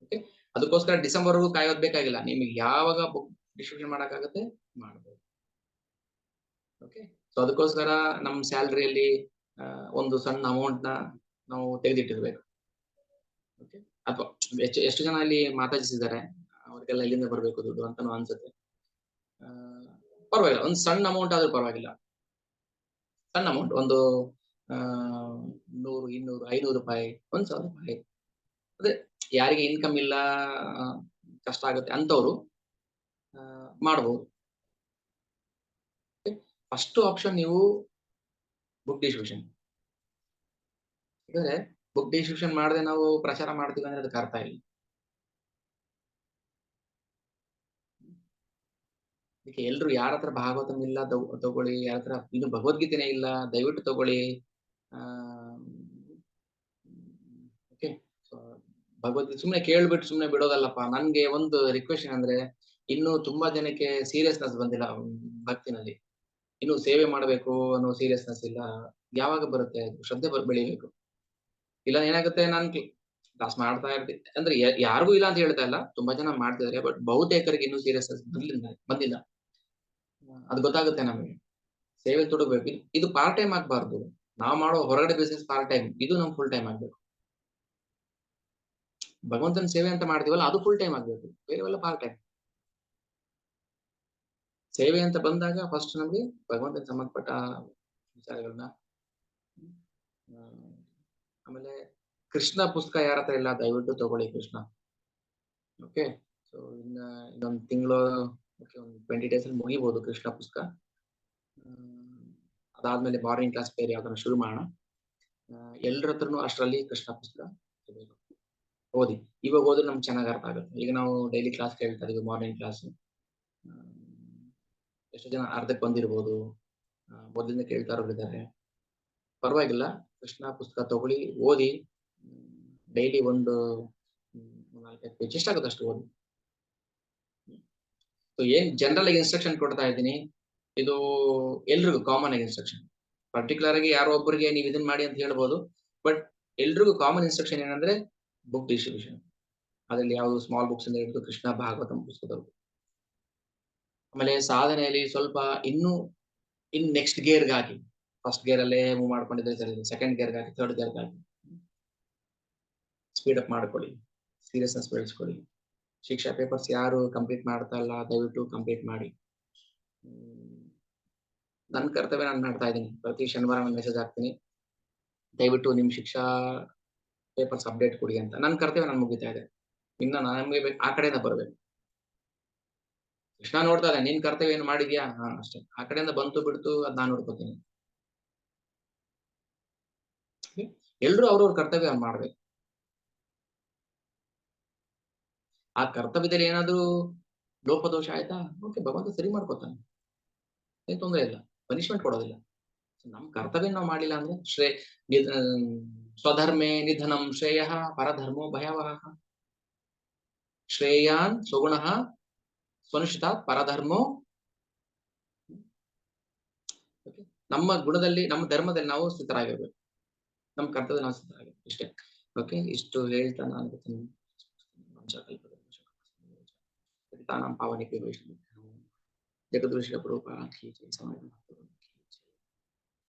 ಓಕೆ, ಅದಕ್ಕೋಸ್ಕರ ಡಿಸೆಂಬರ್ವರೆಗೂ ಕಾಯೋದ್ ಬೇಕಾಗಿಲ್ಲ. ನಿಮಗೆ ಯಾವಾಗ ಬುಕ್ ಡಿಸ್ಟ್ರಿಬ್ಯೂಷನ್ ಮಾಡಕ್ಕಾಗತ್ತೆ ಮಾಡಬಹುದು. ಓಕೆ, ಸೊ ಅದಕ್ಕೋಸ್ಕರ ನಮ್ಮ ಸ್ಯಾಲರಿಯಲ್ಲಿ ಒಂದು ಸಣ್ಣ ಅಮೌಂಟ್ ನ ನಾವು ತೆಗೆದಿಟ್ಟಿರ್ಬೇಕು. ಓಕೆ, ಅಥವಾ ಎಷ್ಟು ಜನ ಅಲ್ಲಿ ಮಾತಾಡಿಸಿದ್ದಾರೆ, ಅವ್ರಿಗೆಲ್ಲ ಎಲ್ಲಿಂದ ಬರ್ಬೇಕು ದುಡ್ಡು ಅಂತಾನು ಅನ್ಸುತ್ತೆ. ಪರವಾಗಿಲ್ಲ, ಒಂದು ಸಣ್ಣ ಅಮೌಂಟ್ ಆದ್ರೂ ಪರವಾಗಿಲ್ಲ. ಸಣ್ಣ ಅಮೌಂಟ್, ಒಂದು 100, 200, 500 ರೂಪಾಯಿ, 1,000 ರೂಪಾಯಿ. ಅದೇ ಯಾರಿಗೆ ಇನ್ಕಮ್ ಇಲ್ಲ, ಕಷ್ಟ ಆಗುತ್ತೆ ಅಂತವ್ರು ಮಾಡಬಹುದು. ಫಸ್ಟ್ ಆಪ್ಷನ್ ನೀವು ಬುಕ್ ಡಿಸ್ಟ್ರಿಬ್ಯೂಷನ್. ಅಂದ್ರೆ ಬುಕ್ ಡಿಸ್ಟ್ರಿಬ್ಯೂಷನ್ ಮಾಡದೆ ನಾವು ಪ್ರಚಾರ ಮಾಡ್ತೀವಿ ಅಂದ್ರೆ ಅದಕ್ಕೆ ಅರ್ಥ ಇಲ್ಲ. ಅದಕ್ಕೆ ಎಲ್ರು ಯಾರ ಹತ್ರ ಭಾಗವತಂ ಇಲ್ಲ ತಗೊಳ್ಳಿ, ಯಾರ ಹತ್ರ ಇನ್ನು ಭಗವದ್ಗೀತೆನೇ ಇಲ್ಲ ದಯವಿಟ್ಟು ತಗೊಳ್ಳಿ. ಓಕೆ, ಭಗವದ್ಗೀತೆ ಸುಮ್ನೆ ಕೇಳ್ಬಿಟ್ಟು ಸುಮ್ನೆ ಬಿಡೋದಲ್ಲಪ್ಪ. ನನ್ಗೆ ಒಂದು ರಿಕ್ವೆಸ್ಟ್ ಏನಂದ್ರೆ, ಇನ್ನು ತುಂಬಾ ಜನಕ್ಕೆ ಸೀರಿಯಸ್ನೆಸ್ ಬಂದಿಲ್ಲ ಭಕ್ತಿನಲ್ಲಿ. ಇನ್ನು ಸೇವೆ ಮಾಡಬೇಕು ಅನ್ನೋ ಸೀರಿಯಸ್ನೆಸ್ ಇಲ್ಲ. ಯಾವಾಗ ಬರುತ್ತೆ ಶ್ರದ್ಧೆ ಬೆಳಿಬೇಕು. ಇಲ್ಲ ಏನಾಗುತ್ತೆ, ನಾನ್ ಕ್ಲಾಸ್ ಮಾಡ್ತಾ ಇರ್ತೀನಿ ಅಂದ್ರೆ ಯಾರಿಗೂ ಇಲ್ಲ ಅಂತ ಹೇಳ್ತಾ ಇಲ್ಲ, ತುಂಬಾ ಜನ ಮಾಡ್ತಿದಾರೆ. ಬಟ್ ಬಹುತೇಕರಿಗೆ ಇನ್ನೂ ಸೀರಿಯಸ್ನೆಸ್ ಬಂದಿಲ್ಲ. ಅದು ಗೊತ್ತಾಗುತ್ತೆ ನಮಗೆ. ಸೇವೆ ತೊಡಗಬೇಕು. ಇದು ಪಾರ್ಟ್ ಟೈಮ್ ಆಗ್ಬಾರ್ದು. ನಾವು ಮಾಡೋ ಹೊರಗಡೆ ಬಿಸ್ನೆಸ್ ಪಾರ್ಟ್ ಟೈಮ್, ಇದು ನಮ್ ಫುಲ್ ಟೈಮ್ ಆಗ್ಬೇಕು. ಭಗವಂತನ ಸೇವೆ ಅಂತ ಮಾಡ್ತೀವಲ್ಲ, ಅದು ಫುಲ್ ಟೈಮ್ ಆಗ್ಬೇಕು, ಬೇರೆವೆಲ್ಲ ಪಾರ್ಟ್ ಟೈಮ್. ಸೇವೆ ಅಂತ ಬಂದಾಗ ಫಸ್ಟ್ ನಮ್ಗೆ ಭಗವಂತನ ಸಂಬಂಧಪಟ್ಟ ವಿಚಾರಗಳನ್ನ. ಆಮೇಲೆ ಕೃಷ್ಣ ಪುಸ್ತಕ ಯಾರ ಹತ್ರ ಇಲ್ಲ ದಯವಿಟ್ಟು ತಗೊಳ್ಳಿ ಕೃಷ್ಣ. ಓಕೆ, ಸೊ ಇನ್ನೊಂದು ತಿಂಗಳು, ಒಂದು 20 days ಅಲ್ಲಿ ಮುಗಿಬಹುದು ಕೃಷ್ಣ ಪುಸ್ತಕ. ಅದಾದ್ಮೇಲೆ ಮಾರ್ನಿಂಗ್ ಕ್ಲಾಸ್ ಬೇರೆ ಯಾವ್ದನ್ನ ಶುರು ಮಾಡೋಣ. ಎಲ್ಲರ ಹತ್ರನು ಅಷ್ಟರಲ್ಲಿ ಕೃಷ್ಣ ಪುಸ್ತಕ ಓದಿ. ಇವಾಗ ಓದಿದ್ರೆ ನಮ್ಗೆ ಚೆನ್ನಾಗಿ ಅರ್ಥ ಆಗುತ್ತೆ. ಈಗ ನಾವು ಡೈಲಿ ಕ್ಲಾಸ್ ಕೇಳ್ತಾ ಇದೀವಿ, ಮಾರ್ನಿಂಗ್ ಕ್ಲಾಸ್. ಎಷ್ಟು ಜನ ಅರ್ಧಕ್ಕೆ ಬಂದಿರ್ಬೋದು, ಮೊದಲಿಂದ ಕೇಳ್ತಾ ಇರೋರಿದ್ದಾರೆ. ಪರವಾಗಿಲ್ಲ, ಕೃಷ್ಣ ಪುಸ್ತಕ ತಗೊಳ್ಳಿ, ಓದಿ. ಡೈಲಿ ಒಂದು 4-5 ಪೇಜ್ ಎಷ್ಟಾಗುತ್ತೆ ಅಷ್ಟು ಓದಿ. ಏನ್ ಜನರಲ್ ಆಗಿ ಇನ್ಸ್ಟ್ರಕ್ಷನ್ ಕೊಡ್ತಾ ಇದ್ದೀನಿ, ಇದು ಎಲ್ರಿಗೂ ಕಾಮನ್ ಆಗಿ ಇನ್ಸ್ಟ್ರಕ್ಷನ್. ಪರ್ಟಿಕ್ಯುಲರ್ ಆಗಿ ಯಾರೋ ಒಬ್ಬರಿಗೆ ನೀವು ಇದನ್ನ ಮಾಡಿ ಅಂತ ಹೇಳ್ಬೋದು, ಬಟ್ ಎಲ್ರಿಗೂ ಕಾಮನ್ ಇನ್ಸ್ಟ್ರಕ್ಷನ್ ಏನಂದ್ರೆ ಬುಕ್ ಡಿಸ್ಟ್ರಿಬ್ಯೂಷನ್. ಅದರಲ್ಲಿ ಯಾವುದು ಸ್ಮಾಲ್ ಬುಕ್ಸ್ ಇಂದ ಹಿಡಿದು ಕೃಷ್ಣ ಭಾಗವತಂ ಪುಸ್ತಕದವರು. ಆಮೇಲೆ ಸಾಧನೆಯಲ್ಲಿ ಸ್ವಲ್ಪ ಇನ್ನು ನೆಕ್ಸ್ಟ್ ಗೇರ್ಗೆ ಹಾಕಿ. ಫಸ್ಟ್ ಗೇರ್ ಅಲ್ಲೇ ಮೂವ್ ಮಾಡ್ಕೊಂಡಿದ್ರೆ ಸರಿ, ಸೆಕೆಂಡ್ ಗೇರ್ಗೆ ಹಾಕಿ, ಥರ್ಡ್ ಗೇರ್ಗೆ ಹಾಕಿ. ಸ್ಪೀಡ್ ಅಪ್ ಮಾಡ್ಕೊಳ್ಳಿ, ಸೀರಿಯಸ್ನೆಸ್ ಬೆಳೆಸ್ಕೊಳ್ಳಿ. ಶಿಕ್ಷಾ ಪೇಪರ್ಸ್ ಯಾರು ಕಂಪ್ಲೀಟ್ ಮಾಡ್ತಾ ಇಲ್ಲ ದಯವಿಟ್ಟು ಕಂಪ್ಲೀಟ್ ಮಾಡಿ. ನನ್ನ ಕರ್ತವ್ಯ ನಾನು ಮಾಡ್ತಾ ಇದ್ದೀನಿ. ಪ್ರತಿ ಶನಿವಾರ ನಾನು ಮೆಸೇಜ್ ಹಾಕ್ತೀನಿ, ದಯವಿಟ್ಟು ನಿಮ್ ಶಿಕ್ಷಾ ಪೇಪರ್ಸ್ ಅಪ್ಡೇಟ್ ಕೊಡಿ ಅಂತ. ನನ್ನ ಕರ್ತವ್ಯ ನಾನು ಮುಗಿತಾ ಇದೆ. ಇನ್ನು ನಮಗೆ ಆ ಕಡೆಯಿಂದ ಬರ್ಬೇಕು. ಕೃಷ್ಣ ನೋಡ್ತಾ ಇದೆ, ನಿನ್ ಕರ್ತವ್ಯ ಏನು ಮಾಡಿದ್ಯಾ, ಅಷ್ಟೇ. ಆ ಕಡೆಯಿಂದ ಬಂತು ಬಿಡ್ತು ಅದ್ ನಾನು ನೋಡ್ಕೋತೀನಿ. ಎಲ್ರು ಅವ್ರವ್ರ ಕರ್ತವ್ಯ ಮಾಡ್ಬೇಕು. ಆ ಕರ್ತವ್ಯದಲ್ಲಿ ಏನಾದ್ರು ಲೋಪದೋಷ ಆಯ್ತಾ, ಓಕೆ, ಭಗವಂತ ಸರಿ ಮಾಡ್ಕೋತಾನೆ, ಏನ್ ತೊಂದರೆ ಇಲ್ಲ, ಪನಿಷ್ಮೆಂಟ್ ಕೊಡೋದಿಲ್ಲ. ನಮ್ ಕರ್ತವ್ಯ ನಾವು ಮಾಡಿಲ್ಲ ಅಂದ್ರೆ ಸ್ವಧರ್ಮೇ ನಿಧನಂ ಶ್ರೇಯ ಪರಧರ್ಮೋ ಭಯಾವಹ. ಶ್ರೇಯಾನ್ ಸುಗುಣ ಸ್ವನುಷಿತ ಪರಧರ್ಮೋ. ನಮ್ಮ ಗುಣದಲ್ಲಿ, ನಮ್ಮ ಧರ್ಮದಲ್ಲಿ ನಾವು ಸ್ಥಿತರಾಗಿರ್ಬೇಕು, ನಮ್ಮ ಕರ್ತವ್ಯ ನಾವು ಸ್ಥಿತರಾಗಿರ್ಬೇಕು, ಇಷ್ಟೇ. ಓಕೆ, ಇಷ್ಟು ಹೇಳ್ತಾ ನಾನು ಪಾವನಿಕೆ ವೈಷ್ಣವ ಜಗದೃಶ್ಯ ಪ್ರಭುಪಾದ